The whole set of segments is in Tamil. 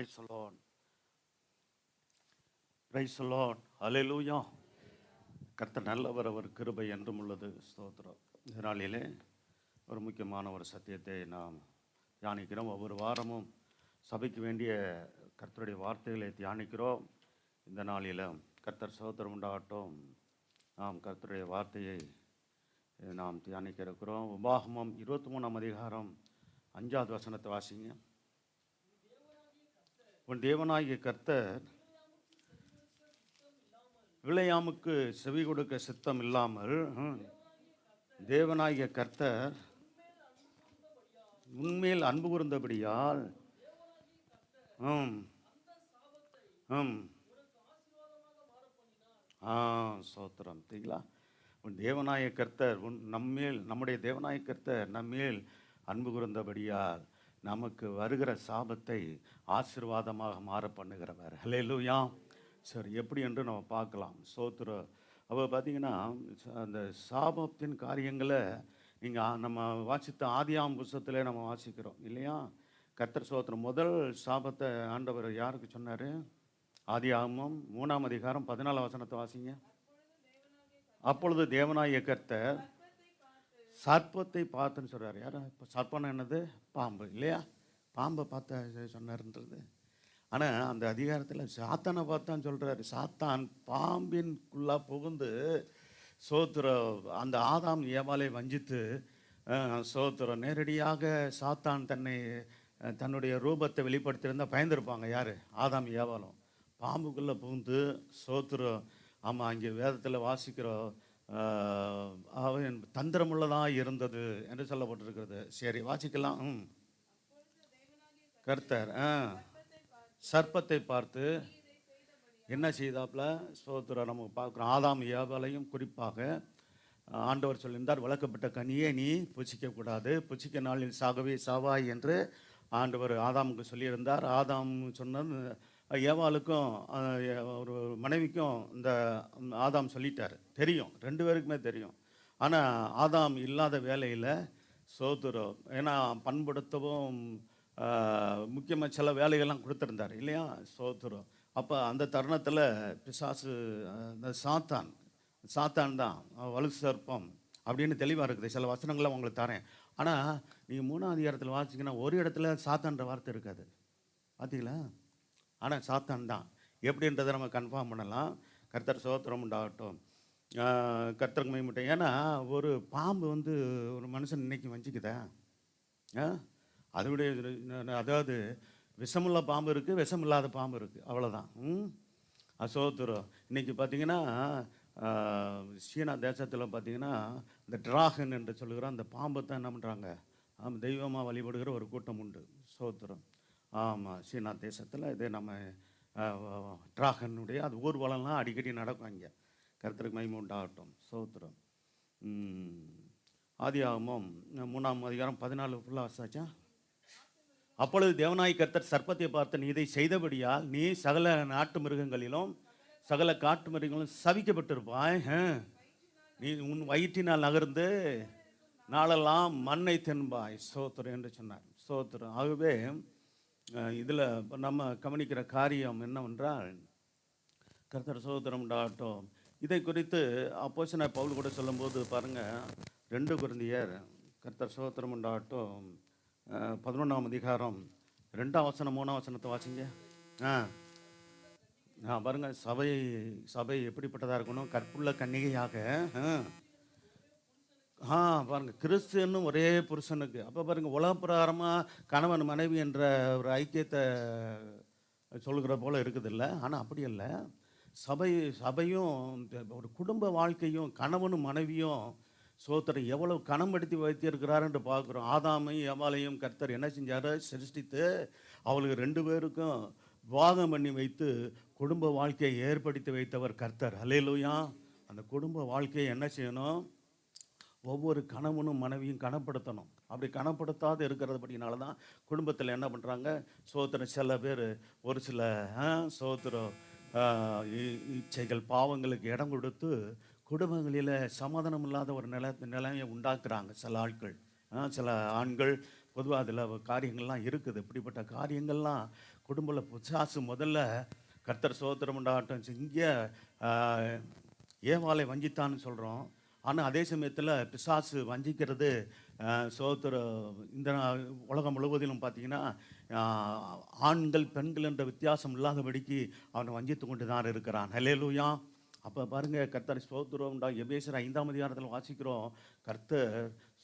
Price the Lord. Praise the Lord. Hallelujah. கர்த்தர் நல்லவர், அவர் கிருபை என்றும் உள்ளது. ஸ்தோத்திரம். இந்த நாளிலே ஒரு முக்கியமான ஒரு சத்தியத்தை நாம் தியானிக்கிறோம். ஒவ்வொரு வாரமும் சபைக்கு வேண்டிய கர்த்தருடைய வார்த்தைகளை தியானிக்கிறோம். இந்த நாளிலும் கர்த்தர் ஸ்தோத்திரம் உண்டாகட்டும். நாம் கர்த்தருடைய வார்த்தையை நாம் தியானிக்க இருக்கிறோம். உபாகமம் 23ஆம் அதிகாரம் 5வது வசனத்தை வாசிங்க. உன் தேவனாகிய கர்த்தர் விளையாமுக்கு செவி கொடுக்க சித்தம் இல்லாமல் தேவனாகிய கர்த்தர் உன்மேல் அன்பு கூர்ந்தபடியால் சோத்திரம். சரிங்களா? உன் தேவனாய கர்த்தர் நம்முடைய தேவனாய கர்த்தர் நம்மேல் அன்பு கூர்ந்தபடியால் நமக்கு வருகிற சாபத்தை ஆசீர்வாதமாக மாற பண்ணுகிறவர். ஹல்லேலூயா. சரி, எப்படி என்று நம்ம பார்க்கலாம். சோத்திரம். அப்போ பார்த்தீங்கன்னா அந்த சாபத்தின் காரியங்களை நம்ம வாசித்த ஆதியாகமம் புத்தகத்திலே நம்ம வாசிக்கிறோம் இல்லையா? கர்த்தர் சோத்திரம் முதல் சாபத்தை ஆண்டவர் யாருக்கு சொன்னார்? ஆதியாகமம் 3ஆம் அதிகாரம் 14ஆம் வசனத்தை வாசிங்க. அப்பொழுது தேவனாகிய கர்த்தர் சர்ப்பத்தை பார்த்துன்னு சொல்கிறார். யார்? இப்போ சர்ப்பம் என்னது? பாம்பு இல்லையா? பாம்பை பார்த்த சொன்னார்ன்றது. ஆனால் அந்த அதிகாரத்தில் சாத்தானை பார்த்தான்னு சொல்கிறாரு. சாத்தான் பாம்பின்குள்ளே புகுந்து அந்த ஆதாம் ஏவாளை வஞ்சித்து நேரடியாக சாத்தான் தன்னுடைய ரூபத்தை வெளிப்படுத்தியிருந்தால் பயந்துருப்பாங்க. யார்? ஆதாம் ஏவாளும். பாம்புக்குள்ளே புகுந்து ஆமாம், அங்கே வேதத்தில் வாசிக்கிறோம், அவன் தந்திரமுள்ளதாக இருந்தது என்று சொல்லப்பட்டிருக்கிறது. சரி, வாசிக்கலாம். கர்த்தர் சர்ப்பத்தை பார்த்து என்ன செய்தாப்புல? நமக்கு பார்க்குறோம். ஆதாம் ஏவாளையும் குறிப்பாக ஆண்டவர் சொல்லியிருந்தார், விளக்கப்பட்ட கனியே நீ புசிக்கக்கூடாது, புசிக்க நாளில் சாகவே சாவாய் என்று ஆண்டவர் ஆதாமுக்கு சொல்லியிருந்தார். ஆதாம் சொன்னது ஏவாளுக்கும் ஒரு மனைவிக்கும் இந்த ஆதாம் சொல்லிட்டார். தெரியும், 2 பேருக்குமே தெரியும். ஆனால் ஆதாம் இல்லாத வேலையில் ஏன்னா பண்படுத்தவும் முக்கியமாக சில வேலைகள்லாம் கொடுத்துருந்தார் இல்லையா? அப்போ அந்த தருணத்தில் பிசாசு, அந்த சாத்தான் தான் வலு சர்ப்பம் அப்படின்னு தெளிவாக இருக்குது. சில வசனங்கள்லாம் உங்களுக்கு தரேன். ஆனால் நீங்கள் 3ஆம் அதிகாரத்தில் வாசிங்கன்னா ஒரு இடத்துல சாத்தான்ற வார்த்தை இருக்காது. பார்த்தீங்களா? ஆனால் சாத்தான் தான். எப்படின்றதை நம்ம கன்ஃபார்ம் பண்ணலாம். கர்த்தர் சோத்திரம் உண்டாகட்டும். கர்த்தருக்கு மகிமை. ஏன்னா ஒரு பாம்பு ஒரு மனுஷன் இன்னைக்கு வஞ்சிக்குதா? அதோடைய அதாவது விஷமுள்ள பாம்பு இருக்குது, விஷம் இல்லாத பாம்பு இருக்குது, அவ்வளோதான். சோத்திரம். இன்றைக்கி பார்த்திங்கன்னா சீனா தேசத்தில் பார்த்திங்கன்னா இந்த டிராகன் என்று சொல்லுகிற அந்த பாம்பை தான் என்ன பண்ணுறாங்க? தெய்வமாக வழிபடுகிற ஒரு கூட்டம் உண்டு. சோத்திரம். ஆமாம், சீனா தேசத்தில் இதே நம்ம டிராகனுடைய அது ஊர்வலம்லாம் அடிக்கடி நடக்கும் அங்கே. கர்த்தருக்கு மகிமை உண்டாகட்டும். சோத்திரம். ஆதியாகமம் 3ஆம் அதிகாரம் 14 ஃபுல்லாக வாசாச்சா? அப்பொழுது தேவனாய் கர்த்தர் சர்ப்பத்தை பார்த்து, நீ இதை செய்தபடியால் நீ சகல நாட்டு மிருகங்களிலும் சகல காட்டு மிருகங்களும் சவிக்கப்பட்டிருப்பாய். நீ உன் வயிற்றினால் நகர்ந்து நாளெல்லாம் மண்ணை தின்பாய். சோத்திரம் என்று சொன்னார். சோத்திரம். ஆகவே இதில் நம்ம கவனிக்கிற காரியம் என்னவென்றால், கர்த்தர் சோத்திரம் உண்டாகட்டும். இதை குறித்து அப்போஸ்தலனாகிய பவுல் கூட சொல்லும்போது பாருங்கள், 2 கொரிந்தியர் கர்த்தர் சோத்திரம் உண்டாகட்டும் 11ஆம் அதிகாரம் 2ஆம் வசனம் 3ஆம் வசனத்தை வாசிங்க. பாருங்க, சபை எப்படிப்பட்டதாக இருக்கணும்? கற்புள்ள கன்னிகையாக பாருங்க, கிறிஸ்துன்னு ஒரே புருஷனுக்கு. அப்போ பாருங்க, உலக பிரகாரமாக கணவன் மனைவி என்ற ஒரு ஐக்கியத்தை சொல்கிற போல இருக்குது இல்லை? ஆனால் அப்படி இல்லை. சபையும் ஒரு குடும்ப வாழ்க்கையும் கணவனும் மனைவியும் சோத்திரம் எவ்வளவு கனம்படுத்தி வைத்திருக்கிறார் என்று பார்க்குறோம். ஆதாமையும் ஏவாளையும் கர்த்தர் என்ன செஞ்சார்? சிருஷ்டித்து அவளுக்கு 2 பேருக்கும் வாதம் பண்ணி வைத்து குடும்ப வாழ்க்கையை ஏற்படுத்தி வைத்தவர் கர்த்தர். ஹல்லேலூயா. அந்த குடும்ப வாழ்க்கையை என்ன செய்யணும்? ஒவ்வொரு கணவனும் மனைவியும் கனப்படுத்தணும். அப்படி கனப்படுத்தாது இருக்கிறது அப்படினால தான் குடும்பத்தில் என்ன பண்ணுறாங்க? சோத்திரம் சில பேர் ஒரு சில சோத்திரம் இச்சைகள் பாவங்களுக்கு இடம் கொடுத்து குடும்பங்களில் சமாதானம் இல்லாத ஒரு நிலைமையை உண்டாக்குறாங்க சில ஆட்கள். சில ஆண்கள் பொதுவாக அதில் காரியங்கள்லாம் இருக்குது. இப்படிப்பட்ட காரியங்கள்லாம் குடும்பத்தில் பிசாசு முதல்ல கர்த்தர் ஸ்தோத்திரம் உண்டாகட்டும் இங்கே ஏவாளை வஞ்சித்தான்னு சொல்கிறோம். ஆனால் அதே சமயத்தில் பிசாசு வஞ்சிக்கிறது இந்த உலகம் முழுவதிலும் பார்த்தீங்கன்னா ஆண்கள் பெண்கள் என்ற வித்தியாசம் இல்லாதபடிக்கு அவனை வஞ்சித்து கொண்டு தான் இருக்கிறான். ஹல்லேலூயா. அப்போ பாருங்கள், கர்த்தர் ஸ்தோத்திரம் எபேசியர் 5ஆம் அதிகாரத்தில் வாசிக்கிறோம். கர்த்தர்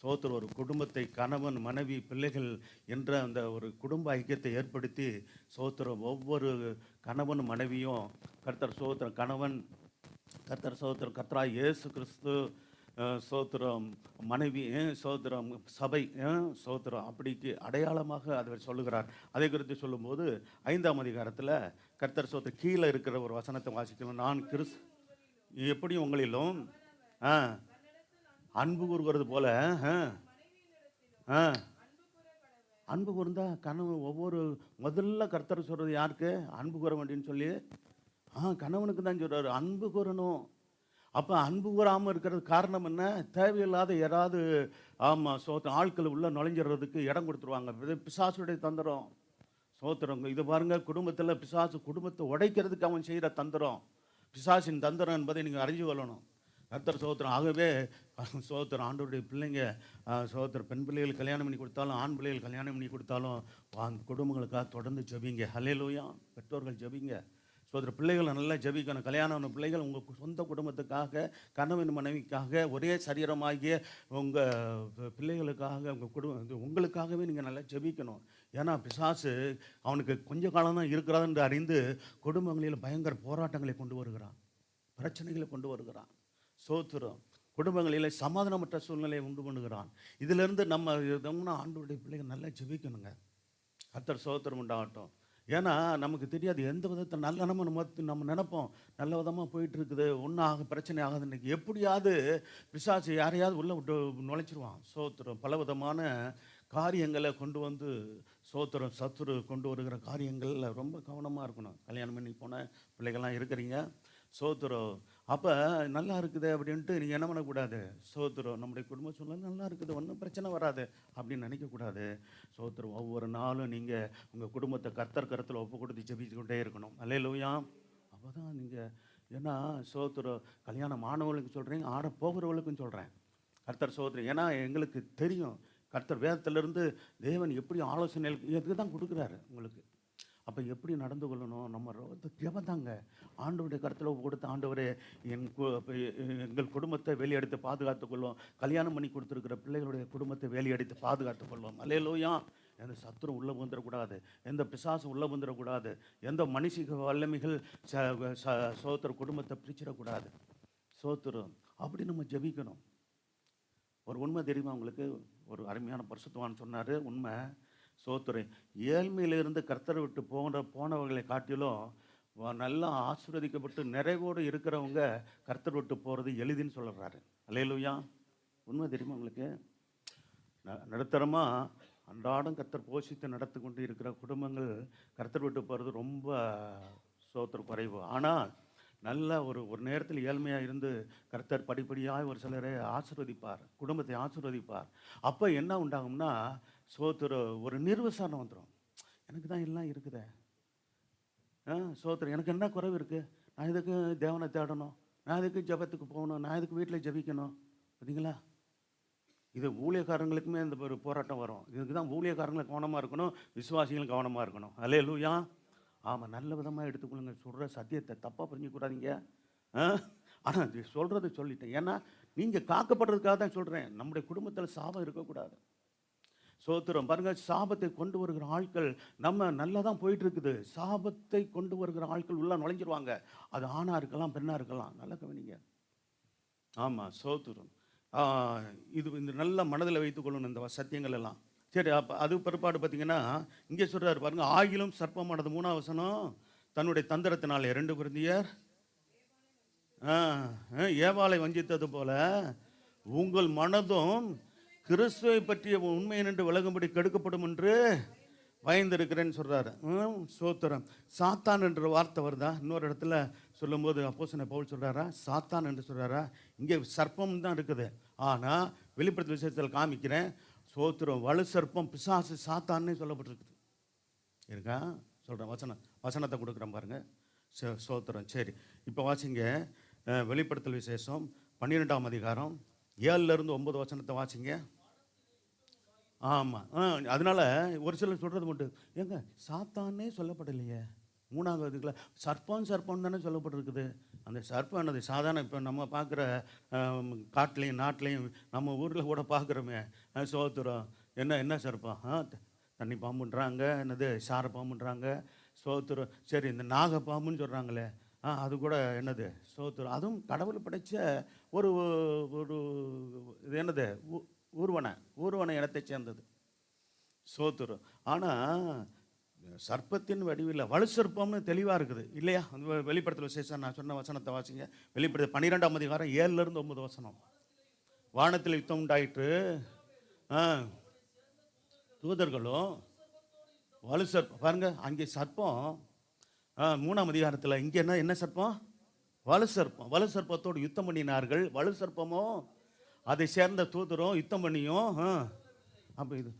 ஸ்தோத்திரம் ஒரு குடும்பத்தை கணவன் மனைவி பிள்ளைகள் என்ற அந்த ஒரு குடும்ப ஐக்கியத்தை ஏற்படுத்தி ஸ்தோத்திரம் ஒவ்வொரு கணவன் மனைவியும் கர்த்தர் ஸ்தோத்திரம் கணவன் கர்த்தர் ஸ்தோத்திரம் கர்த்தராய் இயேசு கிறிஸ்து ஸ்தோத்திரம் மனைவி ஸ்தோத்திரம் சபை ஸ்தோத்திரம் அப்படிக்கு அடையாளமாக அதை சொல்லுகிறார். அதை குறித்து சொல்லும்போது 5ஆம் அதிகாரத்தில் கர்த்தர் ஸ்தோத்திரம் கீழே இருக்கிற ஒரு வசனத்தை வாசிக்கணும். நான் எப்படி உங்களிலும் அன்பு கூறுகிறது போல அன்பு கூர்ந்தா கணவன் ஒவ்வொரு முதல்ல கர்த்தர் சொல்கிறது யாருக்கு? அன்பு கூற வேண்டின்னு சொல்லி கணவனுக்கு தான் சொல்கிறாரு, அன்பு கூறணும். அப்போ அன்பு கூறாமல் இருக்கிறது காரணம் என்ன? தேவையில்லாத யாராவது ஆட்கள் உள்ளே நுழைஞ்சிடுறதுக்கு இடம் கொடுத்துருவாங்க. பிசாசுடைய தந்திரம் சோத்திரம். இது பாருங்கள், குடும்பத்தில் பிசாசு குடும்பத்தை உடைக்கிறதுக்கு அவன் செய்கிற தந்திரம், பிசாசின் தந்திரம் என்பதை நீங்கள் அறிஞ்சு கொள்ளணும். கர்த்தர் சோத்திரம். ஆகவே சோத்திரம் ஆண்டவருடைய பிள்ளைங்க சோத்திரம் பெண் பிள்ளைகள் கல்யாணம் பண்ணி கொடுத்தாலும் ஆண் பிள்ளைகள் கல்யாணம் பண்ணி கொடுத்தாலும் அந்த குடும்பங்களுக்காக தொடர்ந்து ஜெபிங்க. ஹல்லேலூயா. பெற்றோர்கள் ஜெபிங்க. சோதர பிள்ளைகளை நல்லா ஜெபிக்கணும். கல்யாணம் பிள்ளைகள் உங்கள் சொந்த குடும்பத்துக்காக கணவன் மனைவிக்காக ஒரே சரீரமாகிய உங்கள் பிள்ளைகளுக்காக உங்களுக்காகவே நீங்கள் நல்லா ஜெபிக்கணும். ஏன்னா பிசாசு அவனுக்கு கொஞ்ச காலம் தான் இருக்கிறான் என்று அறிந்து குடும்பங்களில் பயங்கர போராட்டங்களை கொண்டு வருகிறான், பிரச்சனைகளை கொண்டு வருகிறான். சோத்திரம் குடும்பங்களில் சமாதானமற்ற சூழ்நிலையை உண்டு பண்ணுகிறான். இதிலிருந்து நம்ம ஆண்டவருடைய பிள்ளைகள் நல்லா ஜெபிக்கணுங்க. கர்த்தர் சோத்திரம் உண்டாகட்டும். ஏன்னா நமக்கு தெரியாது எந்த விதத்தை நல்ல நம்ம நினைப்போம் நல்ல விதமாக போயிட்டுருக்குது, ஒன்றும் பிரச்சனை ஆகாது. இன்றைக்கி எப்படியாவது பிசாசு யாரையாவது உள்ளே விட்டு நுழைச்சிருவான். சோத்திரம் பல விதமான காரியங்களை கொண்டு வந்து சோத்திரம் சத்துரு கொண்டு வருகிற காரியங்களில் ரொம்ப கவனமாக இருக்கணும். கல்யாணம் பண்ணி போன பிள்ளைகள்லாம் இருக்கிறீங்க. சோத்திரம் அப்போ நல்லா இருக்குது அப்படின்ட்டு நீங்கள் என்ன பண்ணக்கூடாது. சோத்திரம் நம்முடைய குடும்ப சூழ்நிலை நல்லா இருக்குது, ஒன்றும் பிரச்சனை வராது அப்படின்னு நினைக்கக்கூடாது. சோத்திரம் ஒவ்வொரு நாளும் நீங்கள் உங்கள் குடும்பத்தை கர்த்தர் ஒப்பு கொடுத்து ஜெபிச்சுக்கிட்டே இருக்கணும். அல்லேலூயா. அப்போ தான் நீங்கள் ஏன்னா சோத்திரம் கல்யாணம் ஆனவர்களுக்கு சொல்கிறீங்க, ஆட போகிறவர்களுக்கும் சொல்கிறேன் கர்த்தர் சோத்திரம். ஏன்னா எங்களுக்கு தெரியும் கர்த்தர் வேதத்திலிருந்து தேவன் எப்படி ஆலோசனை இதுக்கு தான் கொடுக்குறாரு உங்களுக்கு. அப்போ எப்படி நடந்து கொள்ளணும்? நம்ம ஜெபம் தாங்க. ஆண்டவருடைய கருத்தில் கொடுத்த ஆண்டவரே எங்கள் குடும்பத்தை வேலையடித்து பாதுகாத்துக் கொள்வோம். கல்யாணம் பண்ணி கொடுத்துருக்கிற பிள்ளைகளுடைய குடும்பத்தை வேலையடித்து பாதுகாத்துக் கொள்வோம். அல்லேலூயா. எந்த சத்துரும் உள்ளே வந்துடக்கூடாது, எந்த பிசாசும் உள்ளே வந்துடக்கூடாது, எந்த மனுஷிக வல்லமைகள் சோத்திர குடும்பத்தை பிரிச்சிடக்கூடாது. சோத்திரம் அப்படி நம்ம ஜெபிக்கணும். ஒரு உண்மை தெரியுமா உங்களுக்கு? ஒரு அருமையான பரிசுத்தவான் சொன்னார் உண்மை. சோத்திரம் ஏழ்மையிலிருந்து கர்த்தரை விட்டு போனவர்களை காட்டிலும் நல்லா ஆசீர்வதிக்கப்பட்டு நிறைவோடு இருக்கிறவங்க கர்த்தர் விட்டு போகிறது எளிதுன்னு சொல்கிறாரு. அல்லேலூயா. உண்மை தெரியுமா உங்களுக்கு? நடுத்தரமாக அன்றாடம் கர்த்தர் போஷித்து நடத்தி கொண்டு இருக்கிற குடும்பங்கள் கர்த்தர் விட்டு போகிறது ரொம்ப சோத்திர குறைவு. ஆனால் நல்ல ஒரு நேரத்தில் ஏழ்மையாக இருந்து கர்த்தர் படிப்படியாக ஒரு சிலரை ஆசீர்வதிப்பார், குடும்பத்தை ஆசீர்வதிப்பார். அப்போ என்ன உண்டாகும்னா சோத்திர ஒரு நிர்வசானம் வந்துடும். எனக்கு தான் எல்லாம் இருக்குதே, சோத்திரம் எனக்கு என்ன குறைவு இருக்குது, நான் இதுக்கு தேவனை தேடணும், நான் இதுக்கு ஜபத்துக்கு போகணும், நான் இதுக்கு வீட்டில் ஜபிக்கணும். பார்த்தீங்களா? இது ஊழியக்காரங்களுக்குமே இந்த ஒரு போராட்டம் வரும். இதுக்கு தான் ஊழியக்காரங்களும் கவனமாக இருக்கணும், விசுவாசிகளும் கவனமாக இருக்கணும். அல்லேலூயா. ஆமாம், நல்ல விதமாக எடுத்துக்கொள்ளுங்க. சொல்கிற சத்தியத்தை தப்பாக புரிஞ்சிக்கூடாதீங்க. ஆனால் சொல்கிறத சொல்லிட்டேன். ஏன்னா நீங்கள் காக்கப்படுறதுக்காக தான் சொல்கிறேன். நம்முடைய குடும்பத்தில் சாபம் இருக்கக்கூடாது. சோத்திரம் பாருங்கள், சாபத்தை கொண்டு வருகிற ஆட்கள் நம்ம நல்லா தான் போயிட்டுருக்குது, சாபத்தை கொண்டு வருகிற ஆட்கள் உள்ளே நுழைஞ்சிருவாங்க. அது ஆணாக இருக்கலாம் பெண்ணாக இருக்கலாம். நல்லா கவனிங்க. ஆமாம், சோத்திரம் இந்த நல்ல மனதில் வைத்துக்கொள்ளணும் இந்த சத்தியங்கள் எல்லாம். சரி, அப்போ அது பிற்பாடு பார்த்தீங்கன்னா இங்கே சொல்கிறார் பாருங்க, ஆகிலும் சர்ப்பமானது 3ஆம் வசனம் தன்னுடைய தந்திரத்தினாலே 2 கொரிந்தியர் ஏவாளை வஞ்சித்தது போல உங்கள் மனதும் கிறிஸ்துவை பற்றிய உண்மை என்று விலகும்படி கெடுக்கப்படும் என்று பயந்திருக்கிறேன்னு சொல்கிறாரு. சோத்திரம். சாத்தான் என்ற வார்த்தை வருதா? இன்னொரு இடத்துல சொல்லும்போது அப்போஸ்தலன் பவுல் சொல்கிறாரா சாத்தான் என்று சொல்கிறாரா? இங்கே சர்ப்பம் தான் இருக்குது. ஆனால் வெளிப்படுத்த விஷயத்தில் காமிக்கிறேன், சோத்திரம். வலு சர்ப்பம் பிசாசு சாத்தான்னு சொல்லப்பட்டிருக்குது. இருக்கா சொல்கிறேன், வசனத்தை கொடுக்குறேன் பாருங்க. சோத்திரம். சரி, இப்போ வாசிங்க. வெளிப்படுத்தல் விசேஷம் 12ஆம் அதிகாரம் 7லேருந்து 9 வசனத்தை வாசிங்க. ஆமாம். அதனால ஒரு சிலர் சொல்கிறது மட்டும், ஏங்க சாத்தானே சொல்லப்படலையே, 3வது இதுக்குள்ள சர்ப்பம் தானே சொல்லப்பட்டிருக்குது. அந்த சர்ப்பம் என்னது சாதாரண இப்போ நம்ம பார்க்குற காட்டுலேயும் நாட்டிலையும் நம்ம ஊரில் கூட பார்க்குறோமே. சோத்துறோம். என்ன சர்ப்பம்? தண்ணி பாம்புன்றாங்க, என்னது சார பாம்புன்றாங்க, சோத்துறோம். சரி, இந்த நாக பாம்புன்னு சொல்கிறாங்களே, அது கூட என்னது சோத்துறோம். அதுவும் கடவுள் படைத்த ஒரு ஒரு இது என்னது ஊர்வன இனத்தை சேர்ந்தது சோத்துறோம். ஆனால் சர்ப்பத்தின் வடிவில் வலு சர்ப்பம்னு தெளிவாக இருக்குது இல்லையா? வெளிப்படுத்தல் விசேஷம் நான் சொன்ன வசனத்தை வாசிங்க. வெளிப்படுத்த 12ஆம் அதிகாரம் 7லேருந்து 9 வசனம். வானத்தில் யுத்தம் உண்டாயிற்று, தூதர்களும் வலு சர்ப்பம். பாருங்க, அங்கே சர்ப்பம் 3ஆம் அதிகாரத்தில். இங்கே என்ன சர்ப்பம்? வலு சர்ப்பம். வலு சர்ப்பத்தோடு யுத்தம் பண்ணினார்கள். வலு சர்ப்பமோ அதை சேர்ந்த தூதரும் யுத்தம் பண்ணியும். அப்போ இது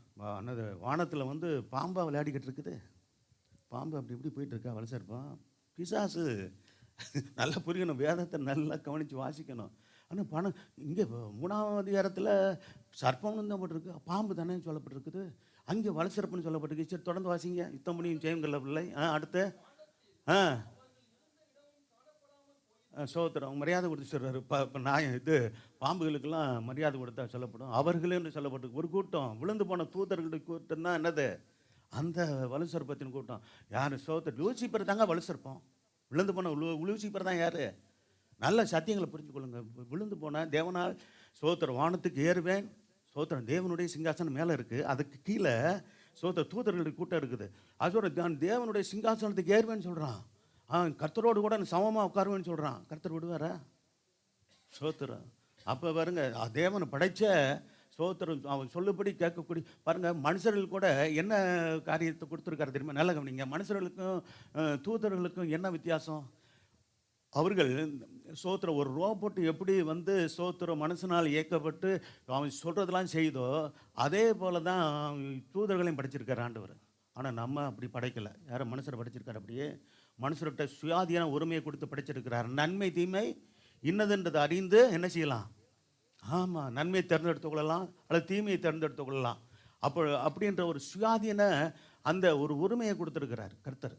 என்னது வானத்தில் வந்து பாம்பாக விளையாடிக்கிட்டு இருக்குது. பாம்பு அப்படி இப்படி போயிட்டு இருக்கா. வலு சர்ப்பம் பிசாசு. நல்லா புரியணும், வேதத்தை நல்லா கவனித்து வாசிக்கணும். ஆனால் பணம் இங்கே 3ஆம் அதிகாரத்தில் சர்ப்பம்னு தான் போட்டிருக்கு, பாம்பு தானே சொல்லப்பட்டிருக்குது. அங்கே வலு சர்ப்பம்னு சொல்லப்பட்டிருக்கு. சரி, தொடர்ந்து வாசிங்க. யுத்தம் பண்ணியும் ஜெயங்கல்ல பிள்ளை. அடுத்து சோத்திரம். மரியாதை கொடுத்து சொல்கிறாரு. இப்போ நான் இது பாம்புகளுக்கெல்லாம் மரியாதை கொடுத்தா சொல்லப்படும். அவர்களேன்னு சொல்லப்பட்டு ஒரு கூட்டம் விழுந்து போன தூதர்களுடைய கூட்டம் தான் என்னது, அந்த வலு சர்ப்பத்தின் கூட்டம். யார்? லூசிபர் தாங்க வலு சர்ப்பம். விழுந்து போன லூசிபர் தான் யார்? நல்ல சத்தியங்களை புரிஞ்சுக்கொள்ளுங்க. விழுந்து போன தேவனால் சோத்திரம் வானத்துக்கு ஏறுவேன். சோத்திரம் தேவனுடைய சிங்காசனம் மேலே இருக்குது, அதுக்கு கீழே தூதர்களுடைய கூட்டம் இருக்குது. அதோட நான் தேவனுடைய சிங்காசனத்துக்கு ஏறுவேன்னு சொல்கிறான். கர்த்தரோடு கூட சமமாக உட்காருவேன்னு சொல்கிறான். கர்த்தர் விடுவாரா? சோத்திரம். அப்போ பாருங்க, தேவனை படைச்ச சோத்திரம் அவன் சொல்லுபடி கேட்கக்கூடிய. பாருங்கள், மனுஷர்கள் கூட என்ன காரியத்தை கொடுத்துருக்காரு தெரியுமா? நல்ல கவனிங்க. மனுஷர்களுக்கும் தூதர்களுக்கும் என்ன வித்தியாசம்? அவர்கள் சோத்திரம் ஒரு ரோபோட்டு எப்படி வந்து சோத்திரம் மனுஷனால் இயக்கப்பட்டு அவன் சொல்கிறதெல்லாம் செய்தோ, அதே போல தான் தூதர்களையும் படைச்சிருக்கார் ஆண்டவர். ஆனால் நம்ம அப்படி படைக்கலை. யாரும் மனுஷரை படைச்சிருக்காரு அப்படியே. மனுஷர்கிட்ட சுயாதீன உரிமையை கொடுத்து படைச்சிருக்கிறார். நன்மை தீமை இன்னதுன்றதை அறிந்து என்ன செய்யலாம்? ஆமாம், நன்மையை தேர்ந்தெடுத்து கொள்ளலாம் அல்லது தீமையை தேர்ந்தெடுத்து கொள்ளலாம். அப்படின்ற ஒரு சுயாதீன அந்த ஒரு உரிமையை கொடுத்துருக்கிறார் கர்த்தர்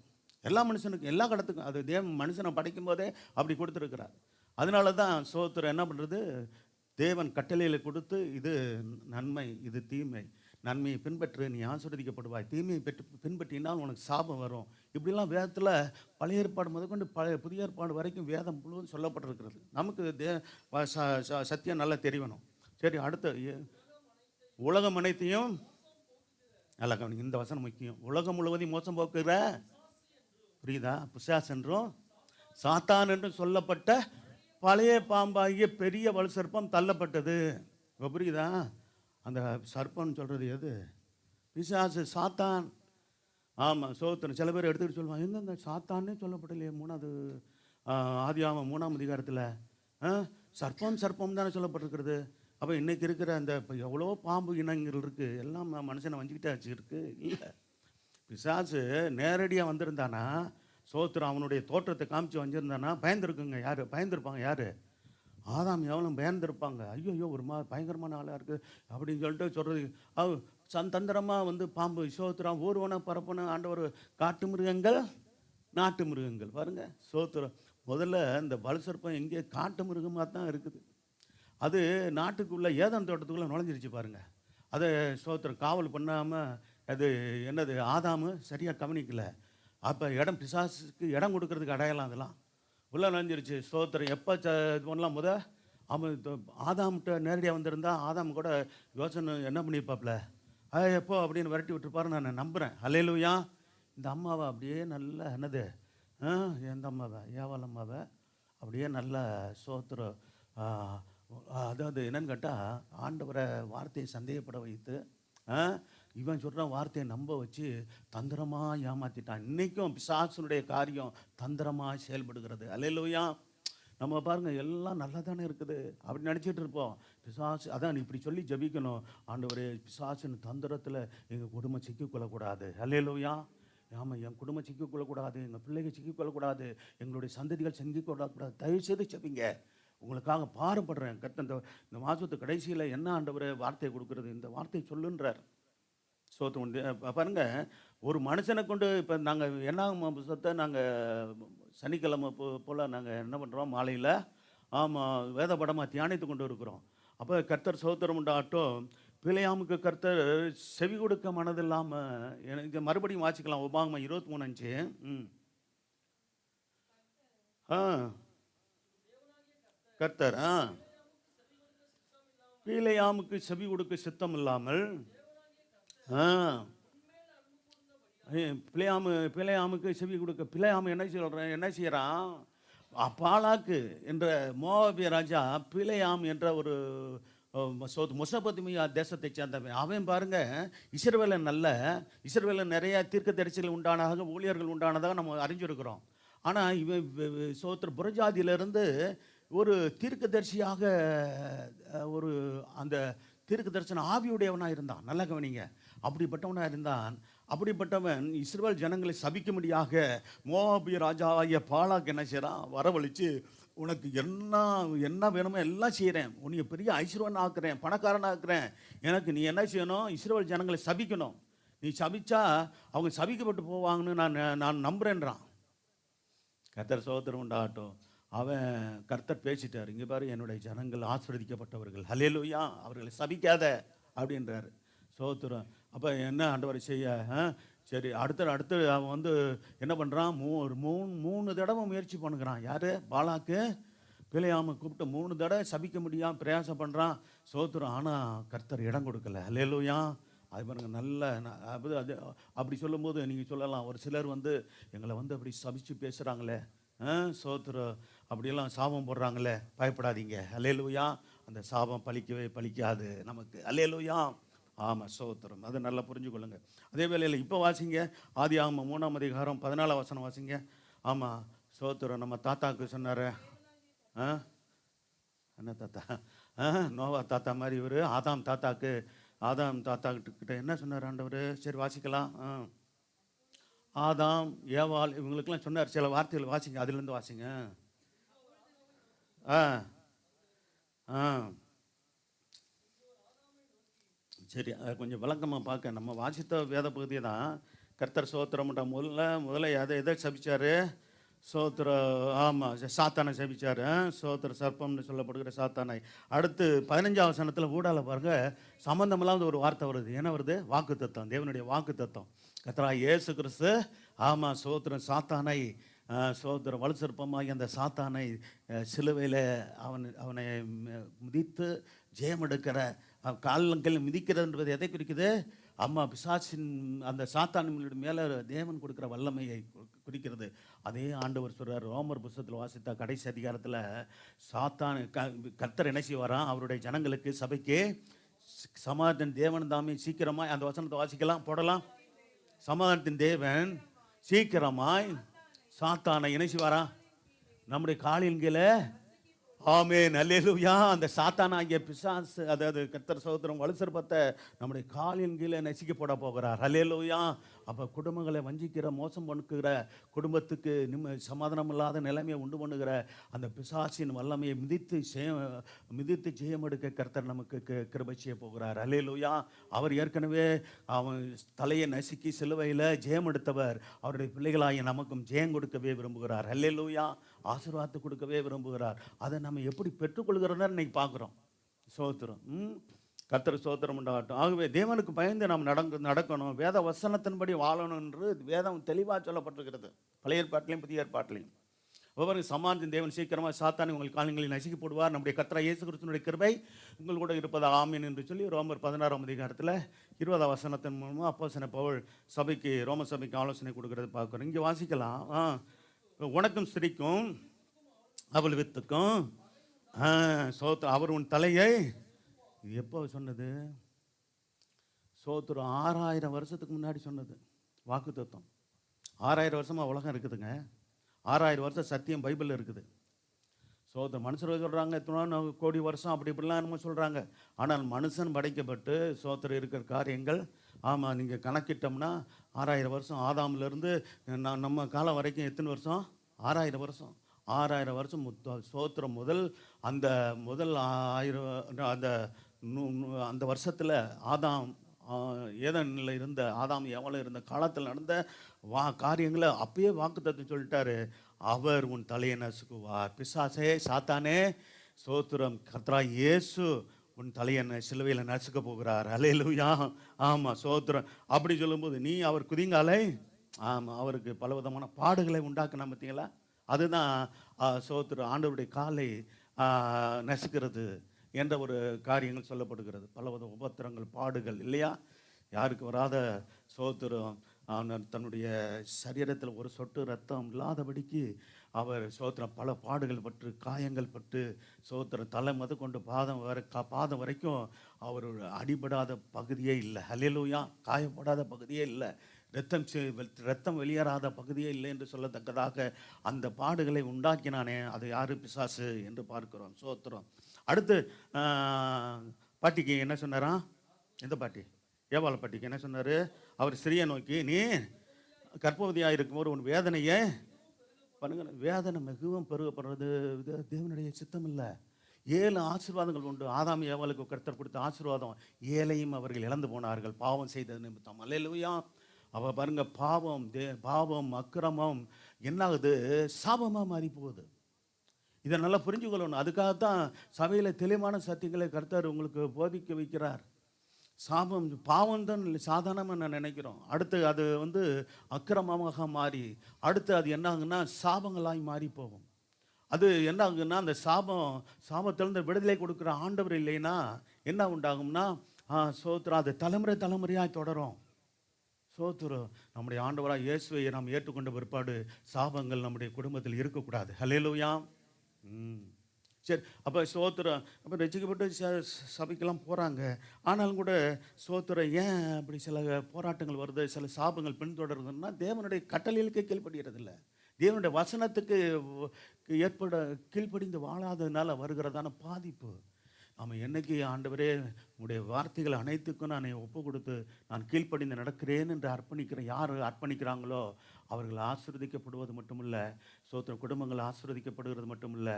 எல்லா மனுஷனுக்கும், எல்லா கடத்துக்கும். அது மனுஷனை படைக்கும் போதே அப்படி கொடுத்துருக்கிறார். அதனால தான் சோத்திரம் என்ன பண்ணுறது, தேவன் கட்டளையில் கொடுத்து இது நன்மை இது தீமை, நன்மையை பின்பற்று நீ ஆசீர்வதிக்கப்படுவாய், தீமையை பின்பற்றினால் உனக்கு சாபம் வரும். இப்படிலாம் வேதத்தில் பழைய ஏற்பாடு முதற்கொண்டு புதிய ஏற்பாடு வரைக்கும் வேதம் முழுவதும் சொல்லப்பட்டிருக்கிறது. நமக்கு சத்தியம் நல்லா தெரியணும். சரி, அடுத்த உலகம் அனைத்தையும் நல்லா கவனிங்க. இந்த வசனம் முக்கியம். உலகம் முழுவதையும் மோசம் போக்குற, புரியுதா? பிசாசு என்றும் சாத்தான் என்றும் சொல்லப்பட்ட பழைய பாம்பாகிய பெரிய வலு சர்ப்பம் தள்ளப்பட்டது. இப்போ புரியுதா? அந்த சர்ப்பம்னு சொல்கிறது எது? பிசாசு, சாத்தான். ஆமாம், சோத்திரம். சில பேர் எடுத்துக்கிட்டு சொல்லுவாங்க, எங்கெங்க சாத்தானே சொல்லப்படலையே 3வது ஆதியாகமம் 3ஆம் அதிகாரத்தில் சர்ப்பம் தானே சொல்லப்பட்டிருக்கிறது. அப்போ இன்றைக்கி இருக்கிற அந்த இப்போ எவ்வளோ பாம்பு இனங்கள் இருக்குது, எல்லாம் மனுஷனை வஞ்சிக்கிட்டே வச்சுருக்கு. இல்லை, பிசாசு நேரடியாக வந்திருந்தானா, சோத்திரம் அவனுடைய தோற்றத்தை காமிச்சு வந்திருந்தானா பயந்துருக்குங்க. யார் பயந்துருப்பாங்க? யார்? ஆதாம் எவ்வளோ பயந்துருப்பாங்க. ஐயோ ஒரு பயங்கரமான ஆளாக இருக்குது அப்படின்னு சொல்லிட்டு சொல்கிறது. தந்திரமாக வந்து பாம்பு சோத்திரம் ஊர்வன பரப்புன ஆண்டவர் காட்டு மிருகங்கள் நாட்டு மிருகங்கள். பாருங்கள், சோத்திரம். முதல்ல இந்த வலு சர்ப்பம் எங்கே காட்டு மிருகமாக தான் இருக்குது. அது நாட்டுக்குள்ளே ஏதன் தோட்டத்துக்குள்ளே நுழைஞ்சிருச்சு பாருங்கள். அதை சோத்திரம் காவல் பண்ணாமல் அது என்னது ஆதாமு சரியாக கவனிக்கலை. அப்போ பிசாசுக்கு இடம் கொடுக்கறதுக்கு அடையாளம் அதெல்லாம் உள்ளே நுழைஞ்சிருச்சு. சோத்திரம். எப்போ இது பண்ணலாம்? அவன் ஆதாம்கிட்ட நேரடியாக வந்திருந்தா ஆதாம் கூட யோசனை என்ன பண்ணியிருப்பாப்ல, எப்போ அப்படின்னு விரட்டி விட்டுருப்பாரு நான் நம்புகிறேன். அல்லேலூயா. இந்த அம்மாவை அப்படியே நல்லா என்னது எந்த அம்மாவை? ஏவாள் அம்மாவை அப்படியே நல்லா சோத்திரம். அதாவது என்னன்னு கேட்டால், ஆண்டவரை வார்த்தையை சந்தேகப்பட வைத்து இவன் சொல்கிற வார்த்தையை நம்ப வச்சு தந்திரமாக ஏமாற்றிட்டான். இன்றைக்கும் பிசாசுனுடைய காரியம் தந்திரமாக செயல்படுகிறது. அல்லேலூயா. நம்ம பாருங்கள் எல்லாம் நல்லா தானே இருக்குது அப்படி நினச்சிட்டு இருப்போம். பிசாசு அதான் இப்படி சொல்லி ஜெபிக்கணும், ஆண்டவரே பிசாசின் தந்திரத்தில் எங்கள் குடும்பம் சிக்கிக்கொள்ளக்கூடாது. அல்லேலூயா. ஆமாம், என் குடும்பம் சிக்கிக்கொள்ளக்கூடாது, எங்கள் பிள்ளைகள் சிக்கிக்கொள்ளக்கூடாது, எங்களுடைய சந்ததிகள் சிக்கிக்கொள்ளக்கூடாது. தயவுசெய்து ஜெபிங்க. உங்களுக்காக பாடுபடுறேன். இந்த மாதத்து கடைசியில் என்ன ஆண்டவரே வார்த்தையை கொடுக்குறது, இந்த வார்த்தையை சொல்லுன்றார். பாருங்க, ஒரு மனுஷனை கொண்டு இப்போ நாங்கள் என்ன புத்தகத்தை நாங்கள் சனிக்கிழமை போல் நாங்கள் என்ன பண்ணுறோம், மாலையில் ஆமாம் வேத படமாக தியானித்து கொண்டு இருக்கிறோம். அப்போ கர்த்தர் ஸ்தோத்திரம் உண்டாகட்டும். பிலேயாமுக்கு கர்த்தர் செவி கொடுக்க மனதில்லாமல், எனக்கு மறுபடியும் வாசிக்கலாம். உபாகமம் 23:5. கர்த்தர் பிலேயாமுக்கு செவி கொடுக்க சித்தம் இல்லாமல் பிலேயாமுக்கு செவி கொடுக்க, பிலேயாமு என்ன செய்கிறான், பாலாக்கு என்ற மோவாபிய ராஜா பிலேயாம் என்ற ஒரு மெசொப்பொத்தாமியா தேசத்தை சேர்ந்தவன். அவன் பாருங்க, இஸ்ரவேலில் நிறைய தீர்க்கதரிசிகள் உண்டானதாக, ஊழியர்கள் உண்டானதாக நம்ம அறிஞ்சிருக்கிறோம். ஆனால் இவன் புறஜாதியிலிருந்து ஒரு தீர்க்கதரிசியாக ஒரு அந்த தீர்க்க தரிசன ஆவியுடையவனாக இருந்தான். நல்லா கவனிங்க, அப்படிப்பட்டவனாக இருந்தான். அப்படிப்பட்டவன் இஸ்ரவேல் ஜனங்களை சபிக்கும்படியாக மோவாபிய ராஜாவாகிய பாலாக்கு என்ன செய்கிறான், வரவழைச்சு உனக்கு என்ன வேணுமோ எல்லாம் செய்கிறேன், உன்னை பெரிய ஐஸ்வர்யன் ஆக்குறேன், பணக்காரன் ஆக்குறேன், எனக்கு நீ என்ன செய்யணும், இஸ்ரவேல் ஜனங்களை சபிக்கணும், நீ சபிச்சா அவங்க சபிக்கப்பட்டு போவாங்கன்னு நான் நம்புகிறேன்றான். கர்த்தர் ஸ்தோத்திரம் உண்டாகட்டும். அவன் கர்த்தர் பேசிட்டார், இங்கே பாரு என்னுடைய ஜனங்கள் ஆசீர்வதிக்கப்பட்டவர்கள், ஹல்லேலூயா, அவர்களை சபிக்காத அப்படின்றார். ஸ்தோத்திரம். அப்போ என்ன ஆண்டவர் செய்ய, சரி அடுத்து அவன் வந்து என்ன பண்ணுறான், மூணு தடவை முயற்சி பண்ணுகிறான். யார், பாலாக்கு பிலேயாமை கூப்பிட்டு 3 தடவை சபிக்க முடியாமல் பிரயாசம் பண்ணுறான். ஸ்தோத்திரம். ஆனால் கர்த்தர் இடம் கொடுக்கல. ஹல்லேலூயா. அது பாருங்க, நல்ல அது அப்படி சொல்லும்போது நீங்கள் சொல்லலாம், ஒரு சிலர் வந்து எங்களை வந்து அப்படி சபிச்சு பேசுகிறாங்களே, ஸ்தோத்திரம், அப்படியெல்லாம் சாபம் போடுறாங்களே, பயப்படாதீங்க. அல்லேலூயா. அந்த சாபம் பலிக்கவே பலிக்காது நமக்கு. அல்லேலூயா. ஆமாம், ஸ்தோத்திரம். அதை நல்லா புரிஞ்சுக்கொள்ளுங்க. அதே வேளையில் இப்போ வாசிங்க, ஆதியாகமம் 3ஆம் அதிகாரம் 14ஆம் வசனம் வாசிங்க. ஆமாம், ஸ்தோத்திரம். நம்ம தாத்தாவுக்கு சொன்னார், என்ன தாத்தா, நோவா தாத்தா மாதிரி இவர் ஆதாம் தாத்தாக்கிட்ட என்ன சொன்னார் ஆண்டவர்? சரி வாசிக்கலாம். ஆதாம் ஏவாள் இவங்களுக்கெல்லாம் சொன்னார் சில வார்த்தைகள், வாசிங்க, அதுலேருந்து வாசிங்க. சரி, அதை கொஞ்சம் விளக்கமாக பார்க்க. நம்ம வாசித்த வேத பகுதியை தான் கர்த்தர் ஸ்தோத்திரம்ன்ற முதல்ல எதை சபிச்சார், ஆமாம், சாத்தானை சபிச்சார். சர்ப்பம்னு சொல்லப்படுகிற சாத்தானை. அடுத்து 15ஆம் வசனத்தில் ஊடால பாருங்க, சம்பந்தமில்லாத ஒரு வார்த்தை வருது. என்ன வருது? வாக்கு தத்தம், தேவனுடைய வாக்கு தத்தம். கர்த்தராகிய இயேசு கிறிஸ்து சோத்திரம் சாத்தானை சோத்திரம் வலுசற்பமாகி அந்த சாத்தானை சிலுவையில் அவனை மிதித்து ஜெயம் எடுக்கிற, காலங்கள் மிதிக்கிறதுன்றது எதை குறிக்குது? பிசாசின் அந்த சாத்தான் மேலே தேவன் கொடுக்குற வல்லமையை குறிக்கிறது. அதே ஆண்டவர் சொல்கிறார், ரோமர் புத்தகத்தில் வாசித்த கடைசி அதிகாரத்தில், சாத்தான் கர்த்தர் என்ன செய்வாராம், அவருடைய ஜனங்களுக்கு சபைக்கு சமாதானத்தின் தேவன் தாமே சீக்கிரமாய், அந்த வசனத்தை வாசிக்கலாம், போடலாம். சமாதானத்தின் தேவன் சீக்கிரமாய் சாத்தானை என்ன செய்வாரா, நம்முடைய காலின் கீழே. ஆமென், அல்லேலூயா. அந்த சாத்தானாகிய பிசாசு, அதாவது கர்த்தர் சகோதரம் வலுசற்பத்தை நம்முடைய காலின் கீழே நசிக்க போட போகிறார். அல்லேலூயா. அப்போ குடும்பங்களை வஞ்சிக்கிற, மோசம் பண்ணுகிற, குடும்பத்துக்கு சமாதானம் இல்லாத நிலைமையை உண்டு பண்ணுகிற அந்த பிசாசின் வல்லமையை மிதித்து ஜெயம் எடுக்க கர்த்தர் நமக்கு கிருபை செய்ய போகிறார். அல்லேலூயா. அவர் ஏற்கனவே அவன் தலையை நசுக்கி சிலுவையில் ஜெயம் எடுத்தவர். அவருடைய பிள்ளைகளாகிய நமக்கும் ஜெயம் கொடுக்கவே விரும்புகிறார். அல்லேலூயா. ஆசீர்வாதத்தை கொடுக்கவே விரும்புகிறார். அதை நம்ம எப்படி பெற்றுக்கொள்கிறோன்னு இன்னைக்கு பார்க்குறோம். ஸ்தோத்திரம். கர்த்தர் ஸ்தோத்திரம் உண்டாகட்டும். ஆகவே தேவனுக்கு பயந்து நாம் நடக்கணும், வேத வசனத்தின்படி வாழணும் என்று வேதம் தெளிவாக சொல்லப்பட்டிருக்கிறது, பழைய ஏற்பாட்டிலையும் புதிய ஏற்பாட்டிலையும். ஒவ்வொரு சமாதானத்தின் தேவன் சீக்கிரமாக சாத்தானை உங்கள் காலங்களில் நசுக்கி போடுவார், நம்முடைய கர்த்தராகிய இயேசு கிறிஸ்துவினுடைய கிருபை உங்கள் கூட இருப்பதா ஆமீன் என்று சொல்லி ரோமர் 16ஆம் அதிகாரத்தில் 20ஆம் வசனத்தின் மூலமாக அப்போஸ்தலன் பவுல் சபைக்கு, ரோம சபைக்கு ஆலோசனை கொடுக்கறது பார்க்குறோம். இங்கே வாசிக்கலாம். உனக்கும் ஸ்திரிக்கும் அவள் வித்துக்கும் சோத்திரம், அவர் உன் தலையை. இது எப்போ சொன்னது? சோத்திரம் 6000 வருஷத்துக்கு முன்னாடி சொன்னது வாக்கு தத்துவம். 6000 வருஷமாக உலகம் இருக்குதுங்க. 6000 வருஷம் சத்தியம் பைபிளில் இருக்குது. சோத்திரம். மனுஷர்கள் சொல்கிறாங்க எத்தனை கோடி வருஷம் அப்படி இப்படிலாம் என்னமோ சொல்கிறாங்க. ஆனால் மனுஷன் படைக்கப்பட்டு சோத்திரம் இருக்கிற காரியங்கள், ஆமாம், நீங்கள் கணக்கிட்டோம்னா 6000 வருஷம் ஆதாமிலேருந்து நம்ம காலம் வரைக்கும் எத்தனை வருஷம்? 6000 வருஷம். 6000 வருஷம் சோத்திரம் முதல் அந்த முதல் 1000 அந்த அந்த வருஷத்தில் ஆதாம் ஏதேனில் இருந்த ஆதாம் எவளும் இருந்த காலத்தில் நடந்த காரியங்களை அப்பயே வாக்குத்தத்தம் சொல்லிட்டாரு. அவர் உன் தலையை நசுக்குவார். பிசாசே, சாத்தானே, சோத்திரம், கர்த்தராகிய இயேசு உன் தலையை சிலுவையில் நசுக்க போகிறார். அல்லேலூயா. ஆமாம், சோத்திரம். அப்படி சொல்லும்போது நீ அவர் குதிங்காலை, ஆமாம், அவருக்கு பலவிதமான பாடுகளை உண்டாக்குனா பார்த்தீங்களா? அதுதான் சோத்திரம், ஆண்டவருடைய காலை நசுக்கிறது என்ற ஒரு காரியங்கள் சொல்லப்படுகிறது. பலவித உபத்திரங்கள், பாடுகள், இல்லையா? யாருக்கு வராத சோத்திரம். தன்னுடைய சரீரத்தில் ஒரு சொட்டு ரத்தம் இல்லாதபடிக்கு அவர் சோத்திரம் பல பாடுகள் பட்டு, காயங்கள் பட்டு, சோத்திரம் தலை முத கொண்டு பாதம் வரைக்கும் அவர் அடிபடாத பகுதியே இல்லை. அல்லேலூயா. காயப்படாத பகுதியே இல்லை. ரத்தம் வெளியேறாத பகுதியே இல்லை என்று சொல்லத்தக்கதாக அந்த பாடுகளை உண்டாக்கினானே, அது யாரு? பிசாசு என்று பார்க்கிறோம். சோத்திரம். அடுத்து பாட்டிக்கு என்ன சொன்னாரா? எந்த பாட்டி? ஏவாள பாட்டிக்கு என்ன சொன்னார்? அவர் ஸ்திரியை நோக்கி, நீ கர்ப்பவதியாக இருக்கும்போது உன் வேதனையை பண்ணுங்க. வேதனை மிகவும் பெருகப்படுறது தேவனுடைய சித்தம் இல்லை. 7 ஆசீர்வாதங்கள் உண்டு. ஆதாம் ஏவாளுக்கு கர்த்தர் கொடுத்த ஆசீர்வாதம் 7ஐயும் அவர்கள் இழந்து போனார்கள், பாவம் செய்தது நிமித்தம். அல்லேலூயா. அவள் பாருங்க, பாவம் அக்கிரமம் என்னாகுது? சாபமாக மாறி போகுது. இதை நல்லா புரிஞ்சுக்கொள்ளணும். அதுக்காகத்தான் சபையில் தெளிவான சத்தியங்களை கர்த்தர் உங்களுக்கு போதிக்க வைக்கிறார். பாவம் தான் சாதாரணமாக நான் நினைக்கிறோம். அடுத்து அது அக்கிரமமாக மாறி, அடுத்து அது என்ன ஆகுன்னா சாபங்களாய் மாறி போகும். அது என்ன ஆகுன்னா, அந்த சாபத்திலிருந்து விடுதலை கொடுக்குற ஆண்டவர் இல்லைன்னா என்ன உண்டாகும்னா, சோத்திரம், அது தலைமுறையாக தொடரும். சோத்திரம். நம்முடைய ஆண்டவராக இயேசுவை நாம் ஏற்றுக்கொண்ட பிற்பாடு சாபங்கள் நம்முடைய குடும்பத்தில் இருக்கக்கூடாது. ஹல்லேலூயா. சரி, அப்போ சோத்திரம். அப்போ ரசிக்கப்பட்டு சபைக்கெல்லாம் போகிறாங்க. ஆனாலும் கூட சோத்திரம் ஏன் அப்படி சில போராட்டங்கள் வருது, சில சாபங்கள் பின்தொடருதுன்னா, தேவனுடைய கட்டளைகளுக்கு கீழ்ப்படுகிறதில்லை. தேவனுடைய வசனத்துக்கு கீழ்ப்படிந்து வாழாததுனால வருகிறதான பாதிப்பு. நம்ம என்னைக்கு ஆண்டவரே உடைய வார்த்தைகள் அனைத்துக்கும் நான் ஒப்பு கொடுத்து நான் கீழ்ப்படிந்து நடக்கிறேன் என்று அர்ப்பணிக்கிறேன், யார் அர்ப்பணிக்கிறாங்களோ அவர்கள் ஆசீர்வதிக்கப்படுவது மட்டுமில்ல, சோத்திரம், குடும்பங்கள் ஆசீர்வதிக்கப்படுகிறது மட்டுமில்ல,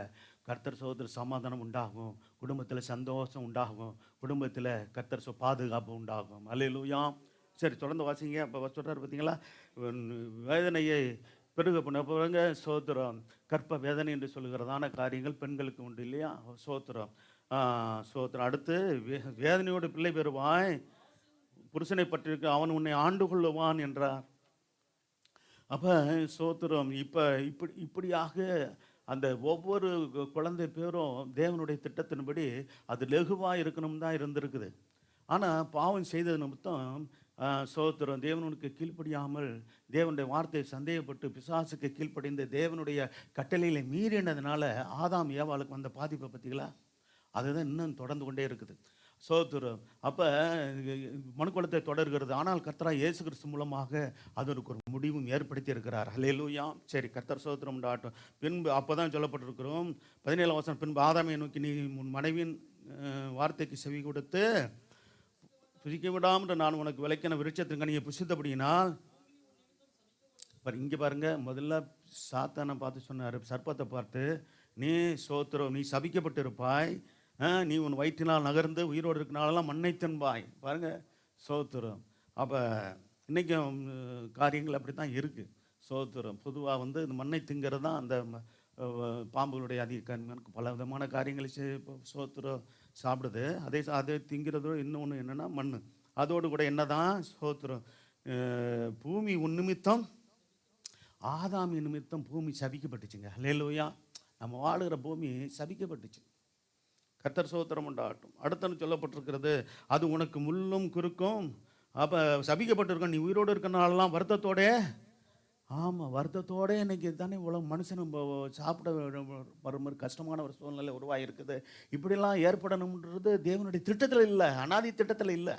கர்த்தர் சோத்திர சமாதானம் உண்டாகும், குடும்பத்தில் சந்தோஷம் உண்டாகும், குடும்பத்தில் கர்த்தர் பாதுகாப்பு உண்டாகும். அல்லேலூயா. சரி, தொடர்ந்து வாசிங்க. அப்போ சொல்கிறார் பார்த்தீங்களா, வேதனையை பெருக பண்ண சோத்திரம். கற்ப வேதனை என்று சொல்லுகிறதான காரியங்கள் பெண்களுக்கு உண்டு, இல்லையா? சோத்திரம். சோத்திரம். அடுத்து வேதனையோடு பிள்ளை பெறுவாய், புருஷனை பற்றியிருக்க அவன் உன்னை ஆண்டு கொள்ளுவான் என்றார். அப்போ சோத்திரம். இப்படியாக அந்த ஒவ்வொரு குழந்தை பேரும் தேவனுடைய திட்டத்தின்படி அது லகுவாக இருக்கணும் தான் இருந்திருக்குது. ஆனால் பாவம் செய்தது நிமித்தம் சோத்திரம், தேவனுக்கு கீழ்ப்படியாமல் தேவனுடைய வார்த்தையை சந்தேகப்பட்டு பிசாசுக்கு கீழ்ப்படிந்து தேவனுடைய கட்டளைகளை மீறினதுனால ஆதாம் ஏவாளுக்கு வந்த பாதிப்பை பார்த்தீங்களா? அதுதான் இன்னும் தொடர்ந்து கொண்டே இருக்குது. சோத்திரம். அப்போ மனுக்குலத்தை தொடர்கிறது. ஆனால் கர்த்தராகிய இயேசு கிறிஸ்து மூலமாக அதற்கு ஒரு முடிவும் ஏற்படுத்தி இருக்கிறார். அல்லேலூயா. சரி, கர்த்தர் சோத்திரம் உண்டாகட்டும். பின்பு அப்போ தான் சொல்லப்பட்டிருக்கிறோம் 17ஆம் வசனம், பின்பு ஆதாமை நோக்கி, நீ உன் மனைவியின் வார்த்தைக்கு செவி கொடுத்து புசிக்க விடாமல் நான் உனக்கு விளக்கின விருட்சத்தின் கனியை புசித்தபடியினால், இங்கே பாருங்க, முதல்ல சாத்தானை பார்த்து சொன்னார், சர்ப்பத்தை பார்த்து, நீ சோத்திரம், நீ சபிக்கப்பட்டு இருப்பாய், நீ உன் வயிற்றினால் நகர்ந்து உயிரோடு இருக்கனாலெல்லாம் மண்ணை தின்பாய். பாருங்க, சோத்திரம். அப்போ இன்றைக்கும் காரியங்கள் அப்படி தான் இருக்குது. சோத்திரம். பொதுவாக இந்த மண்ணை திங்கிறது தான் அந்த பாம்புகளுடைய பல விதமான காரியங்களை சோத்திரம் சாப்பிடுது. அதை திங்கிறதோ இன்னொன்று என்னென்னா மண். அதோடு கூட என்ன தான் சோத்திரம், பூமி உன் நிமித்தம், ஆதாமி நிமித்தம் பூமி சபிக்கப்பட்டுச்சுங்க. அல்லேலூயா. நம்ம வாழுகிற பூமி சபிக்கப்பட்டுச்சு. கர்த்தர் சோத்திரம் உண்டாகட்டும். அடுத்தன்னு சொல்லப்பட்டிருக்கிறது, அது உனக்கு முள்ளும் குறுக்கும். அப்போ சபிக்கப்பட்டிருக்கோம். நீ உயிரோடு இருக்கிறனாலலாம் வருத்தத்தோட, ஆமாம், வருத்தத்தோட இன்னைக்கு தானே உலகம் மனுஷனும் சாப்பிட வர மாதிரி கஷ்டமான ஒரு சூழ்நிலை உருவாகிருக்குது. இப்படிலாம் ஏற்படணுன்றது தேவனுடைய திட்டத்தில் இல்லை, அனாதி திட்டத்தில் இல்லை.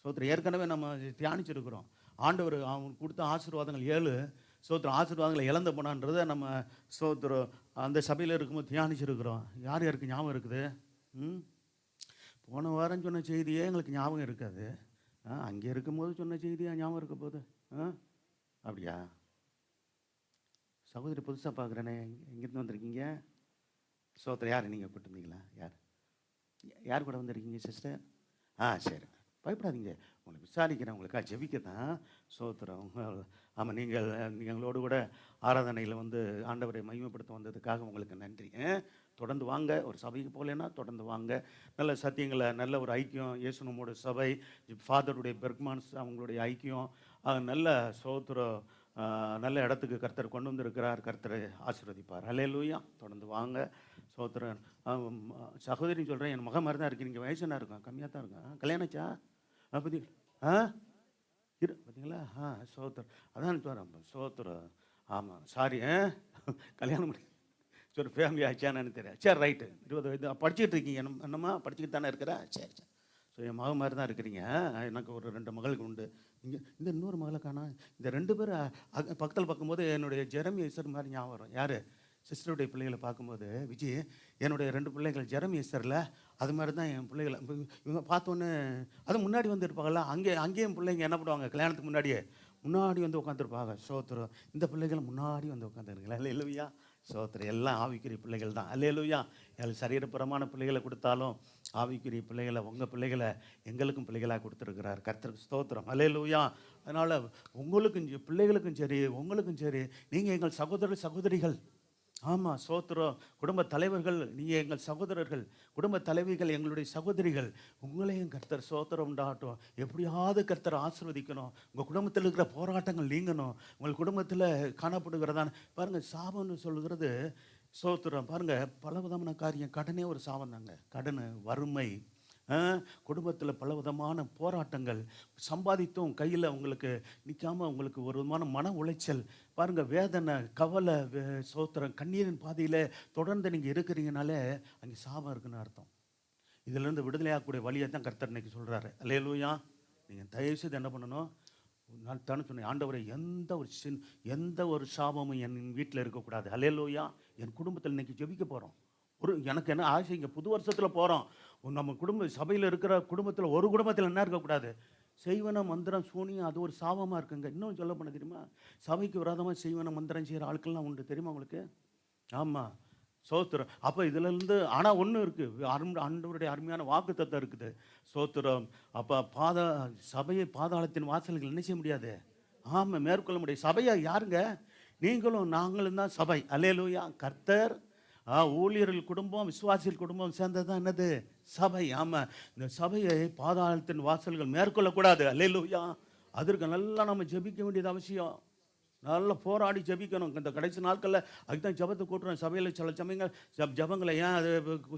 சோத்திரம். ஏற்கனவே நம்ம தியானிச்சிருக்கிறோம். ஆண்டவர் அவனுக்கு கொடுத்த ஆசீர்வாதங்கள் 7. ஸ்தோத்திரம் ஆசீர்வாதங்களை இழந்து போனான்றதை நம்ம ஸ்தோத்திரம் அந்த சபையில் இருக்கும்போது தியானிச்சிருக்கிறோம். யார் யாருக்கு ஞாபகம் இருக்குது? ம் போன வாரம் சொன்ன செய்தியே எங்களுக்கு ஞாபகம் இருக்காது. அங்கே இருக்கும்போது சொன்ன செய்தியாக ஞாபகம் இருக்க போகுது. அப்படியா? சகோதரி புதுசாக பார்க்குறேனே, எங்கேருந்து வந்திருக்கீங்க? ஸ்தோத்திரம். யார் நீங்கள் கூப்பிட்டு வந்தீங்களா? யார் கூட வந்திருக்கீங்க சிஸ்டர்? சரி, பயப்படாதீங்க. உங்களை விசாரிக்கிறேன், உங்களுக்காக ஜெபிக்க தான். ஸ்தோத்திரம். ஆமாம், நீங்கள் எங்களோடு கூட ஆராதனையில் வந்து ஆண்டவரை மகிமைப்படுத்த வந்ததுக்காக உங்களுக்கு நன்றி. தொடர்ந்து வாங்க. ஒரு சபைக்கு போகலைன்னா தொடர்ந்து வாங்க. நல்ல சத்தியங்களை, நல்ல ஒரு ஐக்கியம், இயேசு நம்மோட சபை, ஃபாதருடைய பெர்க்மான்ஸ் அவங்களுடைய ஐக்கியம், நல்ல ஸ்தோத்திரம், நல்ல இடத்துக்கு கர்த்தர் கொண்டு வந்திருக்கிறார். கர்த்தரை ஆசீர்வதிப்பார். அல்லேலூயா. தொடர்ந்து வாங்க. ஸ்தோத்திரம். சகோதரி சொல்கிறேன், என் மகன் மாதிரி தான் இருக்கு. நீங்கள் வயசு என்ன இருக்கும்? கம்மியாக தான் இருக்கும். கல்யாணச்சா? பார்த்தீங்களா? பார்த்தீங்களா? ஸ்தோத்திரம். அதான் சொல்கிறேன். ஸ்தோத்திரம். ஆமாம், சாரி. கல்யாணம் பண்ணி சரி, ஃபேமிலி ஆச்சானு தெரியாது. சரி, ரைட்டு. 20 வயது படிச்சுட்டு இருக்கீங்க. என்னம்மா படிச்சுக்கிட்டு தானே இருக்கிறா? சரி சரி. ஸோ என் மகன் மாதிரி தான் இருக்கிறீங்க. எனக்கு ஒரு 2 மகளுக்கு உண்டு. இங்கே இந்த இன்னொரு மகளை காணா. இந்த 2 பேர் பக்கத்தில் பார்க்கும்போது என்னுடைய ஜெரமி ஈஸ்வர் மாதிரி ஞாபகம் வரும். யார்? சிஸ்டருடைய பிள்ளைகளை பார்க்கும்போது விஜய், என்னுடைய 2 பிள்ளைகள் ஜெரமி ஈஸ்வரில் அது மாதிரி தான் என் பிள்ளைகளை இவங்க பார்த்தோன்னே. அது முன்னாடி வந்து இருப்பாங்கல்ல, அங்கேயும் பிள்ளைங்க என்ன பண்ணுவாங்க? கல்யாணத்துக்கு முன்னாடி வந்து உட்காந்துருப்பாங்க. ஸ்தோத்திரம். இந்த பிள்ளைகள் முன்னாடி வந்து உட்காந்துருங்களா? அல்லேலூயா. ஸ்தோத்திரம். எல்லாம் ஆவிக்குரிய பிள்ளைகள் தான். அல்லேலூயா. எங்களுக்கு சரீரபுரமான பிள்ளைகளை கொடுத்தாலும் ஆவிக்குரிய பிள்ளைகளை, உங்கள் பிள்ளைகளை எங்களுக்கும் பிள்ளைகளாக கொடுத்துருக்கிறார் கர்த்தருக்கு ஸ்தோத்திரம். அல்லேலூயா. அதனால் உங்களுக்கும் பிள்ளைகளுக்கும் சரி, உங்களுக்கும் சரி, நீங்கள் எங்கள் சகோதரிகள். ஆமாம், ஸ்தோத்திரம். குடும்ப தலைவர்கள் நீங்கள் எங்கள் சகோதரர்கள், குடும்ப தலைவிகள் எங்களுடைய சகோதரிகள். உங்களையும் கர்த்தர் ஸ்தோத்திரம் உண்டாகட்டும். எப்படியாவது கர்த்தர் ஆசீர்வதிக்கணும். உங்கள் குடும்பத்தில் இருக்கிற போராட்டங்கள் நீங்கணும். உங்கள் குடும்பத்தில் காணப்படுகிறதான பாருங்கள், சாபம்னு சொல்கிறது ஸ்தோத்திரம். பாருங்கள், பலவிதமான காரியம். கடனே ஒரு சாபம் தாங்க. கடன், வறுமை, குடும்பத்தில் பலவிதமான போராட்டங்கள், சம்பாதித்தும் கையில் உங்களுக்கு நிற்காமல் உங்களுக்கு ஒரு விதமான மன உளைச்சல், பாருங்கள், வேதனை, கவலை, ஸ்தோத்திரம், கண்ணீரின் பாதையில் தொடர்ந்து நீங்கள் இருக்கிறீங்கனாலே அங்கே சாபம் இருக்குன்னு அர்த்தம். இதிலேருந்து விடுதலையாகக்கூடிய வழியை தான் கர்த்தர் இன்னைக்கு சொல்கிறாரு. அல்லேலூயா. நீங்கள் தயவுசெய்து என்ன பண்ணணும்? நான் தானே சொன்னேன், ஆண்டவரை எந்த ஒரு சாபமும் என் வீட்டில் இருக்கக்கூடாது. அல்லேலூயா. என் குடும்பத்தில் இன்னைக்கு ஜெபிக்க போகிறோம். எனக்கு என்ன ஆசை, இங்கே புது வருஷத்தில் போகிறோம். நம்ம குடும்ப சபையில் இருக்கிற குடும்பத்தில் ஒரு குடும்பத்தில் என்ன இருக்கக்கூடாது? செய்வன மந்திரம் சூனியம் அது ஒரு சாபமாக இருக்குங்க. இன்னும் சொல்ல பண்ண தெரியுமா? சபைக்கு விரோதமாக செய்வன மந்திரம் செய்கிற ஆட்கள்லாம் உண்டு, தெரியுமா உங்களுக்கு? ஆமாம், ஸ்தோத்திரம். அப்போ இதிலேருந்து ஆனால் ஒன்று இருக்குது, ஆண்டவருடைய அருமையான வாக்குத்தத்தம் இருக்குது. ஸ்தோத்திரம். அப்போ சபையை பாதாளத்தின் வாசல்கள் என்ன செய்ய முடியாது? ஆமாம், மேற்கொள்ள முடியும். சபையை யாருங்க? நீங்களும் நாங்களும் தான் சபை. அல்லேலூயா. கர்த்தர் ஊழியர்கள் குடும்பம், விசுவாசிகள் குடும்பம் சேர்ந்தது தான் என்னது? சபை. ஆமாம், இந்த சபையை பாதாளத்தின் வாசல்கள் மேற்கொள்ளக்கூடாது. அல்லேலூயா. அதற்கு நல்லா நம்ம ஜெபிக்க வேண்டியது அவசியம். நல்லா போராடி ஜெபிக்கணும். இந்த கடைசி நாட்களில் அதுக்கு தான் ஜபத்தை கூட்டுறோம். சபையில் சில சமயங்கள் ஜபங்களை ஏன் அது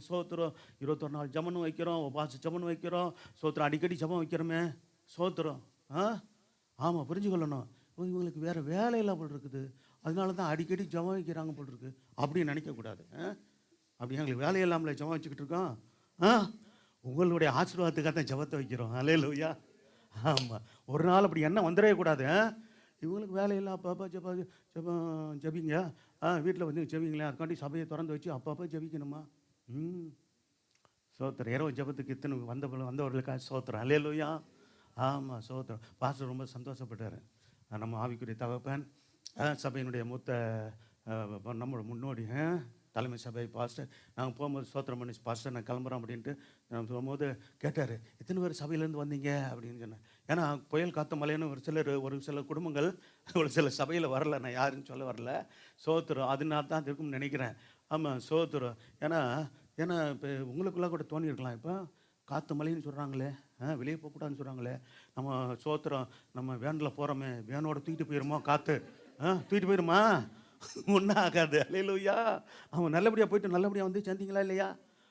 சோத்திரம் 21 நாள் ஜபனும் வைக்கிறோம், உபாச ஜபனும் வைக்கிறோம், சோத்திரம் அடிக்கடி ஜபம் வைக்கிறோமே. சோத்திரம். ஆமாம், புரிஞ்சுக்கொள்ளணும். இவங்களுக்கு வேறு வேலையெல்லாம் போல் இருக்குது, அதனால தான் அடிக்கடி ஜபம் வைக்கிறாங்க போல் இருக்குது அப்படின்னு நினைக்கக்கூடாது. அப்படி எங்களுக்கு வேலையில்லாமல ஜபம் வச்சுக்கிட்டு இருக்கோம். உங்களுடைய ஆசீர்வாதத்துக்காக தான் ஜபத்தை வைக்கிறோம். அல்லேலூயா. ஆமாம், ஒரு நாள் அப்படி என்ன வந்துடவே கூடாது. இவங்களுக்கு வேலையில்லை, அப்பப்போ ஜபிங்க, வீட்டில் வந்து ஜபிங்களேன், அதுக்காண்டி சபையை திறந்து வச்சு அப்பப்போ ஜபிக்கணுமா? சோத்திரம். இரவு ஜபத்துக்கு இத்தனை வந்தவர்களுக்காக சோத்திரம். அல்லேலூயா. ஆமாம், சோத்திரம். பாஸ்டர் ரொம்ப சந்தோஷப்பட்டார். நம்ம ஆவிக்குரிய தகப்பன், சபையினுடைய மூத்த நம்மளோட முன்னோடி தலைமை சபை பாஸ்டர். நாங்கள் போகும்போது சோத்திரம் பண்ணி, பாஸ்டர் நான் கிளம்புறோம் அப்படின்ட்டு நான் போகும்போது கேட்டார், எத்தனை பேர் சபையிலேருந்து வந்தீங்க அப்படின்னு சொன்னேன். ஏன்னா புயல் காத்த மலைன்னு ஒரு சில குடும்பங்கள் ஒரு சில சபையில் வரல. நான் யாருன்னு சொல்ல வரல. சோத்திரம். அதனால தான் இருக்கும்னு நினைக்கிறேன். ஆமாம், சோத்திரம். ஏன்னா இப்போ உங்களுக்குள்ளே கூட தோணி இருக்கலாம், இப்போ காற்று மலைன்னு சொல்கிறாங்களே, வெளியே போகக்கூடாதுன்னு சொல்கிறாங்களே, நம்ம சோத்திரம் நம்ம வேனில் போகிறோமே, வேனோட தூக்கிட்டு போயிடுமோ காற்று? தூக்கிட்டு போயிடுமா? ஒன்றும் ஆகாது. அல்லேலூயா. அவன் நல்லபடியாக போயிட்டு நல்லபடியாக வந்து சேர்ந்தீங்களா இல்லையா?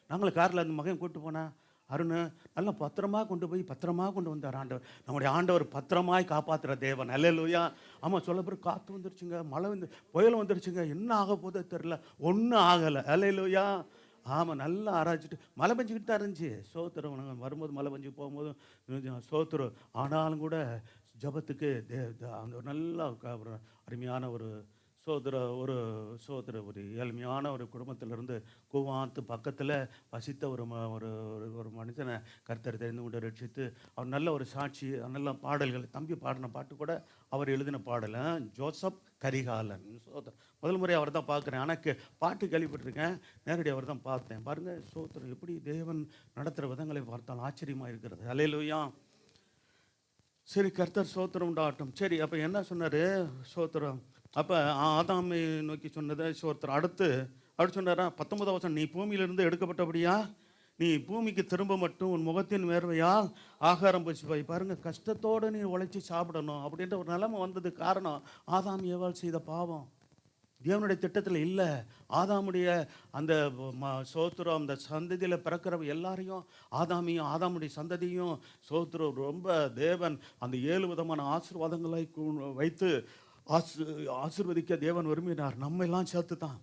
நாங்களும் காரில் அந்த மகன் கூப்பிட்டு போனேன், அருண் நல்லா பத்திரமா கொண்டு வந்தார் ஆண்டவர். நம்முடைய ஆண்டவர் பத்திரமாய் காப்பாற்றுற தேவன். அல்லேலூயா. ஆமாம், சொல்ல பிறகு காற்று வந்துருச்சுங்க, மழை புயல் வந்துருச்சுங்க, என்ன ஆக போதோ தெரில, ஒன்றும் ஆகலை. அல்லேலூயா. ஆமாம், நல்லா ஆராய்ச்சிட்டு மழை பெஞ்சிக்கிட்டு தான் இருந்துச்சு. சோத்திரம். வரும்போது மழை பெஞ்சு போகும்போதும் சோத்திரம். ஆனாலும் கூட ஜெபத்துக்கு அந்த ஒரு நல்ல ஒரு அருமையான ஒரு ஒரு ஏழ்மையான ஒரு குடும்பத்திலிருந்து கூவாத்து பக்கத்தில் வசித்த ஒரு ஒரு மனுஷனை கர்த்தர் தெரிந்து கொண்டு ரட்சித்து அவர் நல்ல ஒரு சாட்சி, நல்ல பாடல்கள். தம்பி பாடின பாட்டு கூட அவர் எழுதின பாடல். ஜோசப் கரிகாலன். சோதரம் முதல் முறை அவர் தான் பார்க்குறேன். ஆனால் பாட்டு கேள்விப்பட்டிருக்கேன், நேரடி அவர் தான் பார்த்தேன். பாருங்கள் சோதரம் எப்படி தேவன் நடத்துகிற விதங்களை பார்த்தால் ஆச்சரியமாக இருக்கிறது. அல்லேலூயா. சரி, கர்த்தர் சோத்திரம் உண்டாகட்டும். சரி, அப்போ என்ன சொன்னார் சோத்திரம்? அப்போ ஆதாமை நோக்கி சொன்னதை சோத்திரம் அடுத்து சொன்னாரா 19 வருஷம், நீ பூமியிலிருந்து எடுக்கப்பட்டபடியா நீ பூமிக்கு திரும்ப மட்டும் உன் முகத்தின் வேர்வையால் ஆகாரம் போய் பாருங்கள், கஷ்டத்தோடு நீ உழைச்சி சாப்பிடணும் அப்படின்ற ஒரு நிலைமை வந்தது. காரணம் ஆதாம் ஏவாள் செய்த பாவம். தேவனுடைய திட்டத்தில் இல்லை. ஆதாமுடைய அந்த சோத்திரம், அந்த சந்ததியில் பிறக்கிற எல்லாரையும், ஆதாமுடைய சந்ததியும் சோத்திரம் ரொம்ப தேவன் அந்த 7 விதமான ஆசீர்வாதங்களை வைத்து ஆசீர்வதிக்க தேவன் விரும்பினார். நம்ம எல்லாம் சேர்த்து தான்.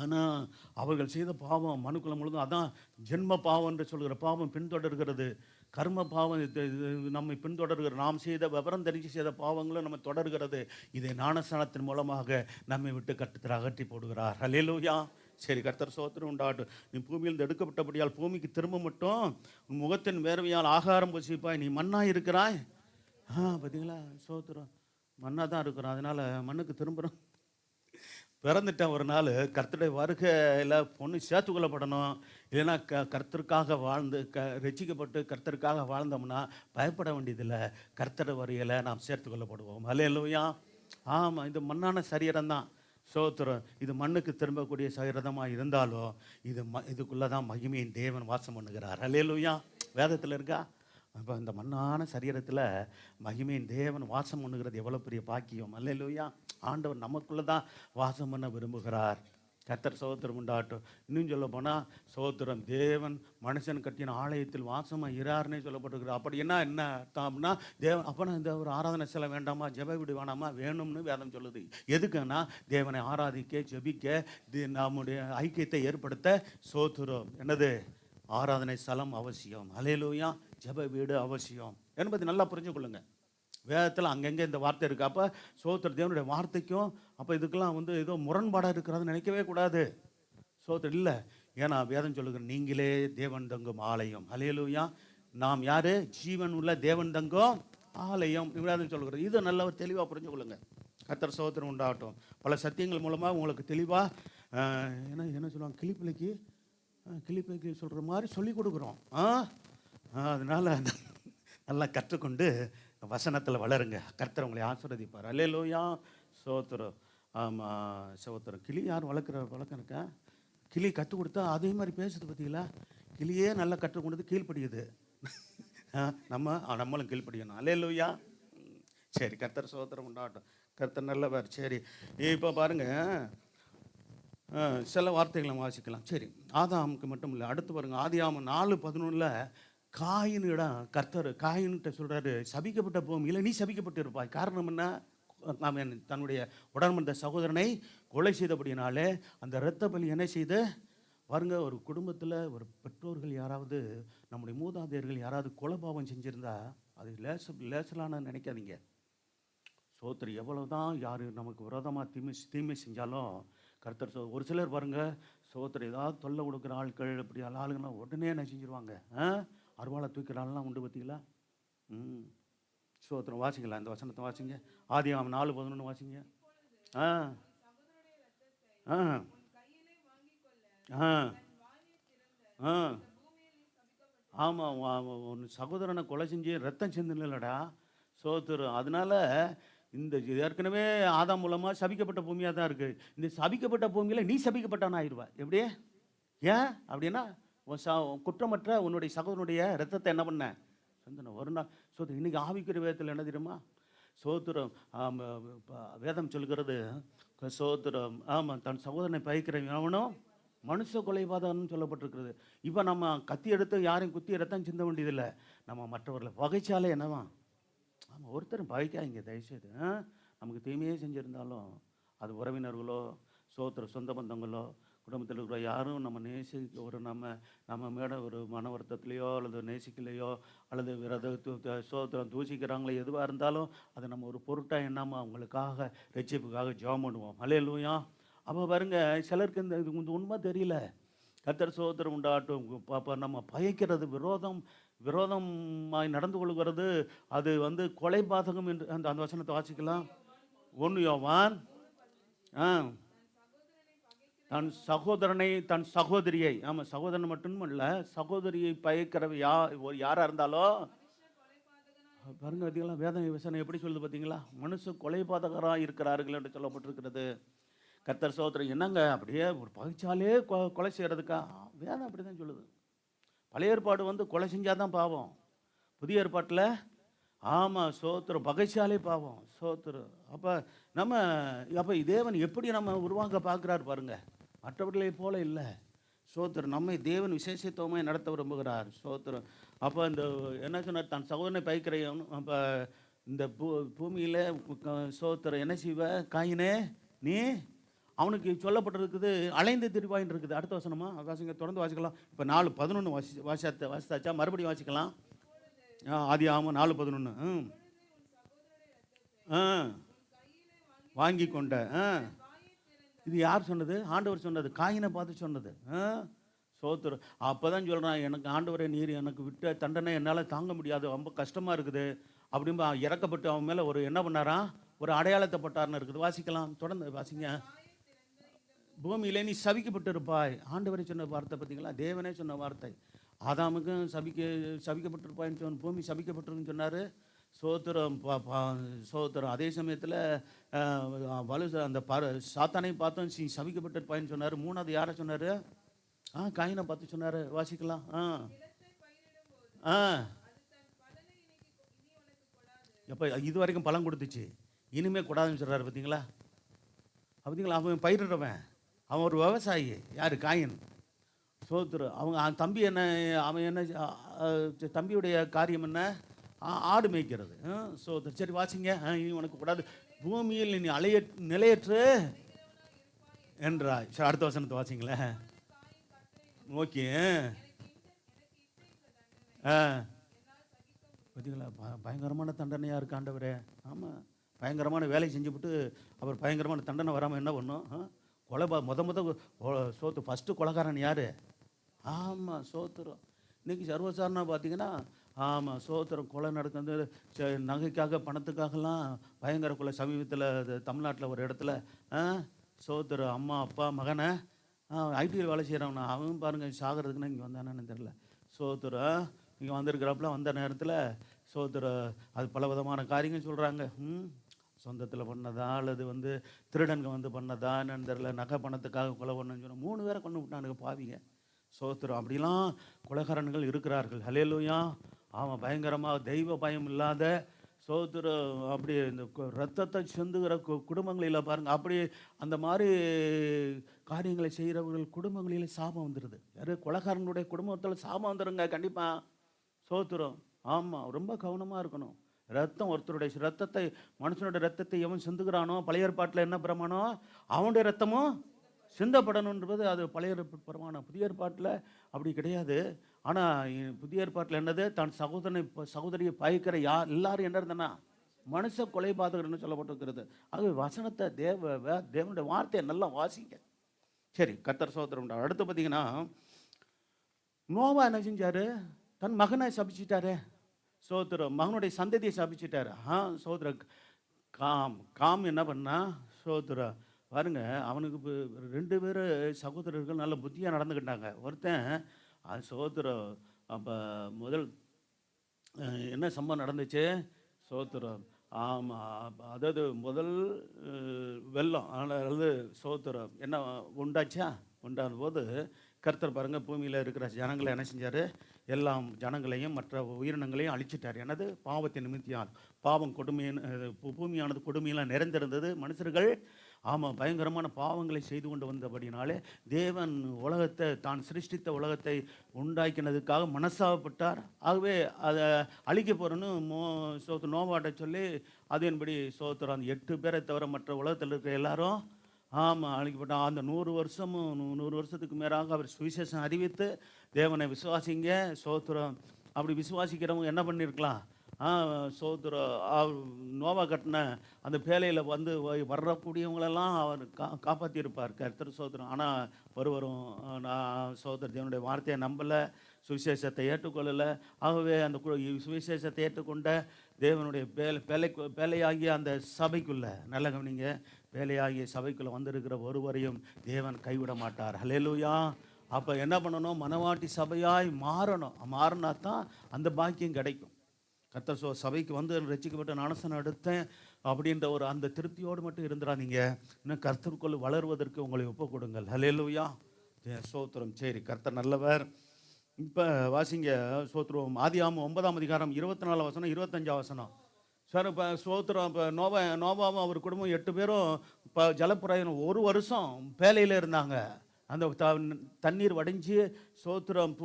ஆனால் அவர்கள் செய்த பாவம் மனுக்குலம் முழுதும், அதான் ஜென்ம பாவம் என்று சொல்கிற பாவம் பின்தொடர்கிறது. கர்ம பாவம் நம்மை பின்தொடர்கிற, நாம் செய்த விவரம் தெரிஞ்சு செய்த பாவங்களும் நம்ம தொடர்கிறது. இதை ஞானஸ்நானத்தின் மூலமாக நம்மை விட்டு கர்த்தர் அகற்றி போடுகிறார். அல்லேலூயா. சரி, கர்த்தர் சோத்திரம் உண்டாகட்டும். நீ பூமியிலிருந்து எடுக்கப்பட்டபடியால் பூமிக்கு திரும்ப மட்டும் உன் முகத்தின் வேர்வையால் ஆகாரம் புசிப்பாய், நீ மண்ணாக இருக்கிறாய். பார்த்தீங்களா, சோத்திரம் மண்ணாக தான் இருக்கிறோம். அதனால் மண்ணுக்கு திரும்புகிறோம். பிறந்துட்டேன் ஒரு நாள், கர்த்தருடைய வருகையில் பொண்ணு சேர்த்து கொள்ளப்படணும். இல்லைன்னா கர்த்தருக்காக வாழ்ந்து ரட்சிக்கப்பட்டு கர்த்தருக்காக வாழ்ந்தோம்னா பயப்பட வேண்டியதில்லை. கர்த்தர் வருகையில் நாம் சேர்த்து கொள்ளப்படுவோம். அல்லேலூயா. ஆமாம், இது மண்ணான சரீரம் தான். சோத்திரம். இது மண்ணுக்கு திரும்பக்கூடிய சரீரமாக இருந்தாலும் இதுக்குள்ளே தான் மகிமையின் தேவன் வாசம் பண்ணுகிறார். அல்லேலூயா. வேதத்தில் இருக்கா? அப்போ இந்த மண்ணான சரீரத்தில் மகிமையின் தேவன் வாசம் பண்ணுகிறது எவ்வளோ பெரிய பாக்கியம். அல்லேலூயா. ஆண்டவர் நமக்குள்ளே தான் வாசம் பண்ண விரும்புகிறார். கர்த்தர் சோத்திரம் உண்டாகட்டும். இன்னும் சொல்ல போனால் சோத்திரம், தேவன் மனுஷன் கட்டின ஆலயத்தில் வாசமாக இராருன்னே சொல்லப்பட்டிருக்கிறார். அப்படி என்ன அர்த்தம் அப்படின்னா, தேவன் அப்போனா இந்த ஒரு ஆராதனை சில வேண்டாமா, ஜெப வீடு வேணாமா? வேணும்னு வேதம் சொல்லுது. எதுக்குன்னா தேவனை ஆராதிக்க, ஜெபிக்க, நம்முடைய ஐக்கியத்தை ஏற்படுத்த சோத்திரம் என்னது ஆராதனை ஸ்தலம் அவசியம். அல்லேலூயா. ஜெப வீடு அவசியம் என்பது நல்லா புரிஞ்சுக்கொள்ளுங்க. வேதத்தில் அங்கங்கே இந்த வார்த்தை இருக்குது. அப்போ சோத்திர தேவனுடைய வார்த்தைக்கும் அப்போ இதுக்கெல்லாம் ஏதோ முரண்பாடாக இருக்கிறதுன்னு நினைக்கவே கூடாது. சோத்திரம் இல்லை. ஏன்னா வேதம் சொல்லுகிற நீங்களே தேவன் தங்கும் ஆலயம். அல்லேலூயா. நாம் யார்? ஜீவன் உள்ள தேவன் தங்கும் ஆலயம். வேதம் சொல்லுகிறது. இது நல்ல ஒரு தெளிவாக புரிஞ்சுக்கொள்ளுங்க. கர்த்தர் சோத்திரம் உண்டாகட்டும். பல சத்தியங்கள் மூலமாக உங்களுக்கு தெளிவாக என்ன சொல்லுவாங்க, கிளிப்பிளைக்கு சொல்கிற மாதிரி சொல்லி கொடுக்குறோம். அதனால் நல்லா கற்றுக்கொண்டு வசனத்தில் வளருங்க. கர்த்தர் உங்களை ஆசீர்வதிப்பார். அல்லேலூயா. சோத்திரம். ஆமாம், சோத்திரம். கிளி யார் வளர்க்கம் இருக்கா? கிளி கற்றுக் கொடுத்தா அதே மாதிரி பேசுது. பார்த்தீங்களா? கிளியே நல்லா கற்றுக்கொண்டது கீழ்ப்படியுது. நம்மளும் கீழ்ப்படியணும். அல்லேலூயா. சரி, கர்த்தர் சோத்திரம் உண்டாகட்டும். கர்த்தர் நல்லவர். சரி, இப்போ பாருங்கள், சில வார்த்தைகளை வாசிக்கலாம். சரி, ஆதாமுக்கு மட்டும் இல்லை, அடுத்து பாருங்க, ஆதியாகமம் 4:11 காயினிடம் கர்த்தர் காயின்கிட்ட சொல்கிறாரு, சபிக்கப்பட்ட பூமியில் நீ சபிக்கப்பட்டு இருப்பாய். காரணம் என்ன? அவன் தன்னுடைய உடன்மந்த சகோதரனை கொலை செய்தபடினாலே அந்த இரத்த பலி என்ன செய்து பாருங்க. ஒரு குடும்பத்தில் ஒரு பெற்றோர்கள் யாராவது, நம்முடைய மூதாதையர்கள் யாராவது கொலைபாவம் செஞ்சுருந்தா அது லேசலான நினைக்காதீங்க. சோத்திரி எவ்வளோ தான் யார் நமக்கு விரோதமாக தீமை செஞ்சாலும் கர்த்தர் ஒரு சிலர் பாருங்கள், சோத்திரி ஏதாவது தொல்லை கொடுக்குற ஆட்கள், இப்படி ஆளுங்கள்லாம் உடனே என்ன செஞ்சுருவாங்க, அருவாளை தூக்கிற ஆள்லாம் உண்டு. பார்த்தீங்களா? சோத்திரம். வாசிங்களா, இந்த வசனத்தை வாசிங்க. ஆதியாகமம் 4:11 வாசிங்க. ஆமாம், ஒன்று சகோதரனை கொலை செஞ்சு ரத்தம் சிந்தலடா. சோத்திரம். அதனால இந்த ஏற்கனவே ஆதாம் மூலமாக சபிக்கப்பட்ட பூமியாக தான் இருக்குது. இந்த சபிக்கப்பட்ட பூமியில் நீ சபிக்கப்பட்டான் ஆயிடுவா. எப்படி? ஏன் அப்படின்னா, குற்றமற்ற உன்னுடைய சகோதரனுடைய ரத்தத்தை என்ன பண்ண சொந்தன ஒரு நாள். சோத்திரம். இன்றைக்கி ஆவிக்குரிய வேதத்தில் என்ன தெரியுமா? சோத்திரம். வேதம் சொல்கிறது சோத்திரம். ஆமாம், தன் சகோதரனை பயிக்கிற அவனும் மனுஷ கொலைபாதகன்னு சொல்லப்பட்டிருக்கிறது. இப்போ நம்ம கத்தி எடுத்து யாரையும் குத்தி ரத்தம் சிந்த வேண்டியதில்லை. நம்ம மற்றவர்களை வகைச்சாலே என்னவா? ஆமாம், ஒருத்தரும் பகைக்காதீங்க தயவுசெய்து. நமக்கு தீமையே செஞ்சுருந்தாலும் அது உறவினர்களோ சோத்திர சொந்த பந்தங்களோ குடும்பத்தில் இருக்கிற யாரும் நம்ம நேசிக்க நம்ம மேட ஒரு மன வருத்தத்திலையோ அல்லது நேசிக்கலையோ அல்லது சோத்திரம் தூசிக்கிறாங்களோ எதுவாக இருந்தாலும் அதை நம்ம ஒரு பொருட்டாக எண்ணாமல் அவங்களுக்காக ரட்சிப்புக்காக ஜெபம் பண்ணுவோம். அல்லேலூயா. அப்போ பாருங்க, சிலருக்கு இந்த உண்மை தெரியல. கர்த்தர் சோத்திரம் உண்டாட்டும். பாப்பா நம்ம பயக்கிறது விரோதமாய் நடந்து கொள்கிறது, அது கொலை பாதகம் என்று அந்த அந்த வசனத்தை வாசிக்கலாம். 1 யோவான் தன் சகோதரனை தன் சகோதரியை, ஆமாம் சகோதரன் மட்டும் இல்லை, சகோதரியை பயக்கிறவ யாராக இருந்தாலும் பாருங்க, பார்த்தீங்களா வேத வசனம் எப்படி சொல்லுது பார்த்தீங்களா? மனுஷ கொலைபாதகராக இருக்கிறார்கள் என்று சொல்லப்பட்டிருக்கிறது. கர்த்தர் சோத்திரம். என்னங்க அப்படியே ஒரு பகைச்சாலே கொலை செய்கிறதுக்கா? வேதம் அப்படி தான் சொல்லுது. பழைய ஏற்பாடு கொலை செஞ்சால் தான் பாவம். புதிய ஏற்பாட்டில் ஆமாம் சோத்திரம் பகைச்சாலே பாவம். சோத்திரம். அப்போ தேவன் எப்படி நம்ம உருவாங்க பார்க்குறாரு பாருங்க. மற்றவர்களை போல இல்லை. சோத்திரம். நம்மை தேவன் விசேஷத்துவமாக நடத்த விரும்புகிறார். சோத்திரம். அப்போ இந்த என்ன சொன்னார்? தன் சகோதரனை பகைக்கிறவன். அப்போ இந்த பூமியில் சோத்திரம் என்ன செய்வ காயினே நீ? அவனுக்கு சொல்லப்பட்டிருக்குது அலைந்து திரிவாயின்னு இருக்குது. அடுத்த வசனமா வாசிங்க, தொடர்ந்து வாசிக்கலாம். இப்போ 4:11 வாசித்தாச்சா? மறுபடியும் வாசிக்கலாம். ஆதி ஆமாம் 4:11. வாங்கி கொண்ட இது யார் சொன்னது? ஆண்டவர் சொன்னது. காயினை பார்த்து சொன்னது. சோத்திரம். அப்போ தான் சொல்கிறான், எனக்கு ஆண்டவரை நீர் எனக்கு விட்ட தண்டனை என்னால் தாங்க முடியாது, ரொம்ப கஷ்டமாக இருக்குது அப்படின்பா இறக்கப்பட்டு அவன் மேலே ஒரு என்ன பண்ணாராம்? ஒரு அடையாளத்தை பட்டார்னு இருக்குது. வாசிக்கலாம், தொடர்ந்து வாசிங்க. பூமியிலே நீ சபிக்கப்பட்டு இருப்பாய். ஆண்டவரை சொன்ன வார்த்தை பார்த்தீங்களா? தேவனே சொன்ன வார்த்தை. ஆதாமுக்கும் சபிக்கப்பட்டிருப்பாயின்னு சொன்ன, பூமி சபிக்கப்பட்டிருக்குன்னு சொன்னார். சோத்திரம். சோத்திரம். அதே சமயத்தில் அந்த சாத்தானை பார்த்தோம் சபிக்கப்பட்டிருப்பாயின்னு சொன்னார். 3வது யாரை சொன்னார்? காயினை பார்த்து சொன்னார். வாசிக்கலாம். எப்போ இது வரைக்கும் பழம் கொடுத்துச்சு, இனிமேல் கூடாதுன்னு சொல்கிறாரு. பார்த்தீங்களா? அவன் பயிரிடுறவன், அவன் ஒரு விவசாயி. யார்? காயின். சோத்திரம். அவன் தம்பி என்ன? அவன் என்ன? தம்பியுடைய காரியம் என்ன? ஆடு மேய்க்கிறது. சோத்திரம். சரி வாசிங்க. இனி உனக்கு கூடாது, பூமியில் நீ நிலையற்று என்றாய். சரி அடுத்த வசனத்தை வாசிங்களேன். ஓகே. பார்த்தீங்களா? பயங்கரமான தண்டனையாக இருக்கு ஆண்டவரே. ஆமாம், பயங்கரமான வேலையை செஞ்சுவிட்டு அப்புறம் பயங்கரமான தண்டனை வராமல் என்ன பண்ணும்? கொலை சோத்து ஃபஸ்ட்டு கொலைக்காரன் யார்? ஆமாம் சோத்திரம். இன்றைக்கி சர்வசாரணம் பார்த்தீங்கன்னா ஆமாம் சோத்திரம். கொலை நடக்கிறது நகைக்காக பணத்துக்காகலாம் பயங்கர கொலை. சமீபத்தில் தமிழ்நாட்டில் ஒரு இடத்துல சோத்திரம் அம்மா அப்பா மகனை ஐடியில் வேலை செய்கிறவனா அவன் பாருங்கள் சாகிறதுக்குன்னு இங்கே வந்தானு தெரில. சோத்திரம். இங்கே வந்திருக்கிறப்பல வந்த நேரத்தில் சோத்திரம் அது பல விதமான காரியங்கள் சொல்கிறாங்க. சொந்தத்தில் பண்ணதா அல்லது திருடன்க பண்ணதா என்னன்னு தெரில. நகை பணத்துக்காக கொலை பண்ணணும்னு சொன்னால் 3 பேரை கொண்டு விட்டானுங்க பாவிங்க. சோத்திரம். அப்படிலாம் கொலைகாரன்கள் இருக்கிறார்கள். ஹல்லேலூயா. ஆமாம், பயங்கரமாக தெய்வ பயம் இல்லாத சோத்திரம். அப்படி இந்த ரத்தத்தை சிந்துகிற குடும்பங்களில் பாருங்கள், அப்படி அந்த மாதிரி காரியங்களை செய்கிறவர்கள் குடும்பங்களில் சாபம் வந்துடுது. யார்? கொலைகாரங்களுடைய குடும்பத்தில் சாபம் வந்துடுங்க கண்டிப்பாக. சோத்திரம். ஆமாம், ரொம்ப கவனமாக இருக்கணும். ரத்தம், ஒருத்தருடைய ரத்தத்தை, மனுஷனுடைய ரத்தத்தை எவன் சிந்துகிறானோ, பழைய ஏற்பாட்டில் என்ன பிரமாணம்? அவனுடைய ரத்தமும் சிந்தப்படணுன்றது அது பழைய பிரமாணம். புதிய ஏற்பாட்டில் அப்படி கிடையாது. ஆனால் புதிய ஏற்பாட்டில் என்னது? தன் சகோதரியை பயக்கிற எல்லாரும் என்ன இருந்தனா மனுஷ கொலைபாதகர்னு சொல்லப்பட்டிருக்கிறது. அது வசனத்தை தேவனுடைய வார்த்தையை நல்லா வாசிங்க. சரி, கர்த்தர் சோத்திரம். அடுத்து பார்த்தீங்கன்னா நோவா என்ன செஞ்சார்? தன் மகனை சபிச்சிட்டாரு. சோத்திரம். மகனுடைய சந்ததியை சபிச்சிட்டாரு. சோத்திர. காம் என்ன பண்ணா? சோத்திரம். பாருங்க, அவனுக்கு 2 பேர் சகோதரர்கள் நல்ல புத்தியாக நடந்துக்கிட்டாங்க. ஒருத்தன் சோத்திரம். அப்போ முதல் என்ன சம்பவம் நடந்துச்சு? சோத்திரம். ஆமாம், அதாவது முதல் வெள்ளம் அதாவது சோத்திரம் என்ன உண்டான போது கர்த்தர் பாருங்கள் பூமியில் இருக்கிற ஜனங்களை என்ன செஞ்சார்? எல்லாம் ஜனங்களையும் மற்ற உயிரினங்களையும் அழிச்சிட்டார். என்னது? பாவத்தின் நிமித்தியால். பாவம் பூமியானது கொடுமையெல்லாம் நிறைந்திருந்தது. மனுஷர்கள் ஆமாம் பயங்கரமான பாவங்களை செய்து கொண்டு வந்தபடினாலே தேவன் உலகத்தை, தான் சிருஷ்டித்த உலகத்தை உண்டாக்கினதுக்காக மனசாகப்பட்டார். ஆகவே அதை அழிக்க போகிறோன்னு நோவாட்ட சொல்லி அதன்படி சோத்திரம். அந்த 8 பேரை தவிர மற்ற உலகத்தில் இருக்கிற எல்லாரும் ஆமாம், அழைக்கப்பட்டான். அந்த 100 வருஷமும் 100 வருஷத்துக்கு மேலாக அவர் சுவிசேஷம் அறிவித்து தேவனை விசுவாசிங்க சோத்திரம். அப்படி விசுவாசிக்கிறவங்க என்ன பண்ணியிருக்கலாம்? சோத்திரம். நோவா கட்டின அந்த பேழையில் வந்து வரக்கூடியவங்களெல்லாம் அவர் காப்பாற்றியிருப்பார் கர்த்தர் சோத்திரம். ஆனால் ஒருவரும் நான் சோத்திர தேவனுடைய வார்த்தையை நம்பலை, சுவிசேஷத்தை ஏற்றுக்கொள்ளலை. ஆகவே அந்த சுவிசேஷத்தை ஏற்றுக்கொண்ட தேவனுடைய பேழையாகிய அந்த சபைக்குள்ளே நல்ல கவனிங்க, வேலையாகிய சபைக்குள்ளே வந்திருக்கிற ஒருவரையும் தேவன் கைவிட மாட்டார். ஹல்லேலூயா. அப்போ என்ன பண்ணணும்? மனவாட்டி சபையாய் மாறணும். மாறினா தான் அந்த பாக்கியம் கிடைக்கும். கர்த்தர் சபைக்கு வந்து ரட்சிக்கப்பட்ட ஞானஸ்நானம் எடுத்தேன் அப்படின்ற ஒரு அந்த திருப்தியோடு மட்டும் இருந்துடாதீங்க. இன்னும் கர்த்தருக்குள் வளருவதற்கு உங்களை ஒப்புக் கொடுங்கள். ஹல்லேலூயா. ஸ்தோத்திரம். சரி, கர்த்தர் நல்லவர். இப்போ வாசிங்க ஸ்தோத்திரம். ஆதியாகமம் 9ஆம் அதிகாரம் 24 வசனம் 25 வசனம். சார் இப்போ ஸ்தோத்திரம். இப்போ நோவாவும் அவர் குடும்பம் 8 பேரும் இப்போ ஜலப்பிரயாணம் 1 வருஷம் பேலையில் இருந்தாங்க. அந்த தண்ணீர் வடைஞ்சி ஸ்தோத்திரம்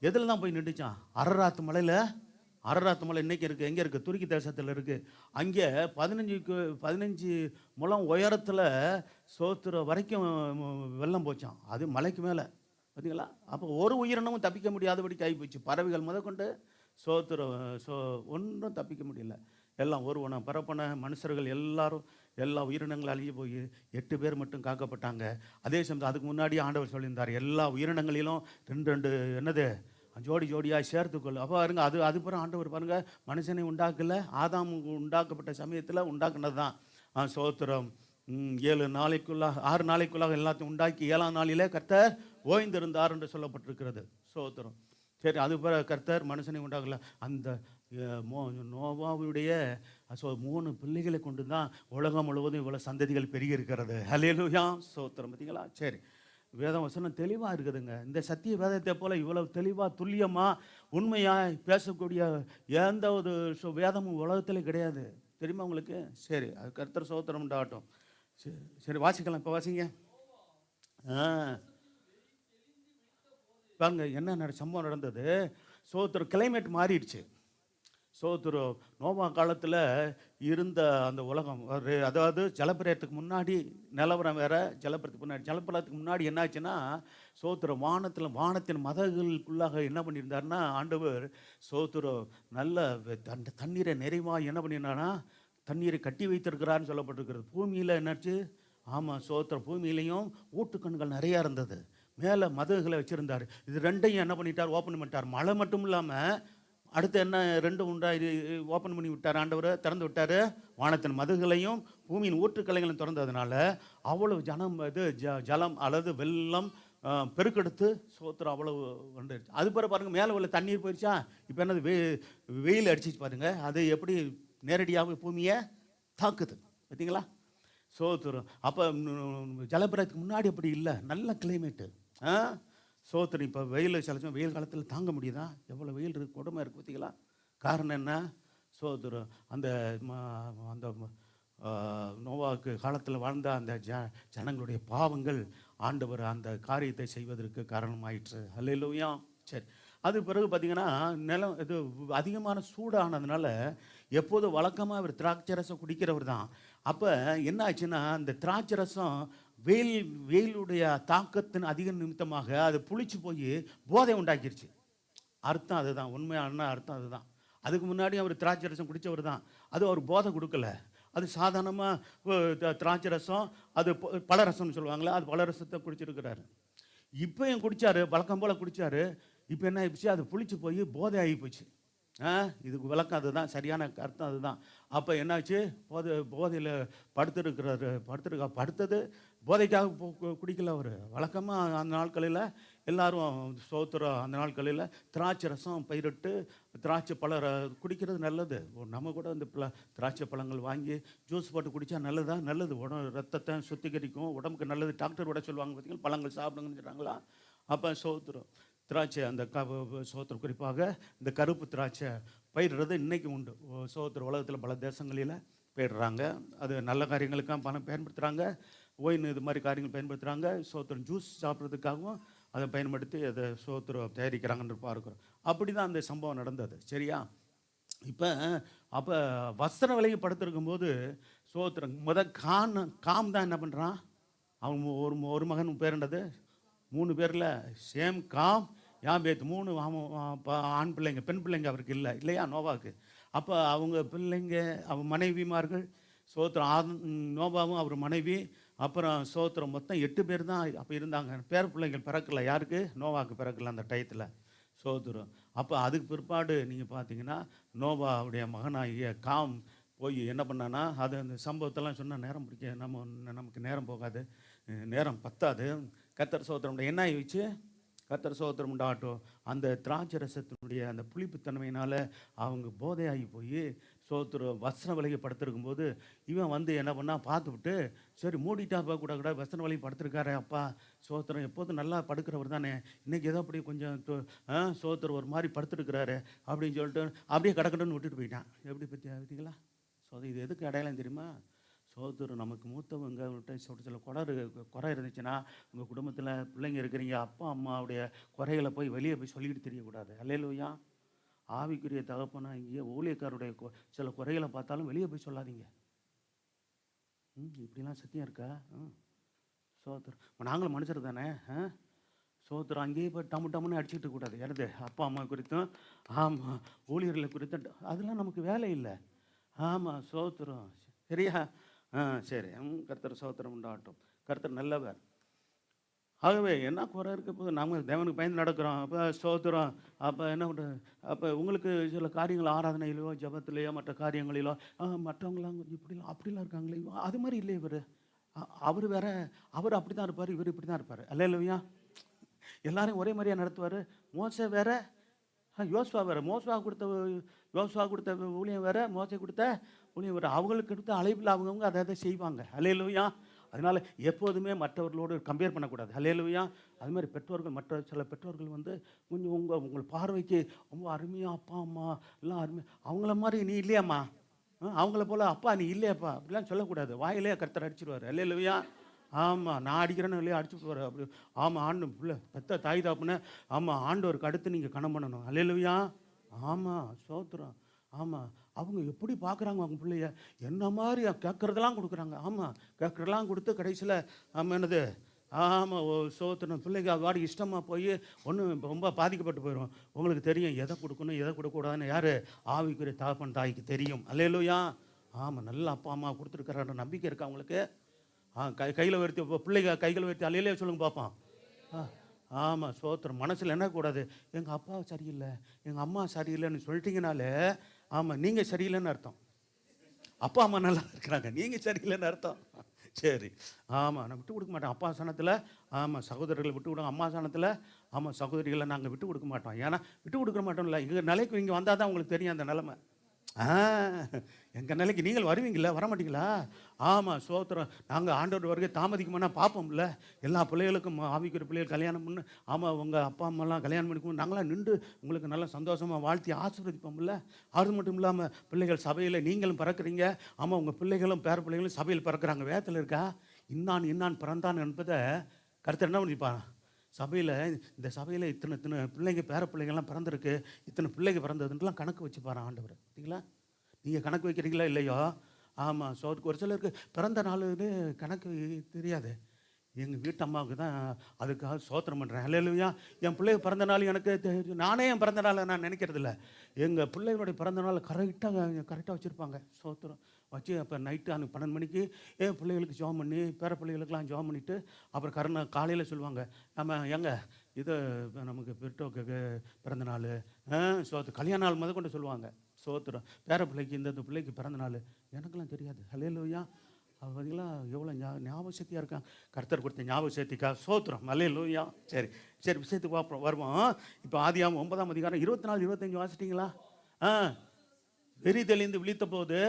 எதில் தான் போய் நின்றுச்சான்? அரராத்து மலையில். அரராத்து மலை இன்றைக்கி இருக்குது. எங்கே இருக்குது? துருக்கி தேசத்தில் இருக்குது. அங்கே 15 முழம் உயரத்தில் ஸ்தோத்திரம் வரைக்கும் வெள்ளம் போச்சான். அது மலைக்கு மேலே. பார்த்தீங்களா? அப்போ ஒரு உயிரினமும் தப்பிக்க முடியாதபடி கை போச்சு. பறவைகள் முதற்கொண்டு ஸ்தோத்திரம் ஒன்றும் தப்பிக்க முடியல. எல்லாம் ஒருவனை பரப்பன மனுஷர்கள் எல்லாரும் எல்லா உயிரினங்களும் அழிய போய் 8 பேர் மட்டும் காக்கப்பட்டாங்க. அதே சமயம் அதுக்கு முன்னாடி ஆண்டவர் சொல்லியிருந்தார், எல்லா உயிரினங்களிலும் 2 என்னது ஜோடி ஜோடியாக சேர்த்துக்கொள்ளு. அப்போ பாருங்க, அது பிறகு ஆண்டவர் பாருங்கள் மனுஷனை உண்டாக்கல. ஆதாம் உண்டாக்கப்பட்ட சமயத்தில் உண்டாக்குனது தான் ஸ்தோத்திரம். 7 நாளைக்குள்ளாக 6 நாளைக்குள்ளாக எல்லாத்தையும் உண்டாக்கி 7ஆம் நாளிலே கர்த்தர் ஓய்ந்திருந்தார் என்று சொல்லப்பட்டிருக்கிறது. ஸ்தோத்திரம். சரி, அது பிறகு கர்த்தர் மனுஷனை உண்டாக்கல. அந்த நோவாவுடைய 3 பிள்ளைகளை கொண்டு தான் உலகம் முழுவதும் இவ்வளோ சந்ததிகள் பெருகி இருக்கிறது. ஹல்லேலூயா. ஸ்தோத்திரம். பார்த்தீங்களா? சரி, வேதம் வசனம் தெளிவாக இருக்குதுங்க. இந்த சத்திய வேதத்தை போல் இவ்வளவு தெளிவாக துல்லியமாக உண்மையாக பேசக்கூடிய எந்த ஒரு வேதமும் உலகத்தில் கிடையாது. தெரியுமா உங்களுக்கு? சரி, அது கர்த்தர் ஸ்தோத்திரம் உண்டாகட்டும். சரி சரி, வாசிக்கலாம். இப்போ வாசிங்க. பாருங்க என்ன சம்பவம் நடந்தது. ஸ்தோத்திரம். கிளைமேட் மாறிடுச்சு. ஸ்தோத்திரம். நோவா காலத்தில் இருந்த அந்த உலகம் அதாவது ஜலப்பிரயத்துக்கு முன்னாடி நிலவரம் வேற, ஜலப்பிரயத்துக்கு முன்னாடி என்னாச்சுன்னா ஸ்தோத்திரம் வானத்தின் மதகுகளுக்குள்ளாக என்ன பண்ணியிருந்தாருன்னா ஆண்டவர் ஸ்தோத்திரம் நல்ல தண்ணீரை நிறைவாக என்ன பண்ணியிருந்தாருன்னா தண்ணீரை கட்டி வைத்திருக்கிறான்னு சொல்லப்பட்டிருக்கிறது. பூமியில் என்னாச்சு? ஆமாம் ஸ்தோத்திரம். பூமியிலையும் ஊட்டுக்கண்கள் நிறையா இருந்தது. மேலே மதகுகளை வச்சுருந்தார். இது ரெண்டையும் என்ன பண்ணிட்டார்? ஓப்பன் பண்ணிட்டார். மழை மட்டும் இல்லாமல் அடுத்து என்ன 2 உண்டாகி ஓப்பன் பண்ணி விட்டார். ஆண்டவர் திறந்து விட்டார். வானத்தின் மதுகளையும் பூமியின் ஊற்றுக்கலைகளையும் திறந்ததுனால அவ்வளவு ஜலம் அல்லது வெள்ளம் பெருக்கெடுத்து ஸ்தோத்திரம் அவ்வளவு வந்துடுச்சு. அது பிறகு பாருங்கள் மேலே உள்ள தண்ணீர் போயிடுச்சா. இப்போ என்னது வெயில் அடிச்சிச்சு பாருங்கள். அது எப்படி நேரடியாக பூமியை தாக்குது பார்த்தீங்களா? ஸ்தோத்திரம். அப்போ ஜலப்பிரயத்துக்கு முன்னாடி அப்படி இல்லை. நல்ல கிளைமேட்டு. ஸ்தோத்திரம். இப்போ வெயில் காலத்தில் தாங்க முடியுதா? எவ்வளோ வெயில் இருக்குது, கொடுமை இருக்குது பார்த்தீங்களா? காரணம் என்ன? ஸ்தோத்திரம். அந்த நோவாவுக்கு காலத்தில் வாழ்ந்த அந்த ஜனங்களுடைய பாவங்கள் ஆண்டவர் அந்த காரியத்தை செய்வதற்கு காரணமாயிற்று. ஹல்லேலூயா. சரி, அது பிறகு பார்த்தீங்கன்னா நிலம் இது அதிகமான சூடானதுனால எப்போதும் வழக்கமாக அவர் திராட்சை ரசம் குடிக்கிறவர் தான். அப்போ என்ன ஆச்சுன்னா அந்த திராட்சை ரசம் வெயிலுடைய தாக்கத்தின் அதிக நிமித்தமாக அது புளிச்சு போய் போதை உண்டாக்கிருச்சு. அர்த்தம் அதுதான், உண்மையான அர்த்தம் அதுதான். அதுக்கு முன்னாடி அவர் திராட்சை ரசம் குடித்தவர் தான். அது அவர் போதை கொடுக்கல. அது சாதாரணமாக திராட்சை ரசம், அது பழரசம்னு சொல்லுவாங்களே, அது பழரசத்தை குடிச்சிருக்கிறாரு. இப்போயும் குடித்தார், வழக்கம் போல் குடித்தார். இப்போ என்ன ஆகிடுச்சு? அது புளிச்சு போய் போதை ஆகி போச்சு. இதுக்கு விளக்கம் அதுதான், சரியான அர்த்தம் அதுதான். அப்போ என்னாச்சு? போதையில் படுத்தது போதைக்காக குடிக்கல அவர். வழக்கமாக அந்த நாட்களில் எல்லாரும் ஸ்தோத்திரம் அந்த நாட்களில் திராட்சை ரசம் பயிரிட்டு திராட்சை குடிக்கிறது நல்லது. நம்ம கூட இந்த திராட்சை பழங்கள் வாங்கி ஜூஸ் போட்டு குடித்தா நல்லதா? நல்லது. ரத்தத்தை சுத்திகரிக்கும், உடம்புக்கு நல்லது. டாக்டர் கூட சொல்லுவாங்க பார்த்தீங்கன்னா பழங்கள் சாப்பிடுங்கன்னு சொல்கிறாங்களா? அப்போ ஸ்தோத்திரம். திராட்சை அந்த சோத்திரம் குறிப்பாக இந்த கருப்பு திராட்சை பயிரிடுறது இன்றைக்கி உண்டு. சோத்திர உலகத்தில் பல தேசங்களில் பயிரிடுறாங்க. அது நல்ல காரியங்களுக்காக பணம் பயன்படுத்துகிறாங்க. ஒயின் இது மாதிரி காரியங்கள் பயன்படுத்துகிறாங்க. சோத்திரம் ஜூஸ் சாப்பிட்றதுக்காகவும் அதை பயன்படுத்தி அதை சோத்திரம் தயாரிக்கிறாங்கன்னு பார்க்குறோம். அப்படி தான் அந்த சம்பவம் நடந்தது. சரியா? அப்போ வஸ்திரம் விலையை படுத்திருக்கும் போது சோத்திரம் காம் தான் என்ன பண்ணுறான்? அவங்க ஒரு ஒரு மகன் பேர் என்னது? 3 பேரில் சேம், காம், யாபேத் 3 ஆண் பிள்ளைங்க. பெண் பிள்ளைங்க அவருக்கு இல்லை இல்லையா நோவாவுக்கு. அப்போ அவங்க பிள்ளைங்க, அவங்க மனைவிமார்கள் சோத்திரம். நோவாவும் அவர் மனைவி, அப்புறம் சோத்திரம், மொத்தம் 8 பேர் தான் அப்போ இருந்தாங்க. பேர பிள்ளைங்கள் பிறக்கல. யாருக்கு? நோவாவுக்கு பிறக்கல அந்த டயத்தில். சோத்திரம். அப்போ அதுக்கு பிற்பாடு நீங்கள் பார்த்தீங்கன்னா நோவாவுடைய மகனாகிய காம் போய் என்ன பண்ணான்னா, அது அந்த சம்பவத்தெல்லாம் சொன்னால் நேரம் பிடிக்க நமக்கு நேரம் போகாது, நேரம் பத்தாது. கர்த்தர் சோத்திரம். என்ன ஆயிடுச்சு? கர்த்தர் சோத்திரம் உண்டாகட்டும். அந்த திராட்சை ரசத்தினுடைய அந்த புளிப்புத்தன்மையினால் அவங்க போதையாகி போய் சோத்திரம் வசன விலையை படுத்திருக்கும் போது இவன் வந்து என்ன பண்ணா பார்த்துவிட்டு, சரி மூடிட்டா கூட வசன விலையை படுத்திருக்காரு அப்பா சோத்திரம், எப்போதும் நல்லா படுக்கிறவர் தானே, இன்றைக்கி ஏதோ அப்படி கொஞ்சம் சோத்திரம் ஒரு மாதிரி படுத்துருக்கிறாரு அப்படின்னு சொல்லிட்டு அப்படியே கடக்கடன்னு விட்டுட்டு போயிட்டான். எப்படி பற்றி பார்த்தீங்களா? ஸோ இது எதுக்கு அடையாளம் தெரியுமா? சோதரர் நமக்கு மூத்தவங்கள்ட்ட சில குறை இருந்துச்சுன்னா, உங்கள் குடும்பத்தில் பிள்ளைங்க இருக்கிறீங்க, அப்பா அம்மாவுடைய குறைகளை போய் வெளியே போய் சொல்லிக்கிட்டு தெரியக்கூடாது. அல்லேலூயா. ஆவிக்குரிய தகப்பனா இங்கே ஊழியக்காருடைய சில குறைகளை பார்த்தாலும் வெளியே போய் சொல்லாதீங்க. இப்படிலாம் சத்தியம் இருக்கா? சோதரர் நாங்களும் மனுஷர் தானே. சோதரர் அங்கேயே போய் டம்முன்னு அடிச்சுக்கிட்டு கூடாது. எனது அப்பா அம்மா குறித்தும் ஆமாம் ஊழியர்களை குறித்தும் அதெல்லாம் நமக்கு வேலை இல்லை. ஆமாம் சோத்திரம். சரியா? சரி. கர்த்தர் சோத்திரம் உண்டாகட்டும். கர்த்தர் நல்லவர். ஆகவே என்ன குறை இருக்க போது? நம்ம தேவனுக்கு பயந்து நடக்கிறோம். அப்போ சோத்திரம். அப்போ என்ன பண்ணுறது? அப்போ உங்களுக்கு சில காரியங்கள் ஆராதனையிலோ ஜபத்திலேயோ மற்ற காரியங்களிலோ மற்றவங்களாம் கொஞ்சம் இப்படிலாம் அப்படிலாம் இருக்காங்களே, அது மாதிரி இல்லை இவர். அவர் வேற, அவர் அப்படி தான் இருப்பார், இவர் இப்படி தான் இருப்பார். அல்லேலூயா. எல்லாரையும் ஒரே மாதிரியாக நடத்துவார். மோசே வேற, யோசுவா வேறு. யோசுவா கொடுத்த ஊழியம் வேறு, மோசே கொடுத்த ஊழியம் வேறு. அவங்களுக்கு கொடுத்த அழைப்பில் அவங்கவுங்க அதை செய்வாங்க. அல்லேலூயா. அதனால் எப்போதுமே மற்றவர்களோடு கம்பேர் பண்ணக்கூடாது. அல்லேலூயா. அது மாதிரி பெற்றோர்கள், மற்ற சில பெற்றோர்கள் வந்து கொஞ்சம் உங்கள் பார்வைக்கு ரொம்ப அருமையாக அப்பா அம்மா எல்லாம் அருமையாக, அவங்கள மாதிரி நீ இல்லையாம்மா, அவங்கள போல் அப்பா நீ இல்லையாப்பா அப்படிலாம் சொல்லக்கூடாது. வாயிலே கர்த்தர் அடிச்சிடுவார். அல்லேலூயா. ஆமாம், நான் அடிக்கிறேன்னு இல்லையா அடிச்சுட்டு போகிறேன் அப்படி. ஆமாம், ஆண்டு பிள்ளை பெத்த தாய் தாப்புன்னு. ஆமாம், ஆண்டவருக்கு அடுத்து நீங்கள் கணம் பண்ணணும். அல்லேலூயா. ஆமாம் சோத்திரம். ஆமாம், அவங்க எப்படி பார்க்குறாங்க அவங்க பிள்ளைய, என்ன மாதிரி கேட்குறதெல்லாம் கொடுக்குறாங்க. ஆமாம், கேட்குறதெல்லாம் கொடுத்து கடைசியில் ஆமாம் என்னது, ஆமாம் சோத்திரம் பிள்ளைக்கு அது வாடி இஷ்டமாக போய் ஒன்றும் ரொம்ப பாதிக்கப்பட்டு போயிடும். உங்களுக்கு தெரியும் எதை கொடுக்கணும் எதை கொடுக்கக்கூடாதுன்னு. யார்? ஆவிக்குரிய தகப்பன் தாய்க்கு தெரியும். அல்லேலூயா. ஆமாம், நல்ல அப்பா அம்மா கொடுத்துருக்குறான்ற நம்பிக்கை இருக்கா அவங்களுக்கு? கையில் உயர்த்தி பிள்ளைங்க கைகளை உயர்த்தி அல்லையிலே சொல்லுங்க பார்ப்போம். ஆமாம் சோத்திரம். மனசில் என்ன கூடாது, எங்கள் அப்பா சரியில்லை எங்கள் அம்மா சரியில்லைன்னு சொல்லிட்டீங்கனாலே ஆமாம் நீங்கள் சரியில்லைன்னு அர்த்தம். அப்பா அம்மா நல்லா இருக்கிறாங்க, நீங்கள் சரியில்லைன்னு அர்த்தம். சரி. ஆமாம், நான் விட்டு கொடுக்க மாட்டேன் அப்பா ஸ்தானத்தில். ஆமாம், சகோதரர்களை விட்டு கொடுங்க அம்மா ஸ்தானத்தில். ஆமாம், சகோதரிகளை நாங்கள் விட்டு கொடுக்க மாட்டோம். ஏன்னா விட்டு கொடுக்க மாட்டோம்ல, எங்கள் நிலைக்கு இங்கே வந்தால் தான் உங்களுக்கு தெரியும் அந்த நிலைமை. எங்கள் நிலைக்கு நீங்கள் வருவீங்களா, வரமாட்டீங்களா? ஆமாம் சோத்திரம். நாங்கள் ஆண்டவர் வருகை தாமதிக்குமானா பார்ப்போம்ல, எல்லா பிள்ளைகளுக்கும் ஆவிக்குரிய பிள்ளைகள் கல்யாணம் பண்ணு. ஆமாம், உங்கள் அப்பா அம்மாலாம் கல்யாணம் பண்ணிக்கும், நாங்களாம் நின்று உங்களுக்கு நல்லா சந்தோஷமாக வாழ்த்தி ஆசீர்வதிப்போம்ல. அது மட்டும் இல்லாமல் பிள்ளைகள் சபையில் நீங்களும் பிறக்கிறீங்க. ஆமாம், உங்கள் பிள்ளைகளும் பேர பிள்ளைகளும் சபையில் பிறக்கிறாங்க. வேதத்தில் இருக்கா இன்னான் பிறந்தான் என்பதை கருத்து என்ன பண்ணிப்பான்? சபையில், இந்த சபையில் இத்தனை பிள்ளைங்க பேர பிள்ளைங்கள்லாம் பிறந்திருக்கு, இத்தனை பிள்ளைங்க பிறந்ததுன்ட்டுலாம் கணக்கு வச்சு பாரு ஆண்டவர். பார்த்தீங்களா? நீங்கள் கணக்கு வைக்கிறீங்களா இல்லையோ? ஆமாம், ஒரு சிலருக்கு பிறந்த நாளுன்னு கணக்கு தெரியாது. எங்கள் வீட்டு அம்மாவுக்கு தான் அதுக்காக சோத்திரம் பண்ணுறேன். அல்லேலூயா. என் பிள்ளைங்க பிறந்த நாள் எனக்கு நானே என் பிறந்த நாளை நான் நினைக்கிறதில்ல. எங்கள் பிள்ளைகளுடைய பிறந்த நாள் கரெக்டாக வச்சுருப்பாங்க. சோத்திரம் வச்சு அப்போ நைட்டு 12 மணிக்கு என் பிள்ளைகளுக்கு ஜாம் பண்ணி பேர பிள்ளைகளுக்கெல்லாம் ஜாம் பண்ணிவிட்டு அப்புறம் காலையில் சொல்லுவாங்க, நம்ம இது நமக்கு பெற்றோக்கு பிறந்த நாள் கல்யாண நாள் முத கொண்டு சொல்லுவாங்க. சோத்திரம். பேர பிள்ளைக்கு இந்த பிள்ளைக்கு பிறந்த நாள் எனக்கெல்லாம் தெரியாது. அல்லேலூயா. பார்த்தீங்களா எவ்வளோ ஞாபக சக்தியாக இருக்கான். கர்த்தர் கொடுத்த ஞாபக சக்திக்கா சோத்திரம். அல்லேலூயா. சரி விஷயத்துக்கு பார்ப்போம் வருவோம். இப்போ ஆதியாகமம் 9ஆம் அதிகாரம் 24, 25 வாசிட்டிங்களா? வெறி தெளிந்து விழித்த போது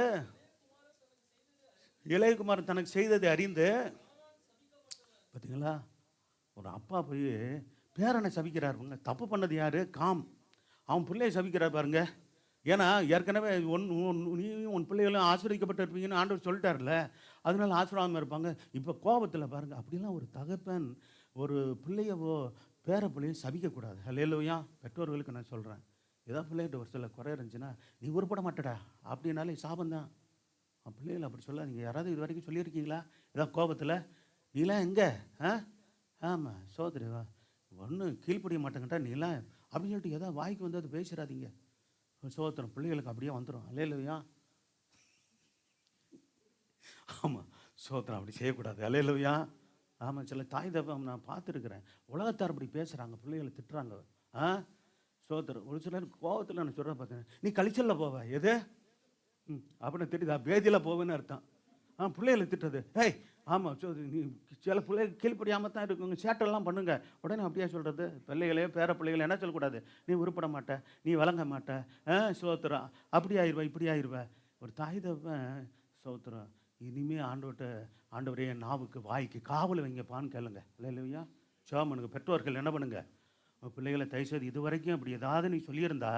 இளையகுமாரன் தனக்கு செய்ததை அறிந்து, பார்த்தீங்களா, ஒரு அப்பா போய் பேரனை சபிக்கிறாருங்க. தப்பு பண்ணது யார்? காம். அவன் பிள்ளையை சபிக்கிறார் பாருங்க. ஏன்னா ஏற்கனவே நீயும் உன் பிள்ளைகளும் ஆசீர்வதிக்கப்பட்டு இருப்பீங்கன்னு ஆண்டவர் சொல்லிட்டார்ல, அதனால ஆசீர்வாதமாக இருப்பாங்க. இப்போ கோபத்தில் பாருங்கள். அப்படிலாம் ஒரு தகப்பன் ஒரு பிள்ளையவோ பேர பிள்ளையும் சபிக்கக்கூடாது. அல்லேலூயா. பெற்றோர்களுக்கு நான் சொல்கிறேன், ஏதாவது பிள்ளைகிட்ட ஒரு சில குறை இருந்துச்சுன்னா நீ உருப்பட மாட்டடா அப்படின்னாலே சாபந்தான். பிள்ளைகள் அப்படி சொல்லாதீங்க. யாராவது இது வரைக்கும் சொல்லியிருக்கீங்களா? ஏதாவது கோபத்தில் நீலாம் எங்கே? ஆ ஆமாம் சோதரி ஒன்றும் கீழ்ப்படிய மாட்டேங்கிட்டா நீலாம் அப்படின்னு சொல்லிட்டு எதாவது வாய்க்கு வந்து அது பேசிடாதீங்க. சோத்திரம் பிள்ளைகளுக்கு அப்படியே வந்துடும். அல்லேலூயா. ஆமாம் சோத்திரம் அப்படி செய்யக்கூடாது. அல்லேலூயா. ஆமாம் சில தாய் தப்பம் நான் பார்த்துருக்குறேன். உலகத்தார் அப்படி பேசுகிறாங்க, பிள்ளைகளை திட்டுறாங்க. ஆ சோத்திரம் ஒரு சிலர் கோபத்தில் நான் சொல்கிறேன் பார்த்தேன், நீ கழிச்சலில் போவ எது அப்படின்னு திட்டுதா பேதியில் போவேன்னு அர்த்தம். பிள்ளைகளை திட்டுறது. ஏய் ஆமாம் நீ சில பிள்ளைகள் கீழ்ப்படியாமல் தான் இருக்குங்க, சேட்டெல்லாம் பண்ணுங்க. உடனே அப்படியே சொல்கிறது. பிள்ளைகளே பேர பிள்ளைகளை என்ன சொல்லக்கூடாது, நீ உருப்பட மாட்ட, நீ வழங்க மாட்ட, சோத்திரம் அப்படி ஆயிடுவா இப்படி ஆயிடுவ. ஒரு தாய் தப்பன் சோத்திரம் இனிமே ஆண்டவரே நாவுக்கு வாய்க்கு காவல் வைங்கப்பான்னு கேளுங்க. இல்லையா சோமனுக்கு பெற்றோர்கள் என்ன பண்ணுங்க, பிள்ளைகளை தயவுசெய்து இது வரைக்கும் அப்படி ஏதாவது நீ சொல்லியிருந்தா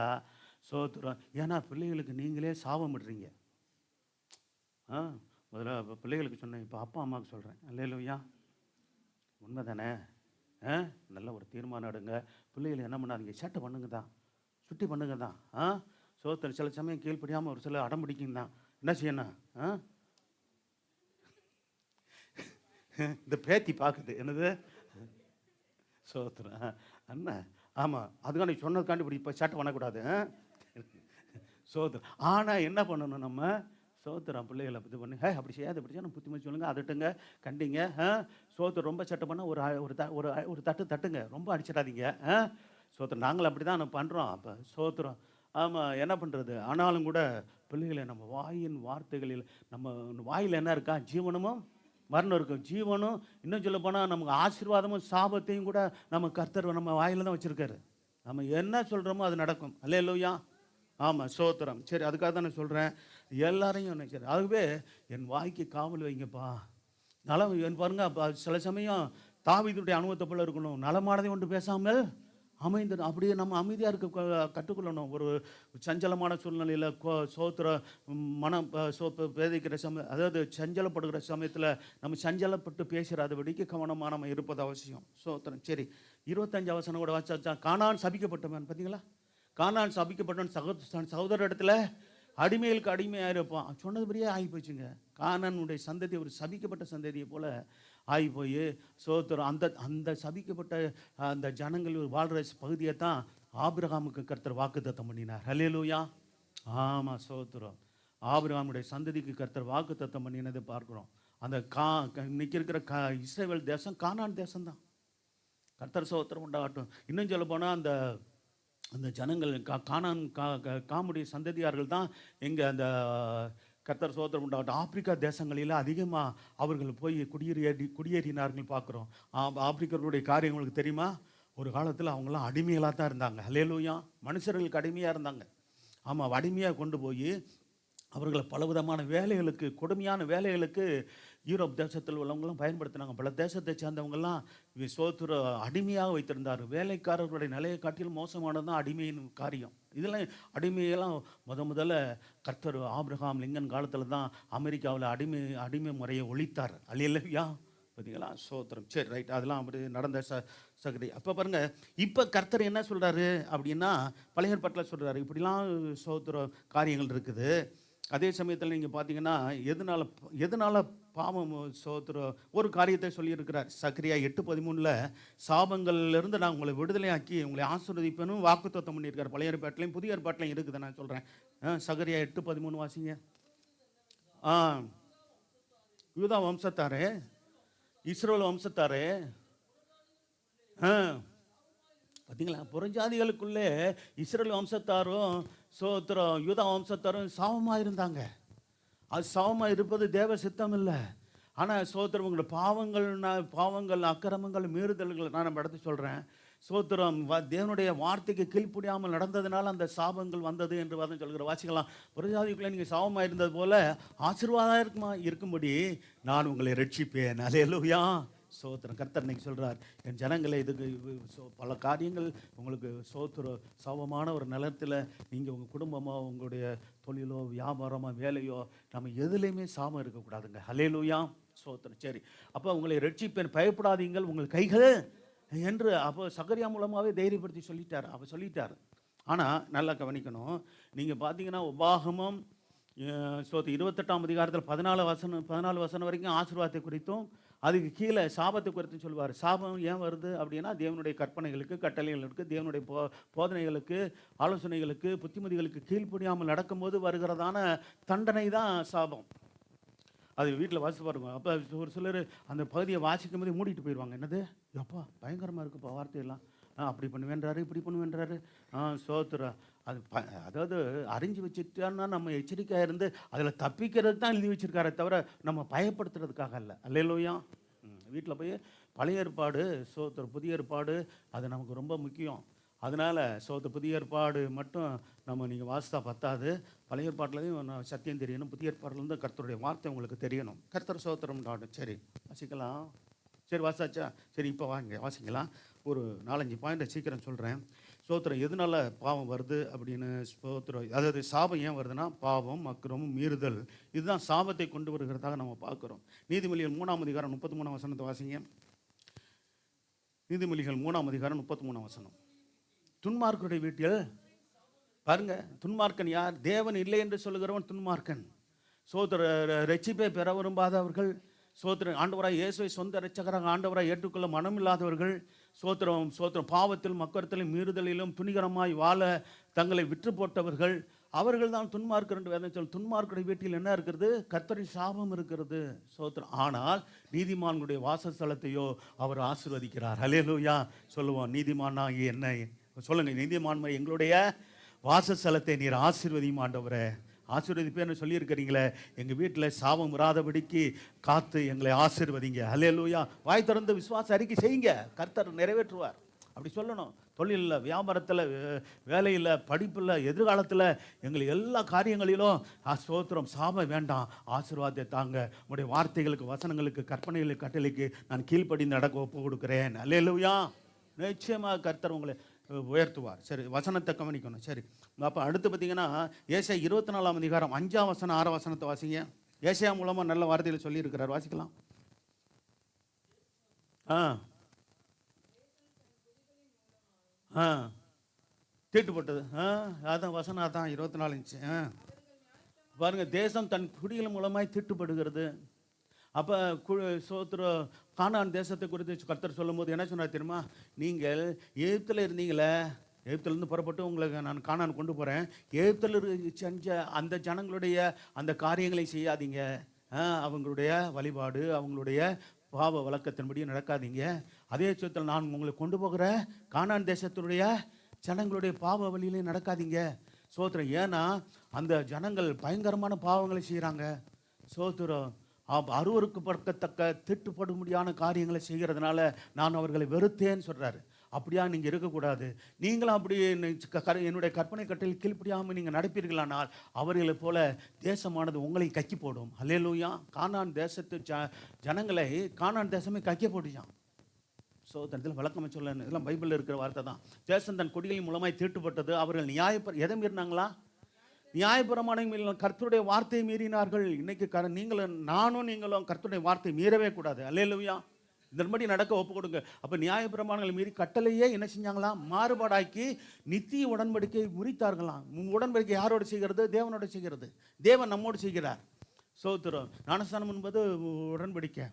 சோத்திரம். ஏன்னா பிள்ளைகளுக்கு நீங்களே சாபம் விடுறீங்க. முதல்ல பிள்ளைகளுக்கு சொன்னேன், இப்போ அப்பா அம்மாவுக்கு சொல்கிறேன். அல்லேலூயா. உண்மை தானே? நல்ல ஒரு தீர்மானம் எடுங்க. பிள்ளைகளை என்ன பண்ணாதீங்க, சேட்டை பண்ணுங்க தான், சுட்டி பண்ணுங்க தான். சோத்திரம் சில சமயம் கீழ்ப்படியாமல் ஒரு சில அடம் பிடிக்கும் தான். என்ன செய்யணும்? இந்த பேத்தி பார்க்குது என்னது சோத்திரம் அண்ணா. ஆமாம் அதுக்காண்டி சொன்னதுக்காண்டி இப்படி இப்போ சேட்டை பண்ணக்கூடாது. சோத்திரம். ஆனால் என்ன பண்ணணும் நம்ம சோத்திரம் பிள்ளைகளை இது பண்ணி அப்படி செய்யாது இப்படி செய்ய புத்தி மதி சொல்லுங்கள், அதட்டுங்க, கண்டிங்க. சோத்திரம் ரொம்ப சட்டை பண்ணால் ஒரு தட்டு தட்டுங்க, ரொம்ப அடிச்சிடாதீங்க. சோத்திரம் நாங்கள் அப்படி தான் நம்ம பண்ணுறோம். அப்போ சோத்திரம். ஆமாம் என்ன பண்ணுறது. ஆனாலும் கூட பிள்ளைகளை நம்ம வாயின் வார்த்தைகளில் நம்ம வாயில் என்ன இருக்கா, ஜீவனமும் மரணம் இருக்கும். ஜீவனும் இன்னும் சொல்ல போனால் நமக்கு ஆசீர்வாதமும் சாபத்தையும் கூட நம்ம கர்த்தர் நம்ம வாயில் தான் வச்சுருக்காரு. நம்ம என்ன சொல்கிறோமோ அது நடக்கும். அல்லேலூயா. ஆமாம் சோத்திரம். சரி அதுக்காக தான் நான் சொல்கிறேன் எல்லாரையும் என்ன சரி. ஆகவே என் வாய்க்கு காவல் வைங்கப்பா. நலம் என் பாருங்க. அப்போ சில சமயம் தாவீதுடைய அனுபவத்தை போல இருக்கணும். நலமானதை ஒன்று பேசாமல் அமைந்து அப்படியே நம்ம அமைதியாக இருக்க கற்றுக்கொள்ளணும். ஒரு சஞ்சலமான சூழ்நிலையில் சோத்திர மனம் பேதிக்கிற சமயம், அதாவது சஞ்சலப்படுகிற சமயத்தில் நம்ம சஞ்சலப்பட்டு பேசுகிறாதபடிக்கு கவனமாக நம்ம இருப்பது அவசியம். சோத்திரம். சரி 25 வசனம் கூட வாசிச்சா, கானான் சபிக்கப்பட்டவன் பார்த்தீங்களா. கானான் சபிக்கப்பட்டவன் சகோதர இடத்துல அடிமைகளுக்கு அடிமையாக இருப்பான். சொன்னதுபடியே ஆகி போச்சுங்க. கானானுடைய சந்ததி ஒரு சபிக்கப்பட்ட சந்ததியை போல் ஆகி போய் சோத்திரம். அந்த சபிக்கப்பட்ட அந்த ஜனங்கள் வாழ்கிற பகுதியை தான் ஆபிரகாமுக்கு கர்த்தர் வாக்குத்தத்தம் பண்ணினார். அல்லேலூயா. ஆமாம் சோத்திரம். ஆபிரகாமுடைய சந்ததிக்கு கர்த்தர் வாக்குத்தத்தம் பண்ணினதை பார்க்குறோம். அந்த இன்னைக்கு இருக்கிற இஸ்ரவேல் தேசம் கானான் தேசம்தான். கர்த்தர் சோத்திரம் உண்டாகட்டும். இன்னும் சொல்ல போனால் அந்த ஜனங்கள் கானான் காமுடைய சந்ததியார்கள் தான் எங்கள் அந்த கர்த்தர் சோத்திரம் உண்டாகட்டும் ஆப்பிரிக்கா தேசங்களில் அதிகமாக அவர்கள் போய் குடியேறினார்கள் பார்க்குறோம். ஆப்பிரிக்கர்களுடைய காரியம் உங்களுக்கு தெரியுமா. ஒரு காலத்தில் அவங்களாம் அடிமைகளாக தான் இருந்தாங்க. அல்லேலூயா. மனுஷர்களுக்கு அடிமையாக இருந்தாங்க. ஆமாம் அடிமையாக கொண்டு போய் அவர்களை பலவிதமான வேலைகளுக்கு, கொடுமையான வேலைகளுக்கு யூரோப் தேசத்தில் உள்ளவங்களாம் பயன்படுத்தினாங்க. பல தேசத்தை சேர்ந்தவங்கெல்லாம் சோத்திர அடிமையாக வைத்திருந்தார். வேலைக்காரர்களுடைய நிலையை காட்டிலும் மோசமானது தான் அடிமையின் காரியம். இதெல்லாம் அடிமையெல்லாம் முதல்ல கர்த்தர் ஆபிரகாம் லிங்கன் காலத்தில் தான் அமெரிக்காவில் அடிமை முறையை ஒழித்தார். அல்லேலூயா. பார்த்தீங்களா சோத்திரம். சரி ரைட். அதெல்லாம் அப்படி நடந்த சகதி. அப்போ பாருங்கள், இப்போ கர்த்தர் என்ன சொல்கிறாரு அப்படின்னா, பழைய ஏற்பாட்டில் சொல்கிறாரு இப்படிலாம் சோத்திர காரியங்கள் இருக்குது. அதே சமயத்தில் நீங்கள் பார்த்தீங்கன்னா எதனால் பாவம் சோத்திர ஒரு காரியத்தை சொல்லியிருக்கிறார். சக்கரியா 8:13 சாபங்கள்லேருந்து நான் உங்களை விடுதலையாக்கி உங்களை ஆசீர்வதிப்பேன்னு வாக்குத்தத்தம் பண்ணியிருக்கார். பழைய ஏற்பாட்டிலையும் புதிய ஏற்பாட்டிலையும் இருக்குது. நான் சொல்கிறேன். சக்கரியா 8:13 வாசிங்க. யூதா வம்சத்தாரே, இஸ்ரவேல் வம்சத்தாரே, பார்த்தீங்களா புறஞ்சாதிகளுக்குள்ளே இஸ்ரவேல் வம்சத்தாரும் சோத்திரம் யூதா வம்சத்தாரும் சாபமாக இருந்தாங்க. அது சாபமாக இருப்பது தேவ சித்தம் இல்லை. ஆனால் சோத்திரம் உங்களோட பாவங்கள் அக்கிரமங்கள் மீறுதல்கள் நான் நம்ம இடத்து சொல்கிறேன். சோத்திரம் தேவனுடைய வார்த்தைக்கு கீழ்ப்படியாமல் நடந்ததுனால அந்த சாபங்கள் வந்தது என்று வாதம் சொல்கிற வாசிக்கலாம். புறஜாதிக்குள்ளே நீங்கள் சாபமாக இருந்தது போல் ஆசீர்வாதம் இருக்கும்படி நான் உங்களை ரட்சிப்பேன். அல்லேலூயா. சோத்திரம். கர்த்தர் இன்னைக்கு சொல்கிறார், என் ஜனங்களை இதுக்கு பல காரியங்கள் உங்களுக்கு சாபமான ஒரு நிலத்தில் நீங்கள் உங்கள் குடும்பமோ உங்களுடைய தொழிலோ வியாபாரமோ வேலையோ நம்ம எதுலேயுமே சாபம் இருக்கக்கூடாதுங்க. அல்லேலூயா. சோத்திரம். சரி அப்போ உங்களை ரட்சிப்பேன், பயப்படாதீங்கள் உங்கள் கைகள் என்று அப்போ சகரியா மூலமாகவே தைரியப்படுத்தி சொல்லிட்டார். அப்போ சொல்லிட்டார். ஆனால் நல்லா கவனிக்கணும். நீங்கள் பார்த்தீங்கன்னா உபாகமம் 28ஆம் அதிகாரத்தில் 14 வசனம் வரைக்கும் ஆசீர்வாதத்தை குறித்தும் அதுக்கு கீழே சாபத்தை குறித்து சொல்லுவார். சாபம் ஏன் வருது அப்படின்னா, தேவனுடைய கற்பனைகளுக்கு, கட்டளைகளுக்கு, தேவனுடைய போதனைகளுக்கு, ஆலோசனைகளுக்கு, புத்திமதிகளுக்கு கீழ்ப்படியாமல் நடக்கும்போது வருகிறதான தண்டனை தான் சாபம். அது வீட்டில் வாசித்து பாருங்க. அப்போ ஒரு சிலர் அந்த பகுதியை வாசிக்கும் போதே மூடிட்டு போயிடுவாங்க. என்னது எப்பா பயங்கரமாக இருக்குப்பா வார்த்தையெல்லாம், அப்படி பண்ணுவேன்றாரு, இப்படி பண்ணுவேன்றாரு. சோத்துறா அது அதாவது அறிஞ்சு வச்சுட்டான்னா நம்ம எச்சரிக்கையாக இருந்து அதில் தப்பிக்கிறது தான் எழுதி வச்சுருக்காரே தவிர நம்ம பயப்படுத்துறதுக்காக இல்லை. அல்லேலூயா. வீட்டில் போய் பழைய ஏற்பாடு சோத்துற புதிய ஏற்பாடு அது நமக்கு ரொம்ப முக்கியம். அதனால் புதிய ஏற்பாடு மட்டும் நம்ம நீங்கள் வாசித்தா பத்தாது. பழைய ஏற்பாட்டிலையும் சத்தியம் தெரியணும், புதிய ஏற்பாட்டிலேருந்து கர்த்தருடைய வார்த்தை உங்களுக்கு தெரியணும். கர்த்தர் சோத்திரம் டாடும். சரி வாசிக்கலாம். சரி வாசாச்சா? சரி இப்போ வாங்க வாசிக்கலாம். ஒரு 4-5 பாயிண்ட்டை சீக்கிரம் சொல்கிறேன். சோத்திரம் எதனால பாவம் வருது அப்படின்னு சோத்திரம், அதாவது சாபம் ஏன் வருதுன்னா பாவம், அக்கிரமம், மீறுதல், இதுதான் சாபத்தை கொண்டு வருகிறதாக நம்ம பார்க்குறோம். நீதிமொழிகள் 3ஆம் அதிகாரம் 33ஆம் வசனத்தை வாசிங்க. நீதிமொழிகள் 3ஆம் அதிகாரம் 33ஆம் வசனம். துன்மார்க்கருடைய வீட்டில் பாருங்க, துன்மார்க்கன் யார்? தேவன் இல்லை என்று சொல்லுகிறவன் துன்மார்க்கன். சோத்திர ரட்சிப்பை பெற விரும்பாதவர்கள், சோத்திரம் ஆண்டவராய் இயேசுவை சொந்த இரட்சகராக ஆண்டவராய் ஏற்றுக்கொள்ள மனமில்லாதவர்கள், சோத்திரம் பாவத்திலும் மக்கரத்திலும் மீறுதலிலும் துணிகரமாய் வாழ தங்களை விற்று போட்டவர்கள், அவர்கள் தான் துன்மார்க்கர் என்று வேதம் சொல். துன்மார்க்கருடைய வீட்டில் என்ன இருக்கிறது? கர்த்தரின் சாபம் இருக்கிறது. சோத்திரம். ஆனால் நீதிமான்களுடைய வாசஸ்தலத்தையோ அவர் ஆசீர்வதிக்கிறார். ஹல்லேலூயா சொல்லுவோம். நீதிமானாகி என்ன சொல்லுங்க. நீதிமான்மை எங்களுடைய வாசஸ்தலத்தை நீர் ஆசீர்வதியும் ஆண்டவரே. ஆசீர்வதிப்பேன்னு சொல்லியிருக்கிறீங்களே, எங்கள் வீட்டில் சாபம் வராதபடிக்கு காத்து எங்களை ஆசீர்வதிங்க. ஹல்லேலூயா. வாய் திறந்து விசுவாச அறிக்கை செய்யுங்க, கர்த்தர் நிறைவேற்றுவார். அப்படி சொல்லணும். தொழிலில், வியாபாரத்தில், வேலையில், படிப்பில், எதிர்காலத்தில், எங்களுக்கு எல்லா காரியங்களிலும் ஸ்தோத்திரம். சாபம் வேண்டாம், ஆசீர்வாதத்தை தாங்க. உங்களுடைய வார்த்தைகளுக்கு, வசனங்களுக்கு, கற்பனைகளுக்கு, கட்டளைக்கு நான் கீழ்ப்படி நடக்க ஒப்பு கொடுக்குறேன். ஹல்லேலூயா. நிச்சயமாக கர்த்தர் உங்களை உயர்த்துவார். சரி வசனத்தை கவனிக்கணும். சரி அப்போ அடுத்து பார்த்தீங்கன்னா ஏசாயா 24ஆம் அதிகாரம் 5ஆம் வசனம் 6ஆம் வசனத்தை வாசிங்க. ஏசாயா மூலமாக நல்ல வார்த்தையில் சொல்லியிருக்கிறார், வாசிக்கலாம். தீட்டுப்பட்டது. அதான் வசனம், அதான் 24 இன்ச்சு. பாருங்க, தேசம் தன் குடிகள் மூலமாய் தீட்டுப்படுகிறது. அப்போ சோத்திரம் கானான் தேசத்தை குறித்து கர்த்தர் சொல்லும் போது என்ன சொன்னார் தெரியுமா? நீங்கள் எகிப்தில் இருந்தீங்களே, எகிப்திலேருந்து புறப்பட்டு உங்களுக்கு நான் கானான் கொண்டு போகிறேன். எகிப்தில் செஞ்ச அந்த ஜனங்களுடைய அந்த காரியங்களை செய்யாதீங்க. அவங்களுடைய வழிபாடு, அவங்களுடைய பாவ வழக்கத்தின்படி நடக்காதீங்க. அதே சொத்தில் நான் உங்களை கொண்டு போகிற கானான் தேசத்தினுடைய ஜனங்களுடைய பாவ வழியிலையும் நடக்காதீங்க. சோத்திரம். ஏன்னா அந்த ஜனங்கள் பயங்கரமான பாவங்களை செய்கிறாங்க. சோத்திரம். அருவருக்கு பறக்கத்தக்க திட்டுப்படும்படியான காரியங்களை செய்கிறதுனால நான் அவர்களை வெறுத்தேன்னு சொல்கிறாரு. அப்படியா நீங்கள் இருக்கக்கூடாது. நீங்களும் அப்படி என்னுடைய கற்பனை கட்டளையில் கீழ்ப்படியாமல் நீங்கள் நடப்பீர்களானால் அவர்களைப் போல தேசமானது உங்களை கக்கி போடும். ஹல்லேலூயா. கானான் தேசத்து ஜனங்களை கானான் தேசமே கக்கி போட்டுச்சான். இதில் விளக்கமாக சொல்ல, இதெல்லாம் பைபிளில் இருக்கிற வார்த்தை தான். தேசம் தன் கொடிகளின் மூலமாய் தீட்டுப்பட்டது. அவர்கள் எதை மீறினாங்களா? நியாயப்பிரமாணம் கர்த்தருடைய வார்த்தையை மீறினார்கள். இன்னைக்கு நீங்களும் கர்த்தருடைய வார்த்தை மீறவே கூடாது. அல்லேலூயா. இதன்படி நடக்க ஒப்பு கொடுங்க. அப்போ நியாயப்பிரமாணங்களை மீறி கட்டளையே என்ன செஞ்சாங்களாம்? மாறுபாடாக்கி நித்திய உடன்படிக்கை முறித்தார்களாம். உடன்படிக்கை யாரோடு செய்கிறது? தேவனோடு செய்கிறது. தேவன் நம்மோடு செய்கிறார். சோத்திரம். ஞானஸ்தானம் என்பது உடன்படிக்கை.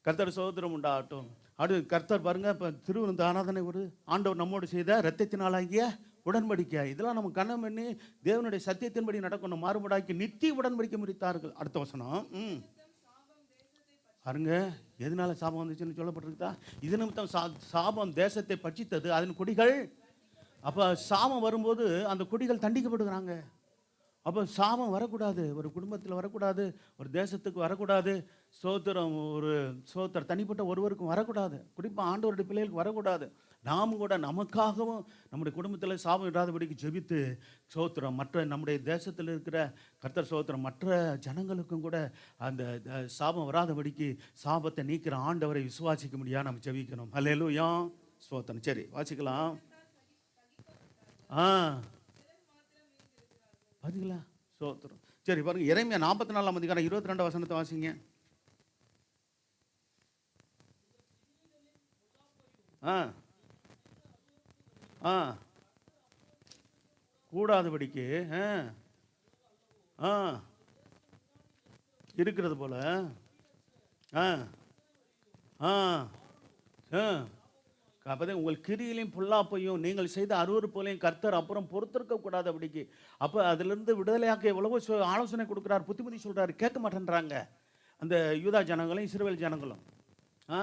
கர்த்தர் சோத்திரம் உண்டாகட்டும். அடுத்து கர்த்தர் பாருங்க, இப்போ திருவிருந்து ஆராதனை ஒரு ஆண்டவர் நம்மோடு செய்த இரத்தத்தினாலாகிய உடன்படிக்கை. இதெல்லாம் நம்ம கண்ணம் பண்ணி தேவனுடைய சத்தியத்தின்படி நடக்கணும். மாறுபாடாக்கி நித்திய உடன்படிக்கை முறித்தார்கள். அடுத்த வசனம் பாருங்க, எதனால சாபம் வந்துச்சுன்னு சொல்லப்பட்டிருக்குதா? இது நிமித்தம் சாபம் தேசத்தை பட்சித்தது, அதன் கொடிகள். அப்போ சாபம் வரும்போது அந்த கொடிகள் தண்டிக்கப்படுகிறாங்க. அப்போ சாபம் வரக்கூடாது, ஒரு குடும்பத்தில் வரக்கூடாது, ஒரு தேசத்துக்கு வரக்கூடாது. சோத்திரம் தனிப்பட்ட ஒருவருக்கும் வரக்கூடாது. குறிப்பாக ஆண்டவருடைய பிள்ளைகளுக்கு வரக்கூடாது. நாம் கூட நமக்காகவும் நம்முடைய குடும்பத்தில் சாபம் இடாதபடிக்கு ஜெபித்து சோத்திரம் மற்ற நம்முடைய தேசத்தில் இருக்கிற கர்த்தர் சோத்திரம் மற்ற ஜனங்களுக்கும் கூட அந்த சாபம் வராதபடிக்கு சாபத்தை நீக்கிற ஆண்டவரை விசுவாசிக்க முடியாது நம்ம ஜெபிக்கணும். ஹல்லேலூயா. சோத்திரம். சரி வாசிக்கலாம். பார்த்தீங்களா? சோத்திரம். சரி பாருங்க, எரேமியா 44ஆம் அதிகாரம் 22ஆம் வசனத்தை வாசிங்க. கூடாதபடிக்கு இருக்கிறது போல ஆ ஆ அப்போதான் உங்கள் கிரியிலையும் பொல்லாப்பையும் நீங்கள் செய்த அருவருப்புகளையும் கர்த்தர் அப்புறம் பொறுத்திருக்க கூடாது அப்படிக்கு. அப்போ அதிலிருந்து விடுதலையாக்க எவ்வளவோ ஆலோசனை கொடுக்குறாரு, புத்திமதி சொல்றாரு, கேட்க மாட்டேன்றாங்க அந்த யூதா ஜனங்களும் இஸ்ரவேல் ஜனங்களும். ஆ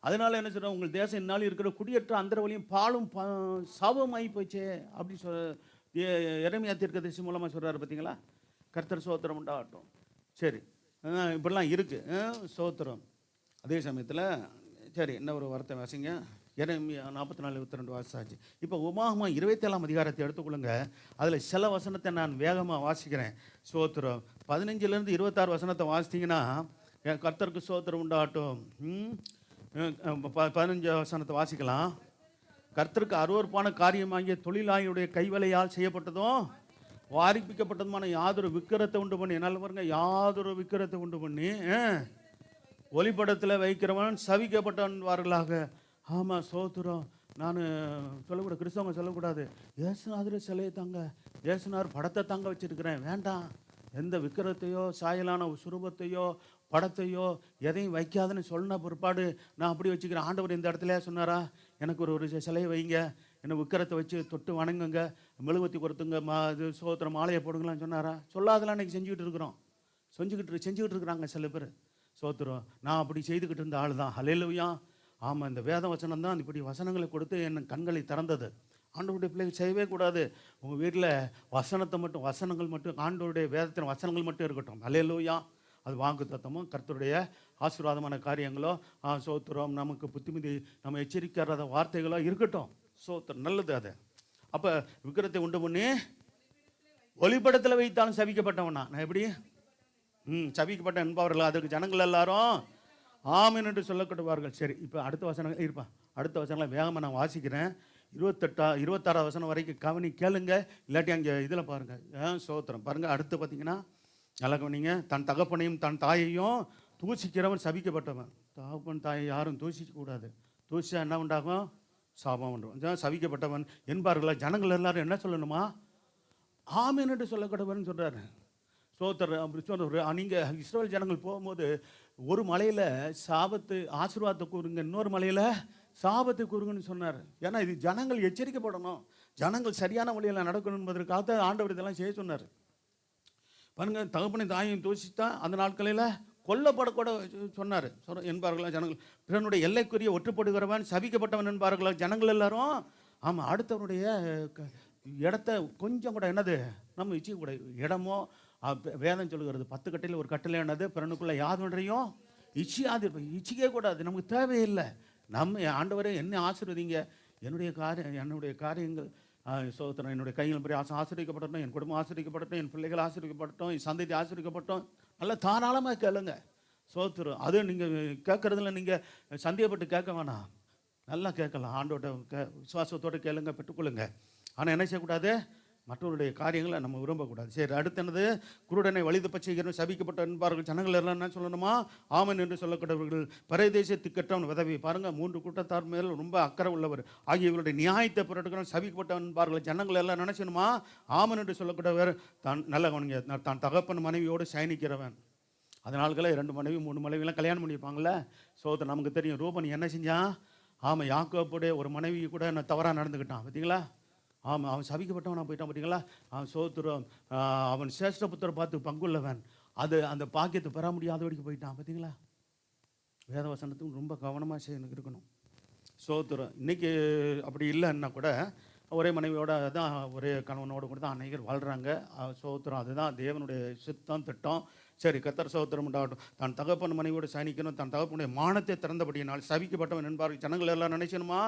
அதனால என்ன சொல்கிறோம், உங்கள் தேசம் இந்நாள் இருக்கிற குடியேற்ற அந்த வழியும் பாலும் சாபமாகி போச்சே அப்படி எரேமியா தீர்க்கதரிசி மூலமாக சொல்கிறாரு பார்த்தீங்களா. கர்த்தர் சோத்திரம் உண்டாகட்டும். சரி, இப்படிலாம் இருக்குது சோத்திரம். அதே சமயத்தில் சரி, என்ன ஒரு வார்த்தை வாசிங்க. எரேமியா 44:22 வாசாச்சு. இப்போ உபாகமம் 27ஆம் அதிகாரத்தை எடுத்துக்கொள்ளுங்க. அதில் சில வசனத்தை நான் வேகமாக வாசிக்கிறேன். சோத்திரம் 15லேருந்து 26 வசனத்தை வாசித்தீங்கன்னா கர்த்தருக்கு சோத்திரம் உண்டாகட்டும். 15 வசனத்தை வாசிக்கலாம். கர்த்தருக்கு அருவருப்பான காரியமாகிய தொழிலாளியுடைய கைவலையால் செய்யப்பட்டதும் வாரிப்பிக்கப்பட்டதுமான யாதொரு விக்கிரத்தை உண்டு பண்ணி, என்னால் பாருங்க, யாதொரு விக்கிரத்தை உண்டு பண்ணி ஒளிப்படத்தில் வைக்கிறவன் சவிக்கப்பட்டவன்வார்களாக. ஆமாம் சோத்திரம். நான் சொல்லக்கூடாது, கிறிஸ்தவங்க சொல்லக்கூடாது ஏசுநாதர் சிலையை தாங்க, ஏசுநாதர் படத்தை தாங்க வச்சுருக்கிறேன். வேண்டாம், எந்த விக்கிரத்தையோ சாயலான சுரூபத்தையோ படத்தையோ எதையும் வைக்காதுன்னு சொன்ன பிற்பாடு நான் அப்படி வச்சுக்கிறேன். ஆண்டவர் இந்த இடத்துல சொன்னாரா, எனக்கு ஒரு சிலையை வைங்க, என்னை விக்கிரத்தை வச்சு தொட்டு வணங்குங்க, மெழுகுவத்தி கொடுத்துங்க, இது சோத்திரம் மாலையை போடுங்களான்னு சொன்னாரா? சொல்லாதெல்லாம் இன்றைக்கி செஞ்சுக்கிட்டு இருக்கிறோம், செஞ்சுக்கிட்டு இருக்கிறாங்க சில பேர். சோத்திரம். நான் அப்படி செய்துக்கிட்டு இருந்த ஆள் தான். ஹல்லேலூயா. ஆமாம், இந்த வேத வசனம் தான் இப்படி வசனங்களை கொடுத்து என் கண்களை திறந்தது. ஆண்டவருடைய பிள்ளைகள் செய்யவே கூடாது. உங்கள் வீட்டில் வசனங்கள் மட்டும் ஆண்டவருடைய வேதத்தின் வசனங்கள் மட்டும் இருக்கட்டும். ஹல்லேலூயா. அது வாக்கு தத்தமும் கர்த்தருடைய ஆசீர்வாதமான காரியங்களோ சோத்திரம், நமக்கு புத்திமதி, நம்ம எச்சரிக்கிறத வார்த்தைகளோ இருக்கட்டும். சோத்திரம், நல்லது அது. அப்போ விக்கிரத்தை உண்டு பண்ணி ஒளிப்படத்தில் வைத்தாலும் சபிக்கப்பட்டவனா நான் எப்படி சபிக்கப்பட்ட என்பவர்கள் அதுக்கு ஜனங்கள் எல்லாரும் ஆமீன் என்று சொல்லப்படுவார்கள். சரி, இப்போ அடுத்த வசனங்கள் இருப்பா. அடுத்த வசனங்களை வேகமாக நான் வாசிக்கிறேன். 26 வசனம் வரைக்கும் கவனி கேளுங்க, இல்லாட்டி அங்கே இதில் பாருங்கள். சோத்திரம் பாருங்கள். அடுத்து பார்த்தீங்கன்னா நல்லா கவனிங்க. தன் தகப்பனையும் தன் தாயையும் தூசிக்கிறவன் சபிக்கப்பட்டவன். தகப்பன் தாயை யாரும் தூசிக்கக்கூடாது. தூசிச்சா என்ன உண்டாகும்? சாபம் உண்டாகும். சபிக்கப்பட்டவன் என்பார்களா ஜனங்கள் எல்லாரும் என்ன சொல்லணுமா? ஆமீன் என்று சொல்லக்கூடவன் சொல்கிறாரு. சோத்தர் அப்படி சொல்ற. நீங்கள் இஸ்ரவேல் ஜனங்கள் போகும்போது ஒரு மலையில் சாபத்து ஆசீர்வாதத்தை கூறுங்க, இன்னொரு மலையில் சாபத்தை கூறுங்கன்னு சொன்னார். ஏன்னா இது ஜனங்கள் எச்சரிக்கப்படணும், ஜனங்கள் சரியான வழியில் நடக்கணும் என்பதற்காக ஆண்டவர் இதெல்லாம் செய்ய சொன்னார். பாருங்க, தகப்பனை தாயும் தூசித்தா அந்த நாட்களில் கொல்லப்படக்கூட சொன்னார். என்பார்களா ஜனங்கள். பிறனுடைய எல்லைக்குரிய ஒற்றுப்படுகிறவன் சபிக்கப்பட்டவன் என்பார்களா ஜனங்கள் எல்லாரும். ஆமாம், அடுத்தவனுடைய இடத்த கொஞ்சம் கூட என்னது நம்ம இச்சிக்க இடமோ வேதம் சொல்லுகிறது 10 கட்டையில் ஒரு கட்டளை என்னது, பிறனுக்குள்ள யாதொன்றையும் இச்சிக்கவே கூடாது. நமக்கு தேவையில்லை. நம்ம ஆண்டவரே என்னை ஆசீர்வதிங்க, என்னுடைய காரியங்கள் சோத்திரம், என்னுடைய கைகள் பெரிய ஆசீர்வதிக்கப்படட்டும், என் குடும்பம் ஆசீர்வதிக்கப்படட்டும், என் பிள்ளைகள் ஆசீர்வதிக்கப்படட்டும், என் சந்ததி ஆசீர்வதிக்கப்படட்டும். நல்லா தாராளமாக கேளுங்க. சோத்திரம். அது நீங்கள் கேட்குறதுல நீங்கள் சந்தேகப்பட்டு கேட்க வேணாம், நல்லா கேட்கலாம். ஆண்டோட விசுவாசத்தோடு கேளுங்க, பெற்றுக்கொள்ளுங்க. ஆனால் என்ன செய்யக்கூடாது, மற்றவருடைய காரியங்களை நம்ம விரும்பக்கூடாது. சரி, அடுத்து என்னது, குருடனை வழிதப்ப செய்கிறவன் சபிக்கப்பட்ட என்பார்கள் ஜனங்கள் எல்லாம் என்ன சொல்லணுமா? ஆமன் என்று சொல்லக்கூடவர்கள் பரதேசத்துக்கற்றவன் உதவி. பாருங்கள், 3 கூட்டத்தார் மேல் ரொம்ப அக்கறை உள்ளவர் ஆகியவர்களுடைய நியாயத்தை புரட்டுகிறவன் சபிக்கப்பட்டவன் என்பார்கள் ஜனங்கள் எல்லாம் நினைச்சணுமா? ஆமன் என்று சொல்லக்கூடவர் தான் நல்ல கவனிங்க, தான் தகப்பன் மனைவியோடு சயனிக்கிறவன். அதனால்களே 2 மனைவி 3 மனைவியெல்லாம் கல்யாணம் பண்ணியிருப்பாங்களே. சோதனை நமக்கு தெரியும். ரூபன் என்ன செஞ்சான்? ஆமாம், யாக்கோப்புடைய ஒரு மனைவி கூட என்ன தவறாக நடந்துக்கிட்டான் பார்த்தீங்களா. ஆமாம், அவன் சபிக்கப்பட்டவனாக போயிட்டான் பார்த்தீங்களா. அவன் சோத்திரம், அவன் சேஷ்டபுத்திர பார்த்து பங்குள்ளவன், அந்த பாக்கியத்தை பெற முடியாதபடிக்கு போயிட்டான் பார்த்தீங்களா. வேதவசனத்துக்கு ரொம்ப கவனமாக செய்யணும் இருக்கணும். சோத்திரம். இன்றைக்கி அப்படி இல்லைன்னா கூட ஒரே மனைவியோட தான், ஒரே கணவனோடு கூட தான் அநேகர் வாழ்கிறாங்க. சோத்திரம். அதுதான் தேவனுடைய சித்தம், திட்டம். சரி, கர்த்தர் சோத்திரம் உண்டாகட்டும். தன் தகப்பன் மனைவியோடு சயனிக்கணும், தன் தகப்பனுடைய மானத்தை திறந்தபடியினால் சபிக்கப்பட்டவன் என்பார்கள் ஜனங்கள் எல்லாம் நினைச்சணுமா?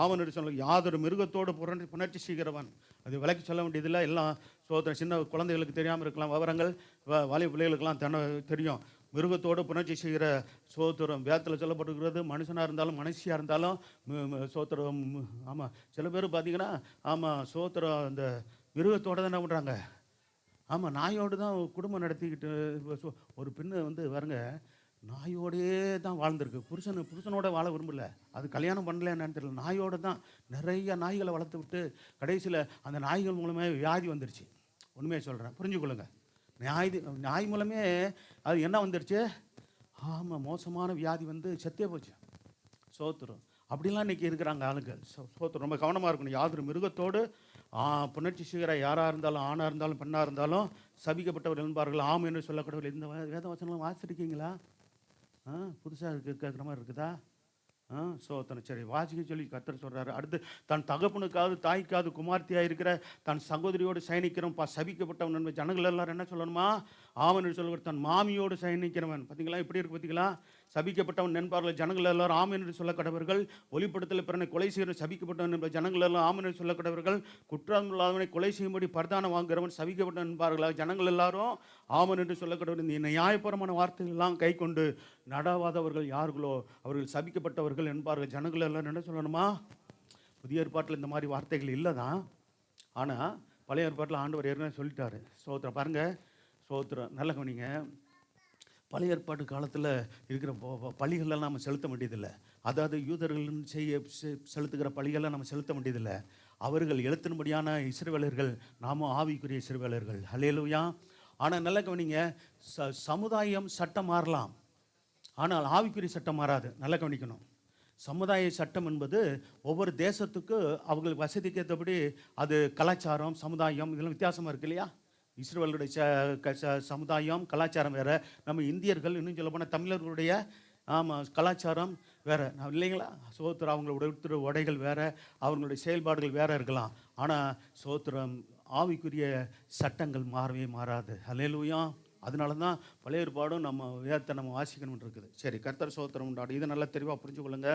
ஆவன் என்று சொல்ல யாதொரு மிருகத்தோடு புணர்ச்சி செய்கிறவன். அது விலைக்கு சொல்ல வேண்டியதில்லை. எல்லாம் சோத்திரம். சின்ன குழந்தைகளுக்கு தெரியாமல் இருக்கலாம் விவரங்கள், வாலிப பிள்ளைகளுக்கெல்லாம் தெரியும். மிருகத்தோடு புணர்ச்சி செய்கிற சோத்திரம் வேதத்தில் சொல்லப்பட்டுக்கிறது. மனுஷனாக இருந்தாலும் மனுஷியாக இருந்தாலும் சோத்திரம். ஆமாம், சில பேர் பார்த்தீங்கன்னா ஆமாம் சோத்திரம் அந்த மிருகத்தோடு தான் என்ன பண்ணுறாங்க. ஆமாம், நாயோடு தான் குடும்பம் நடத்திக்கிட்டு. ஒரு பெண்ணு வருங்க, நாயோடையே தான் வாழ்ந்துருக்கு. புருஷனோட வாழ விரும்பல, அது கல்யாணம் பண்ணல என்னன்னு தெரியல. நாயோடு தான் நிறைய நாய்களை வளர்த்து விட்டு கடைசியில் அந்த நாய்கள் மூலமே வியாதி வந்துருச்சு. உண்மையை சொல்கிறேன், புரிஞ்சுக்கொள்ளுங்க. நாய் மூலமே அது என்ன வந்துருச்சு? ஆமாம், மோசமான வியாதி வந்து செத்தே போச்சு. சோத்திரம். அப்படிலாம் இன்றைக்கி இருக்கிறாங்க ஆளுங்க. சோத்திரம். ரொம்ப கவனமாக இருக்கணும். யாதொரு மிருகத்தோடு புணர்ச்சி செய்கிற யாராக இருந்தாலும், ஆணாக இருந்தாலும், பெண்ணாக இருந்தாலும் சபிக்கப்பட்டவர் என்பார்கள். ஆம் என்று சொல்லக்கூடவில்லை. இந்த வேத வசனம்லாம் வாசிச்சிருக்கீங்களா? புதுசாக கேட்குற மாதிரி இருக்குதா? சோத்திரம். சரி, வாசிக்க சொல்லி கர்த்தர் சொல்கிறாரு. அடுத்து, தன் தகப்பனுக்காவது தாய்க்காவது குமார்த்தியாக இருக்கிற தன் சகோதரியோடு சயனிக்கிறவன் சபிக்கப்பட்டவன் என்பது ஜனங்கள் எல்லாரும் என்ன சொல்லணுமா? ஆமன் என்று சொல்லுவார். தன் மாமியோடு சயனிக்கிறவன். பார்த்தீங்களா இப்படி இருக்கு? பார்த்தீங்களா? சபிக்கப்பட்டவன் என்பார்கள் ஜனங்கள் எல்லாரும் ஆமன் என்று சொல்ல கடவர்கள். ஒளிப்படத்தில் பிறனை கொலை செய்கிற சபிக்கப்பட்டவன் என்பது ஜனங்கள் எல்லாம் ஆமன் என்று சொல்ல கடவர்கள். குற்றம் இல்லாதவனை கொலை செய்யும்படி பர்தானம் வாங்குகிறவன் சபிக்கப்பட்டவன் என்பார்கள். ஜனங்கள் எல்லாரும் ஆமன் என்று சொல்ல கடவர்கள். இந்த நியாயபரமான வார்த்தைகள் எல்லாம் கை கொண்டு நடாவாதவர்கள் யார்களோ அவர்கள் சபிக்கப்பட்டவர்கள் என்பார்கள். ஜனங்கள் எல்லாரும் என்ன சொல்லணுமா? புதிய ஏற்பாட்டில் இந்த மாதிரி வார்த்தைகள் இல்லை தான். ஆனால் பழைய ஏற்பாட்டில் ஆண்டவர் ஏற்கனவே சொல்லிட்டாரு. சோத்திரம். பாருங்கள், சோத்திரம். நல்ல கவனிங்க. பழைய ஏற்பாட்டு காலத்தில் இருக்கிற பலிகளெல்லாம் நம்ம செலுத்த வேண்டியதில்லை. அதாவது யூதர்கள் செலுத்துகிற பலிகளை நம்ம செலுத்த வேண்டியதில்லை. அவர்கள் எழுத்தின்படியான இஸ்ரவேலர்கள், நாமும் ஆவிக்குரிய இஸ்ரவேலர்கள். ஹல்லேலூயா. ஆனால் நல்ல கவனிங்க, சமுதாயம் சட்டம் மாறலாம், ஆனால் ஆவிக்குரிய சட்டம் மாறாது. நல்லா கவனிக்கணும். சமுதாய சட்டம் என்பது ஒவ்வொரு தேசத்துக்கு அவங்களுக்கு வசதிக்கு ஏற்றபடி அது கலாச்சாரம், சமுதாயம் இதெல்லாம் வித்தியாசமாக இருக்கு இல்லையா? இஸ்ரவேலுடைய சமுதாயம் கலாச்சாரம் வேறு. நம்ம இந்தியர்கள், இன்னும் சொல்ல போனால் தமிழர்களுடைய கலாச்சாரம் வேறு இல்லைங்களா? சோத்திரம். அவங்களோட உடைகள் வேறு, அவங்களுடைய செயல்பாடுகள் வேறு இருக்கலாம். ஆனால் சோத்திரம் ஆவிக்குரிய சட்டங்கள் மாறவே மாறாது. ஹல்லேலூயா. அதனால தான் பழைய ஏற்பாடும் நம்ம வேதத்தை நம்ம வாசிக்கணும்னு இருக்குது. சரி, கர்த்தர் சோத்திரம் உண்டாட்டும். இதை நல்லா தெளிவாக புரிஞ்சுக்கொள்ளுங்க.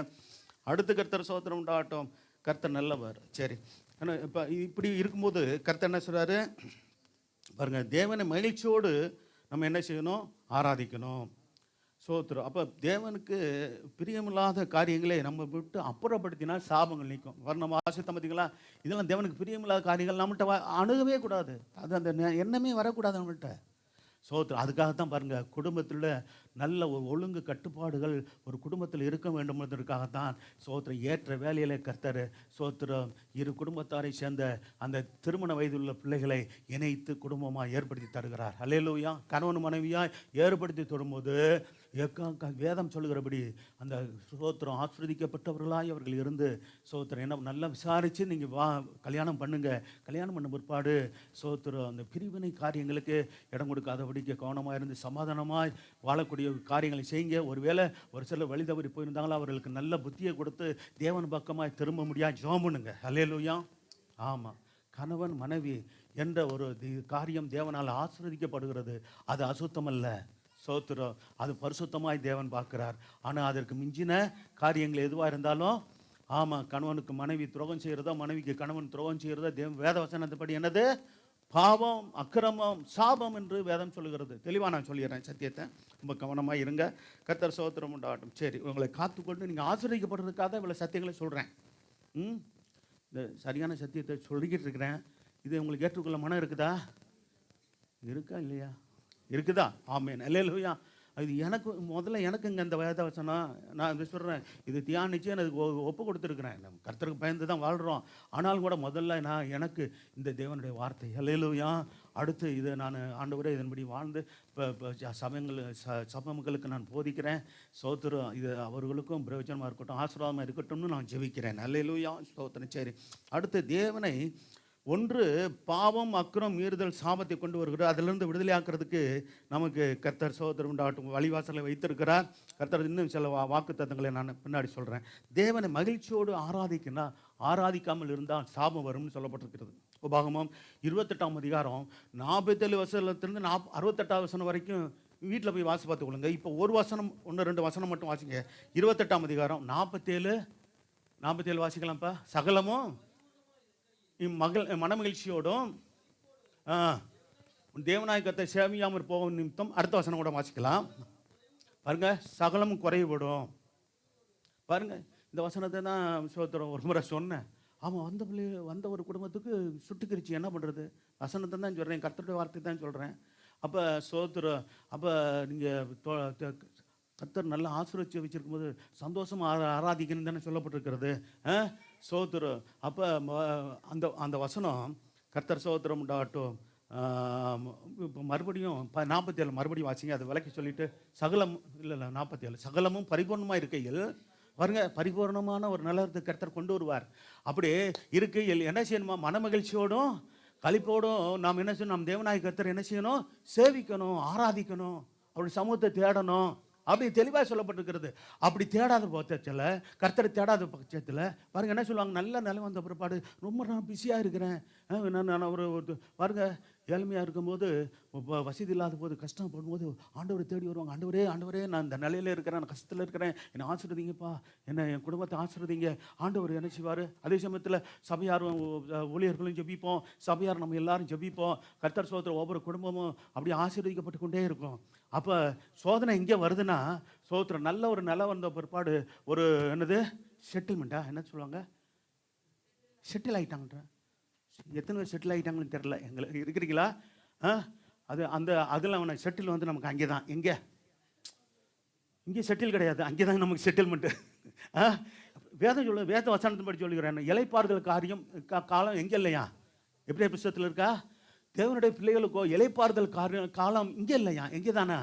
அடுத்து கர்த்தர் சோத்திரம் உண்டாகட்டும். கர்த்தர் நல்லவர். சரி, ஆனால் இப்போ இப்படி இருக்கும்போது கர்த்தர் என்ன சொல்கிறாரு பாருங்கள். தேவனை மகிழ்ச்சியோடு நம்ம என்ன செய்யணும்? ஆராதிக்கணும். சோத்திரம். அப்போ தேவனுக்கு பிரியமில்லாத காரியங்களே நம்ம விட்டு அப்புறப்படுத்தினால் சாபங்கள் நிற்கும். நம்ம ஆசை பார்த்தீங்களா? இதெல்லாம் தேவனுக்கு பிரியமில்லாத காரியங்கள் நம்மள்கிட்ட அணுகவே கூடாது. அது அந்த எண்ணமே வரக்கூடாது நம்மள்கிட்ட. சோத்திரம். அதுக்காகத்தான் பாருங்கள், குடும்பத்தில் நல்ல ஒரு ஒழுங்கு கட்டுப்பாடுகள் ஒரு குடும்பத்தில் இருக்க வேண்டும் என்பதற்காகத்தான் சோத்திரம் ஏற்ற வேலையிலே கர்த்தர் சோத்திரம் இரு குடும்பத்தாரை சேர்ந்த அந்த திருமண வயதுள்ள பிள்ளைகளை இணைத்து குடும்பமாக ஏற்படுத்தி தருகிறார். ஹல்லேலூயா. கணவன் மனைவியாக ஏற்படுத்தி தரும்போது வேதம் சொல்லுகிறபடி அந்த சோத்திரம் ஆஸ்வதிக்கப்பட்டவர்களாய் அவர்கள் இருந்து சோத்திரம் என்ன நல்லா விசாரித்து நீங்கள் கல்யாணம் பண்ணுங்கள். கல்யாணம் பண்ண பிற்பாடு சோத்திரம் அந்த பிரிவினை காரியங்களுக்கு இடம் கொடுக்காதபடிக்கு கவனமாக இருந்து சமாதானமாய் வாழக்கூடிய காரியங்களை செய்யுங்க. ஒருவேளை ஒரு சில வழி தவறி போயிருந்தாங்களோ அவர்களுக்கு நல்ல புத்தியை கொடுத்து தேவன் பக்கமாக திரும்ப முடியாது ஜெபம் பண்ணுங்க. ஹல்லேலூயா. ஆமாம், கணவன் மனைவி என்ற ஒரு காரியம் தேவனால் ஆசீர்வதிக்கப்படுகிறது. அது அசுத்தம் அல்ல. சோத்திரம். அது பரிசுத்தமாய் தேவன் பார்க்கிறார். ஆனால் அதற்கு மிஞ்சின காரியங்கள் எதுவாக இருந்தாலும் கணவனுக்கு மனைவி துரோகம் செய்கிறதோ, மனைவிக்கு கணவன் துரோகம் செய்கிறதோ வேத வசனத்தைப்படி என்னது? பாவம், அக்கிரமம், சாபம் என்று வேதம் சொல்லுகிறது. தெளிவாக நான் சொல்லிடுறேன் சத்தியத்தை. ரொம்ப கவனமாக இருங்க. கர்த்தர் சோத்திரம் உண்டாகட்டும். சரி, உங்களை காத்துக்கொண்டு நீங்கள் ஆசீர்வதிக்கப்படுறதுக்காக இவ்வளோ சத்தியங்களை சொல்கிறேன். இந்த சரியான சத்தியத்தை சொல்லிக்கிட்டு இருக்கிறேன். இது உங்களுக்கு ஏற்றுக்கொள்ள மனம் இருக்குதா? இருக்கா இல்லையா? இருக்குதா? ஆமென். அல்லேலூயா. அது எனக்கு முதல்ல எனக்குங்க இந்த வேத வசனம் நான் இது சொல்கிறேன். இது தியானிச்சு எனக்கு ஒப்பு கொடுத்துருக்குறேன். நம்ம கர்த்தருக்கு பயந்து தான் வாழ்கிறோம். ஆனாலும் கூட முதல்ல எனக்கு இந்த தேவனுடைய வார்த்தை அல்லேலூயா. அடுத்து இதை நான் ஆண்டவரே இதன்படி வாழ்ந்து இப்போ சபை மக்களுக்கு நான் போதிக்கிறேன். சோத்திரம். இது அவர்களுக்கும் பிரயோஜனமாக இருக்கட்டும், ஆசீர்வாதமாக இருக்கட்டும்னு நான் ஜெபிக்கிறேன். அல்லேலூயா. ஸ்தோத்திரம். சரி, அடுத்து தேவனை ஒன்று பாவம், அக்கிரம், மீறுதல், சாபத்தை கொண்டு வருகிறார். அதிலிருந்து விடுதலை ஆக்கிறதுக்கு நமக்கு கர்த்தர் சோதரம் உண்டாகட்டும் வழிவாசலை வைத்திருக்கிறார். கர்த்தர் இன்னும் சில வாக்கு தத்தங்களை நான் பின்னாடி சொல்கிறேன். தேவனை மகிழ்ச்சியோடு ஆராதிக்காமல் இருந்தால் சாபம் வரும்னு சொல்லப்பட்டிருக்கிறது. உபாகமம் 28ஆம் அதிகாரம் 47 வசனத்திலிருந்து 68ஆம் வசனம் வரைக்கும் வீட்டில் போய் வாசி பார்த்துக்கொள்ளுங்க. இப்போ ஒரு வசனம் 1-2 வசனம் மட்டும் வாசிங்க. 28ஆம் அதிகாரம் 47 வாசிக்கலாம்ப்பா. சகலமும் மனமகிழ்ச்சியோடும் தேவநாயகத்தை சேமியாமல் போகும் நிமித்தம். அடுத்த வசனம் கூட வாசிக்கலாம் பாருங்க. சகலமும் குறைபடும். பாருங்க, இந்த வசனத்தை தான் சோத்திரம் ஒரு முறை சொன்னேன். ஆமாம், வந்த ஒரு குடும்பத்துக்கு சுட்டுக்கிருச்சு. என்ன பண்ணுறது? வசனத்தை தான் சொல்கிறேன், கர்த்தருடைய வார்த்தை தான் சொல்கிறேன். அப்போ சோத்திரம். அப்போ நீங்கள் கர்த்தர் நல்லா ஆசீர்வதிச்சு வச்சிருக்கும் போது சந்தோஷமாக ஆராதிக்கணும்னு தானே சொல்லப்பட்டிருக்கிறது. சோத்திரம். அப்போ அந்த வசனம் கர்த்தர் சோத்திரம் உண்டாகட்டும். இப்போ மறுபடியும் 47 மறுபடியும் வாசிங்க. அதை விளக்கி சொல்லிவிட்டு சகலம் இல்லை 47 சகலமும் பரிபூர்ணமாக இருக்கையில் பாருங்க, பரிபூர்ணமான ஒரு நிலவரத்துக்கு கர்த்தர் கொண்டு வருவார். அப்படி இருக்கு என்ன செய்யணுமா? மனமகிழ்ச்சியோடும் களிப்போடும் நாம் என்ன செய்யணும்? நம் தேவனாய் கர்த்தர் என்ன செய்யணும்? சேவிக்கணும், ஆராதிக்கணும், அவருடைய சமூகத்தை தேடணும். அப்படி தெளிவாக சொல்லப்பட்டிருக்கிறது. அப்படி தேடாத பட்சத்தில், கர்த்தரை தேடாத பட்சத்தில் பாருங்க என்ன சொல்லுவாங்க? நல்ல நிலை வந்த பிற்பாடு ரொம்ப நான் பிஸியாக இருக்கிறேன், நான் பாருங்க ஏழ்மையாக இருக்கும்போது, வசதி இல்லாத போது, கஷ்டப்படும்போது ஆண்டவரை தேடி வருவாங்க. ஆண்டவரே ஆண்டவரே, நான் இந்த நிலையில் இருக்கிறேன், நான் கஷ்டத்தில் இருக்கிறேன், என்னை ஆசீர்வதிங்கப்பா, என்னை என் குடும்பத்தை ஆசீர்வதிங்க. ஆண்டவர் என்ன செய்வார்? அதே சமயத்தில் சபையார் ஊழியர்களும் ஜெபிப்போம், சபையார் நம்ம எல்லாரும் ஜெபிப்போம். கர்த்தர் சோதர ஒவ்வொரு குடும்பமும் அப்படி ஆசீர்வதிக்கப்பட்டு கொண்டே இருக்கும். அப்போ சோதனை இங்கே வருதுன்னா, சோத்திரம் நல்ல ஒரு நிலை வந்த பிற்பாடு ஒரு என்னது செட்டில்மெண்ட்டா என்ன சொல்லுவாங்க? செட்டில் ஆகிட்டாங்கன்ற. எத்தனை பேர் செட்டில் ஆகிட்டாங்கன்னு தெரில. எங்களுக்கு இருக்கிறீங்களா? அது அந்த அதில் அவனை செட்டில் வந்து நமக்கு அங்கே தான். எங்கே? இங்கே செட்டில் கிடையாது, அங்கே தான் நமக்கு செட்டில்மெண்ட்டு. வேதம் சொல்ல, வேத வசனத்தை படி சொல்லுகிறேன். இளைப்பாறுதல் காரியம் காலம் எங்கே இல்லையா? எப்படி புத்தகத்தில் இருக்கா? தேவனுடைய பிள்ளைகளுக்கோ இளைப்பாறுதல் காலம் இங்கே இல்லையா? எங்கே தானே?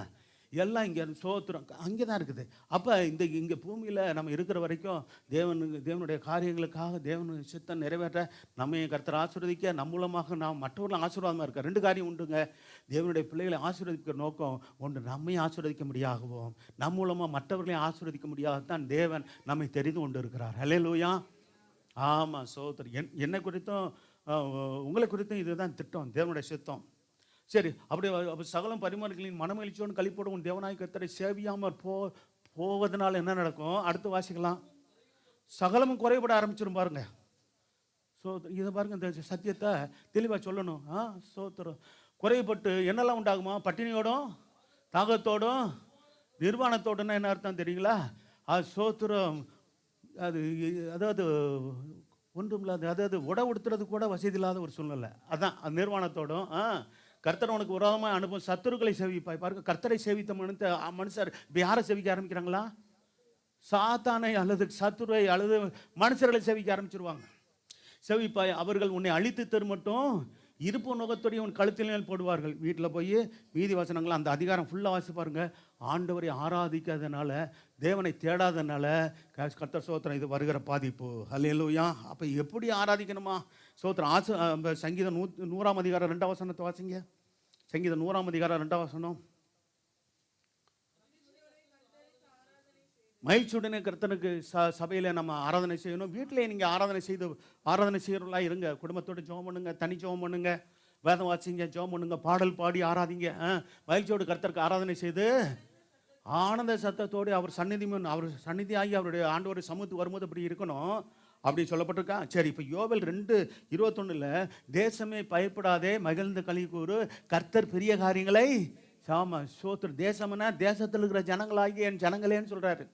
எல்லாம் இங்கே சோத்திரம் அங்கே தான் இருக்குது. அப்போ இங்கே பூமியில் நம்ம இருக்கிற வரைக்கும் தேவனுடைய காரியங்களுக்காக தேவன் சித்தம் நிறைவேற்ற நம்ம கர்த்தர் ஆசீர்வதிக்க, நம் மூலமாக நாம் மற்றவர்களும் ஆசீர்வாதமாக இருக்க. ரெண்டு காரியம் உண்டுங்க. தேவனுடைய பிள்ளைகளை ஆசீர்வதிக்கிற நோக்கம் ஒன்று, நம்மையும் ஆசீர்வதிக்க முடியாகவும் நம் மூலமாக மற்றவர்களையும் ஆசீர்வதிக்க முடியாததான் தேவன் நம்மை தெரிந்து கொண்டு இருக்கிறார். ஹல்லேலூயா. ஆமாம், சோத்திரம். என்னை குறித்தும் உங்களை குறித்தும் இதுதான் திட்டம், தேவனுடைய சித்தம். சரி, அப்படி சகலம் பரிமாறுகளின் மனமகிழ்ச்சியோடு களிப்போடு உன் தேவனாய் கர்த்தரை சேவியாமல் போவதனால என்ன நடக்கும்? அடுத்து வாசிக்கலாம். சகலமும் குறைபட ஆரம்பிச்சிடும் பாருங்க. இதை பாருங்க, இந்த சத்தியத்தை தெளிவாக சொல்லணும். சோத்திரம். குறைபட்டு என்னெல்லாம் உண்டாகுமா? பட்டினியோடும் தாகத்தோடும் நிர்வாணத்தோடுன்னா என்ன அர்த்தம் தெரியுங்களா? அது சோத்திரம். அதாவது ஒன்றும் இல்லாத, அதாவது உடுத்துறது கூட வசதி இல்லாத ஒரு சூழ்நிலை. அதான் அது நிர்வாணத்தோடும். கர்த்தர் உனக்கு விரோதமாக அனுப்பும் சத்துருக்களை சேவிப்பாய். பாருங்க, கர்த்தரை சேவித்த மனுஷர் இப்போ யாரை சேவிக்க ஆரம்பிக்கிறாங்களா? சாத்தானை அல்லது சத்துருவை அல்லது மனுஷர்களை சேவிக்க ஆரம்பிச்சிருவாங்க. சேவிப்பாய், அவர்கள் உன்னை அழித்து தரும் மட்டும் இருப்பு நோகத்தோடைய உன் கழுத்தில் மேல் போடுவார்கள். வீட்டில் போய் மீதி வசனங்கள் அந்த அதிகாரம் ஃபுல்லாக வாசி பாருங்க. ஆண்டவரை ஆராதிக்காதனால, தேவனை தேடாதனால கர்த்தர் சோத்திரம் இது வருகிற பாதிப்பு. ஹல்லேலூயா. அப்போ எப்படி ஆராதிக்கணுமா? சோத்திரம். சங்கீதம் 100ஆம் அதிகாரம் 2ஆம் வசனத்தை வாசிங்க. சங்கீதம் 100ஆம் அதிகாரம் 2ஆம் வசனம். மகிழ்ச்சியுடனே கர்த்தனுக்கு சபையில் நம்ம ஆராதனை செய்யணும். வீட்டிலே நீங்கள் ஆராதனை செய்கிறவங்களா இருங்க. குடும்பத்தோடு ஜெபம் பண்ணுங்க, தனி ஜெபம் பண்ணுங்க, வேதம் வாசிங்க, ஜெபம் பண்ணுங்க, பாடல் பாடி ஆராதிங்க. மகிழ்ச்சியோடு கர்த்தருக்கு ஆராதனை செய்து ஆனந்த சத்தத்தோடு அவர் சந்நிதியாகி அவருடைய ஆண்டவருடைய சமூகத்துக்கு வரும்போது அப்படி இருக்கணும். அப்படி சொல்லப்பட்டிருக்கா? சரி, இப்போ யோவேல் 2:21 தேசமே பயப்படாதே, மகிழ்ந்து களி கூறு, கர்த்தர் பெரிய காரியங்களை சோத்திர. தேசம்னா தேசத்தில் இருக்கிற ஜனங்களாகிய என் ஜனங்களேன்னு சொல்கிறாரு.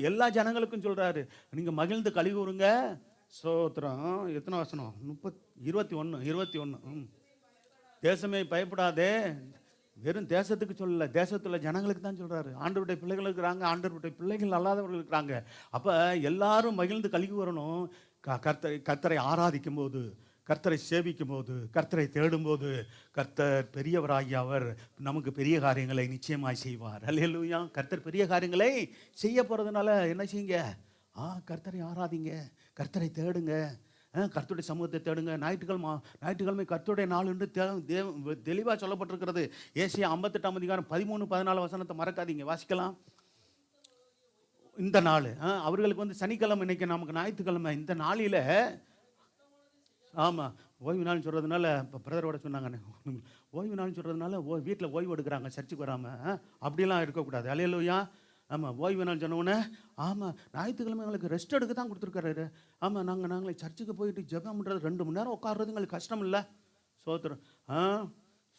எல்லா ஜனங்களுக்கும் சொல்கிறாரு, நீங்கள் மகிழ்ந்து களி கூறுங்க. சோத்திரம். எத்தனை வசனம்? 21. தேசமே பயப்படாதே, வெறும் தேசத்துக்கு சொல்லல, தேசத்துல ஜனங்களுக்கு தான் சொல்றாரு. ஆண்டவருடைய பிள்ளைகள் இருக்கிறாங்க, ஆண்டவருடைய பிள்ளைகள் அல்லாதவர்கள் இருக்கிறாங்க. அப்ப எல்லாரும் மகிழ்ந்து கல்வி வரணும். கர்த்தரை ஆராதிக்கும் போது, கர்த்தரை சேவிக்கும் போது, கர்த்தரை தேடும் போது, கர்த்தர் பெரியவராகி அவர் நமக்கு பெரிய காரியங்களை நிச்சயமாய் செய்வார். அல்லேலூயா. கர்த்தர் பெரிய காரியங்களை செய்ய போறதுனால என்ன செய்யுங்க? கர்த்தரை ஆராதிங்க, கர்த்தரை தேடுங்க, கர்த்தருடைய சமூகத்தை தேடுங்க. ஞாயிற்றுக்கிழமை கர்த்தருடைய நாள் என்று தெளிவாக சொல்லப்பட்டிருக்கிறது. ஏசாயா 58ஆம் அதிகாரம் 13-14 வசனத்தை மறக்காதீங்க, வாசிக்கலாம். இந்த நாள் அவர்களுக்கு சனிக்கிழமை, இன்னைக்கு நமக்கு ஞாயிற்றுக்கிழமை. இந்த நாளில் ஆமாம், ஓய்வு நாள்னு சொல்கிறதுனால இப்போ பிரதரோட சொன்னாங்க, ஓய்வு நாள்னு சொல்கிறதுனால வீட்டில் ஓய்வு எடுக்கிறாங்க, சர்ச்சுக்கு வராமல். அப்படிலாம் இருக்கக்கூடாது. அல்லேலூயா. ஆமாம், ஓய்வு நாள் சொன்னோன்னே, ஆமாம் ஞாயிற்றுக்கிழமை எங்களுக்கு ரெஸ்ட் எடுக்க தான் கொடுத்துருக்காரு. ஆமாம், நாங்களே சர்ச்சுக்கு போயிட்டு ஜெபம் பண்ணுறது 2 மணி நேரம் உட்காடுறது எங்களுக்கு கஷ்டம் இல்லை. சோத்திரம்.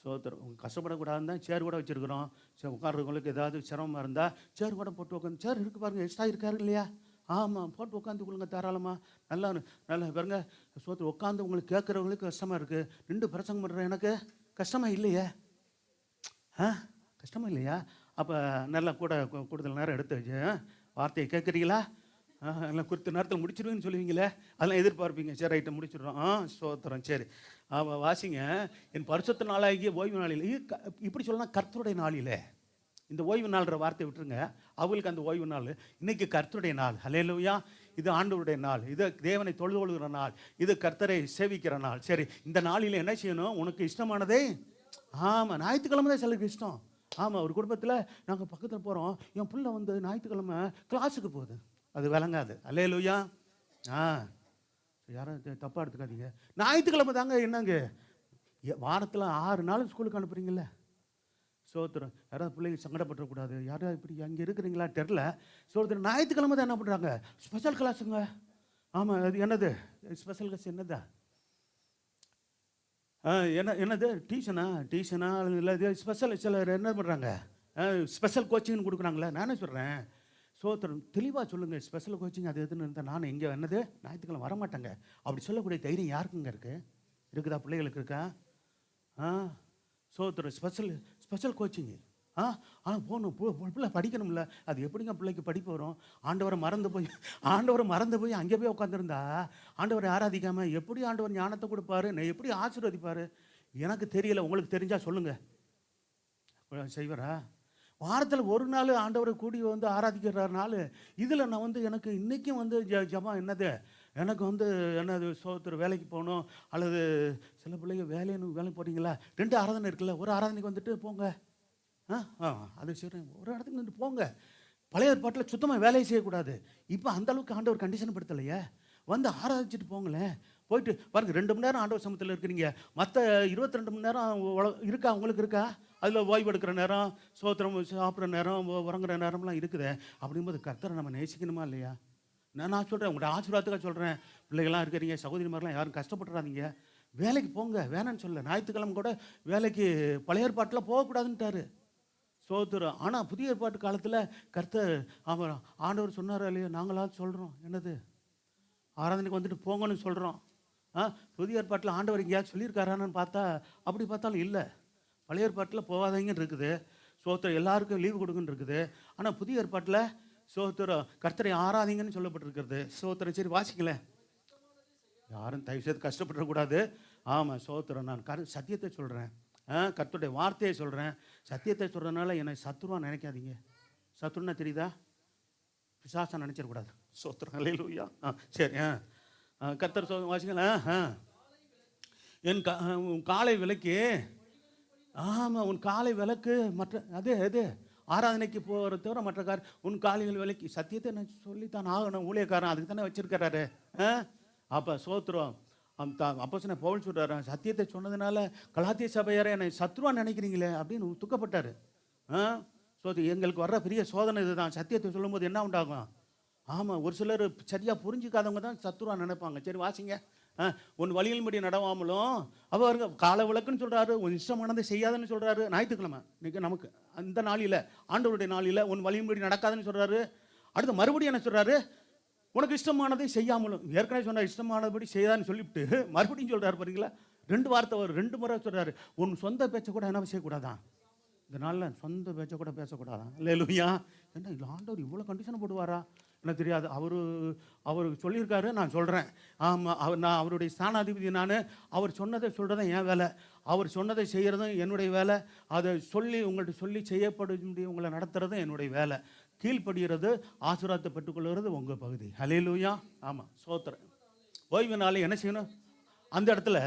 சோத்திரம். கஷ்டப்படக்கூடாதுன்னு தான் சேர் கூட வச்சுருக்குறோம். சரி, உட்காடுறவங்களுக்கு ஏதாவது சிரமமாக இருந்தால் சேர் கூட போட்டு உட்காந்து, சேர் இருக்குது பாருங்கள், எக்ஸ்ட்ரா இருக்காரு இல்லையா? ஆமாம், போட்டு உட்காந்து கொடுங்க தாராளமாக. நல்லா பாருங்க. சோத்திரம். உட்காந்து உங்களுக்கு கேட்குறவங்களுக்கு கஷ்டமாக இருக்குது, 2 பிரசங்கம் பண்ணுறேன், எனக்கு கஷ்டமாக இல்லையே? கஷ்டமாக இல்லையா? அப்போ நல்லா கூடுதல் நேரம் எடுத்து வச்சு வார்த்தையை கேட்குறீங்களா? எல்லாம் குறித்த நேரத்தில் முடிச்சிடுவேன்னு சொல்லுவீங்களே, அதெல்லாம் எதிர்பார்ப்பீங்க. சரி, ரைட்டை முடிச்சிடுறோம். சோத்திரம். சரி, வாசிங்க. என் பரிசுத்த நாளாகிய ஓய்வு நாளில், இப்படி சொல்லலாம் கர்த்தருடைய நாளில். இந்த ஓய்வு நாள்ன்ற வார்த்தையை விட்டுருங்க, அவங்களுக்கு அந்த ஓய்வு நாள். இன்னைக்கு கர்த்தருடைய நாள். ஹல்லேலூயா. இது ஆண்டவருடைய நாள், இது தேவனை தொழுது கொள்கிற நாள், இது கர்த்தரை சேவிக்கிற நாள். சரி, இந்த நாளில் என்ன செய்யணும்? உனக்கு இஷ்டமானதே. ஆமாம், ஞாயிற்றுக்கிழமை தான் சிலருக்கு இஷ்டம். ஆமாம், ஒரு குடும்பத்தில் நாங்கள் பக்கத்தில் போகிறோம், என் பிள்ளை வந்து ஞாயிற்றுக்கிழமை கிளாஸுக்கு போகுது. அது விளங்காது. அல்லேலூயா. ஆ, யாரும் தப்பாக எடுத்துக்காதீங்க. ஞாயிற்றுக்கிழமை தாங்க என்னங்க, வாரத்தில் 6 நாள் ஸ்கூலுக்கு அனுப்புறீங்களே, சோத்திரம். யாராவது பிள்ளைங்க சங்கடப்பட்டுறக்கூடாது, யாராவது இப்படி அங்கே இருக்கிறீங்களா தெரில. சோத்திரம், ஞாயிற்றுக்கிழமை தான் என்ன பண்ணுறாங்க? ஸ்பெஷல் கிளாஸுங்க. ஆமாம், அது என்னது ஸ்பெஷல் கிளாஸ்? என்னதா என்னது டியூஷனா இல்லை இது ஸ்பெஷல்? சிலர் என்ன பண்ணுறாங்க, ஸ்பெஷல் கோச்சிங்னு கொடுக்குறாங்களே. நானே சொல்கிறேன், சோத்திரம், தெளிவாக சொல்லுங்கள். ஸ்பெஷல் கோச்சிங் அது எதுன்னு இருந்தால் நான் இங்கே என்னது ஞாயிற்றுக்கிழமை வரமாட்டேங்க அப்படி சொல்லக்கூடிய தைரியம் யாருக்குங்க இருக்குதா? பிள்ளைகளுக்கு இருக்கா? சோத்திரம், ஸ்பெஷல் கோச்சிங்கு. ஆனால் போகணும், பிள்ளை படிக்கணும்ல. அது எப்படிங்க பிள்ளைக்கு படிப்பு வரும்? ஆண்டவரை மறந்து போய் அங்கே போய் உட்காந்துருந்தா ஆண்டவரை ஆராதிக்காமல் எப்படி ஆண்டவர் ஞானத்தை கொடுப்பாரு, எப்படி ஆசீர்வதிப்பார்? எனக்கு தெரியல. உங்களுக்கு தெரிஞ்சால் சொல்லுங்கள். செய்வரா? வாரத்தில் ஒரு நாள் ஆண்டவரை கூடி வந்து ஆராதிக்கிறனால இதில் நான் வந்து எனக்கு இன்றைக்கும் வந்து ஜபம் என்னது, எனக்கு வந்து என்னது சோத்திர வேலைக்கு போகணும். அல்லது சில பிள்ளைங்க வேலைக்கு போகிறீங்களா, 2 ஆராதனை இருக்குல்ல, ஒரு ஆராதனைக்கு வந்துட்டு போங்க. அது சரி, ஒரு இடத்துக்கு வந்துட்டு போங்க. பழைய ஏற்பாட்டில் சுத்தமாக வேலையை செய்யக்கூடாது. இப்போ அந்தளவுக்கு ஆண்டவர் கண்டிஷன் படுத்தலையே. வந்து ஆராதிச்சுட்டு போங்களேன். போயிட்டு பாருங்க, 2 மணி நேரம் ஆண்டவர் சமூகத்தில் இருக்கிறீங்க. மற்ற 22 மணி நேரம் இருக்கா? உங்களுக்கு இருக்கா? அதில் ஓய்வு எடுக்கிற நேரம், சோத்திரம் சாப்பிட்ற நேரம், உறங்குற நேரம்லாம் இருக்குது. அப்படிங்கும்போது கர்த்தரை நம்ம நேசிக்கணுமா இல்லையா? நான் சொல்கிறேன், உங்களோட ஆசீர்வாதத்துக்காக சொல்கிறேன். பிள்ளைகள்லாம் இருக்கிறீங்க, சகோதரிமாரெலாம் யாரும் கஷ்டப்பட்டுறாதீங்க. வேலைக்கு போங்க, வேணான்னு சொல்ல. ஞாயிற்றுக்கிழமை கூட வேலைக்கு பழைய ஏற்பாட்டில் போகக்கூடாதுன்ட்டாரு. சோத்திரம். ஆனால் புதிய ஏற்பாட்டு காலத்தில் கர்த்தர் அவர் ஆண்டவர் சொன்னார் இல்லையா? நாங்களாவது சொல்கிறோம், என்னது ஆராதனைக்கு வந்துட்டு போங்கன்னு சொல்கிறோம். புதிய ஏற்பாட்டில் ஆண்டவர் எங்கேயாவது சொல்லியிருக்காரான்னு பார்த்தா அப்படி பார்த்தாலும் இல்லை. பழைய ஏற்பாட்டில் போகாதீங்கன்னு இருக்குது. சோத்திரம், எல்லாருக்கும் லீவு கொடுக்குன்னு இருக்குது. ஆனால் புதிய ஏற்பாட்டில் சோத்திரம் கர்த்தரை ஆராதிங்கன்னு சொல்லப்பட்டிருக்கிறது. சோத்திரம். சரி, வாசிக்கல. யாரும் தயவு செய்து கஷ்டப்பட்டுறக்கூடாது. ஆமாம், சோத்திரம். நான் சத்தியத்தை சொல்கிறேன், கர்த்தருடைய வார்த்தையை சொல்கிறேன். சத்தியத்தை சொல்கிறதுனால என்னை சத்துருவா நினைக்காதீங்க. சத்துருன்னா தெரியுதா? பிசாசா நினச்சிடக்கூடாது. சோத்திரம். அல்லேலூயா. சரி, கர்த்தர் வாசிக்கலாம். என் காலை விளக்கு. ஆமாம், உன் காலை விளக்கு. மற்ற அது ஆராதனைக்கு போகிற தவிர மற்ற உன் காலைகள் விளக்கு. சத்தியத்தை நான் சொல்லித்தான் ஆகணும். ஊழியக்காரன் அதுக்கு தானே வச்சிருக்கிறாரு. அப்போ சோத்திரம். அப்போஸ்தலன் பவுல் சொல்கிறாரு, சத்தியத்தை சொன்னதுனால கலாத்திய சபையாரை என்னை சத்ருவா நினைக்கிறீங்களே அப்படின்னு துக்கப்பட்டார். எங்களுக்கு வர்ற பெரிய சோதனை இதுதான். சத்தியத்தை சொல்லும்போது என்ன உண்டாகும்? ஆமாம், ஒரு சிலர் சரியாக புரிஞ்சிக்காதவங்க தான் சத்ருவா நினைப்பாங்க. சரி, வாசிங்க. உன் வழியின்படி நடவாமலும் அவருங்க காலை விளக்குன்னு சொல்கிறாரு, உன் இஷ்டமானதை செய்யாதுன்னு சொல்கிறாரு. ஞாயிற்றுக்கிழமை இன்னைக்கு நமக்கு அந்த நாளில், ஆண்டவருடைய நாளில் உன் வழியின்படி நடக்காதுன்னு சொல்கிறாரு. அடுத்து மறுபடியும் என்ன சொல்கிறாரு? உனக்கு இஷ்டமானதை செய்யாமலும். ஏற்கனவே சொன்னார் இஷ்டமானபடி செய்யாதுன்னு சொல்லிவிட்டு மறுபடியும் சொல்கிறாரு. பாருங்களா, 2 வார்த்தை அவர் 2 முறை சொல்கிறாரு. உன் சொந்த பேச்சை கூட என்ன செய்யக்கூடாதான்? இந்த நாளில் சொந்த பேச்சை கூட பேசக்கூடாதான்? அல்லேலூயா. என்ன இல்லை, ஆண்டவர் இவ்வளோ கண்டிஷனை போடுவாரா? எனக்கு தெரியாது. அவர் சொல்லியிருக்காரு, நான் சொல்கிறேன். ஆமாம், நான் அவருடைய ஸ்தானாதிபதி. அவர் சொன்னதை சொல்கிறதும் என் வேலை, அவர் சொன்னதை செய்கிறதும் என்னுடைய வேலை. அதை உங்கள்கிட்ட சொல்லி செய்யப்படும் உங்களை நடத்துகிறதும் என்னுடைய வேலை. கீழ்ப்படுகிறது, ஆசீர்வாதத்தை பெற்றுக்கொள்கிறது உங்கள் பகுதி. ஹல்லேலூயா. ஆமாம், சோத்திரம். ஓய்வு நாள் என்ன செய்யணும்? அந்த இடத்துல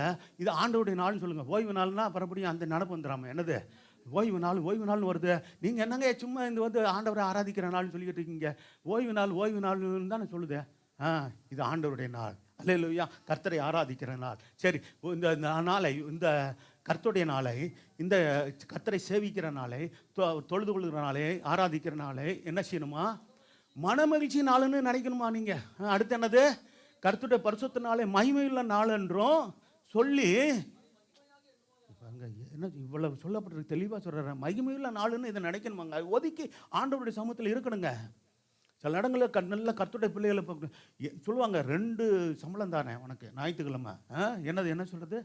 இது ஆண்டவருடைய நாள்னு சொல்லுங்கள். ஓய்வு நாள்னா மறுபடியும் அந்த நடப்பு வந்துடாமல் என்னது ஓய்வு நாள்னு வருது. நீங்கள் என்னங்க சும்மா இந்த வந்து ஆண்டவரை ஆராதிக்கிற நாள்னு சொல்லிக்கிட்டு இருக்கீங்க. ஓய்வு நாள்னு தானே சொல்லுது. இது ஆண்டவருடைய நாள். அல்லேலூயா. கர்த்தரை ஆராதிக்கிற நாள். சரி, இந்த நாளை, இந்த கர்த்தருடைய நாளை, இந்த கர்த்தரை சேவிக்கிற நாளை, தொழுது கொள்கிற நாளை, ஆராதிக்கிற நாளை என்ன செய்யணுமா? மனமகிழ்ச்சி நாளுன்னு நினைக்கணுமா நீங்கள்? அடுத்து என்னது? கர்த்தருடைய பரிசுத்த நாளை மகிமையுள்ள நாள் என்றும் சொல்லி, அங்கே என்ன இவ்வளவு சொல்லப்பட்டிருக்கு, தெளிவாக சொல்கிறேன். மகிமையுள்ள நாளுன்னு இதை நினைக்கணுமாங்க. ஒதுக்கி ஆண்டவருடைய சமூகத்தில் இருக்கணுங்க. சில இடங்களில் நல்ல கர்த்தருடைய பிள்ளைகளை சொல்லுவாங்க, 2 சம்பளம் தானே உனக்கு ஞாயிற்றுக்கிழமை. என்ன சொல்கிறது?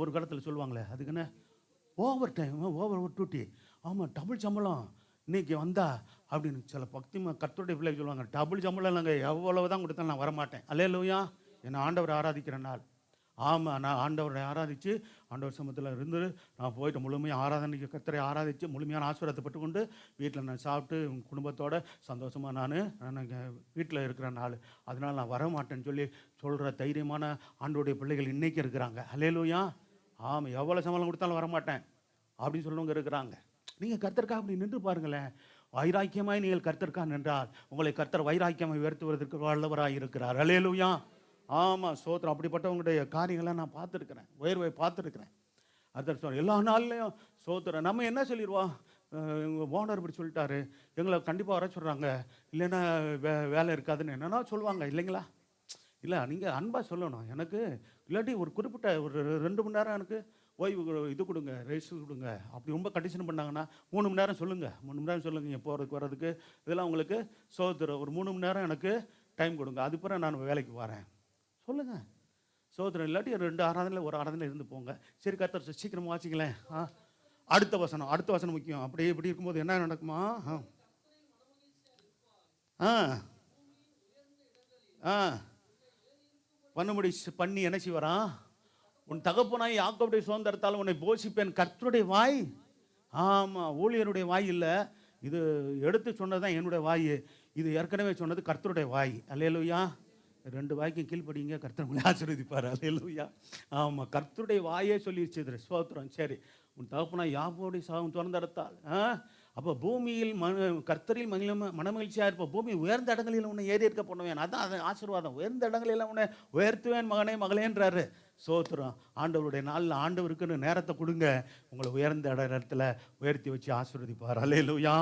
ஒரு காலத்தில் சொல்லுவாங்களே, அதுக்கு என்ன ஓவர் டைம், ஓவர் டியூட்டி. ஆமாம், டபுள் சம்பளம் இன்னைக்கு வந்தா அப்படின்னு சில கர்த்தருடைய பிள்ளைகள் சொல்லுவாங்க. டபுள் சம்பளம் இல்லைங்க, எவ்வளவு தான் கொடுத்தாலும் நான் வரமாட்டேன். அல்லேலூயா. என்னை ஆண்டவர் ஆராதிக்கிற நாள். ஆமாம், நான் ஆண்டவரை ஆராதித்து ஆண்டவர் சமூகத்தில் இருந்து நான் போயிட்டு முழுமையாக ஆராதனைக்கு கர்த்தரை ஆராதித்து முழுமையான ஆசீர்வாதத்தை பெற்றுக்கொண்டு வீட்டில் நான் சாப்பிட்டு உங்கள் குடும்பத்தோட சந்தோஷமாக நான் வீட்டில் இருக்கிற நாள். அதனால் நான் வர மாட்டேன்னு சொல்கிற தைரியமான ஆண்டோடைய பிள்ளைகள் இன்றைக்கி இருக்கிறாங்க. அல்லேலூயா. ஆமாம், எவ்வளோ சம்பளம் கொடுத்தாலும் வரமாட்டேன் அப்படின்னு சொல்லுவங்க இருக்கிறாங்க. நீங்கள் கர்த்தருக்காக அப்படி நின்று பாருங்களேன். வைராக்கியமாய் நீங்கள் கர்த்தருக்காக நின்றால் உங்களை கர்த்தர் வைராக்கியமாய் உயர்த்துவதற்கு வல்லவராக இருக்கிறார். அல்லேலூயா. ஆமாம், சோத்திரம். அப்படிப்பட்டவங்களுடைய காரியங்களை நான் பார்த்துருக்குறேன், உயர்வை பார்த்துருக்குறேன். அர்த்தர் சொல்ல எல்லா நாள்லையும் சோத்திரம். நம்ம என்ன சொல்லிடுவோம், எங்கள் ஓனர் இப்படி சொல்லிட்டாரு, எங்களை கண்டிப்பாக வர சொல்கிறாங்க, இல்லைன்னா வேலை இருக்காதுன்னு என்னென்னா சொல்லுவாங்க இல்லைங்களா? இல்லை, நீங்கள் அன்பாக சொல்லணும். எனக்கு இல்லாட்டி ஒரு குறிப்பிட்ட ஒரு 2 மணி நேரம் எனக்கு ஓய்வு இது கொடுங்க, ரெஸ்ட் கொடுங்க. அப்படி ரொம்ப கண்டிஷன் பண்ணாங்கன்னா 3 மணி நேரம் சொல்லுங்கள், 3 மணி நேரம் சொல்லுங்கள், இங்கே போகிறதுக்கு வர்றதுக்கு இதெல்லாம் உங்களுக்கு சோத்திரம். ஒரு 3 மணி நேரம் எனக்கு டைம் கொடுங்க, அது பிறகு நான் வேலைக்கு வரேன் சொல்லுங்கள். சோதரம். இல்லாட்டி 2 ஆராதனையில் ஒரு ஆராதனை இருந்து போங்க. சரி கர்த்தர் சீக்கிரமாக வாசிங்களேன். அடுத்த வசனம் முக்கியம். அப்படி இப்படி இருக்கும்போது என்ன நடக்குமா? பண்ணி என்ன செய்வாரான்? உன் தகப்பனாய் யாக்கோபுடைய சுதந்திரத்தால் உன்னை போஷிப்பேன். கர்த்தருடைய வாய். ஆமாம், ஊழியருடைய வாய் இல்லை, இது எடுத்து சொன்னது தான் என்னுடைய வாய். இது ஏற்கனவே சொன்னது கர்த்தருடைய வாய். அல்லேலூயா. 2 வாய்க்கும் கீழ்ப்படிங்க, கர்த்தர் உங்களை ஆசீர்வதிப்பார். அல்லேலூயா. ஆமாம், கர்த்தருடைய வாயே சொல்லிடுச்சு. ஸ்தோத்திரம். சரி, உன் தகப்பனாய் யாக்கோபுடைய சுதந்திரத்தால். அப்போ பூமியில் கர்த்தரில் மனமகிழ்ச்சியாக இருப்போம். பூமி உயர்ந்த இடங்களில் உன்னை ஏறி இருக்க பண்ணுவேன். அதான் அது ஆசீர்வாதம். உயர்ந்த இடங்களில் உன்னை உயர்த்துவேன் மகனே மகளேன்றாரு. சோத்திரம். ஆண்டவருடைய நாளில் ஆண்டவருக்குன்னு நேரத்தை கொடுங்க, உங்களை உயர்ந்த இடத்துல உயர்த்தி வச்சு ஆசீர்வதிப்பார். அல்லேலூயா.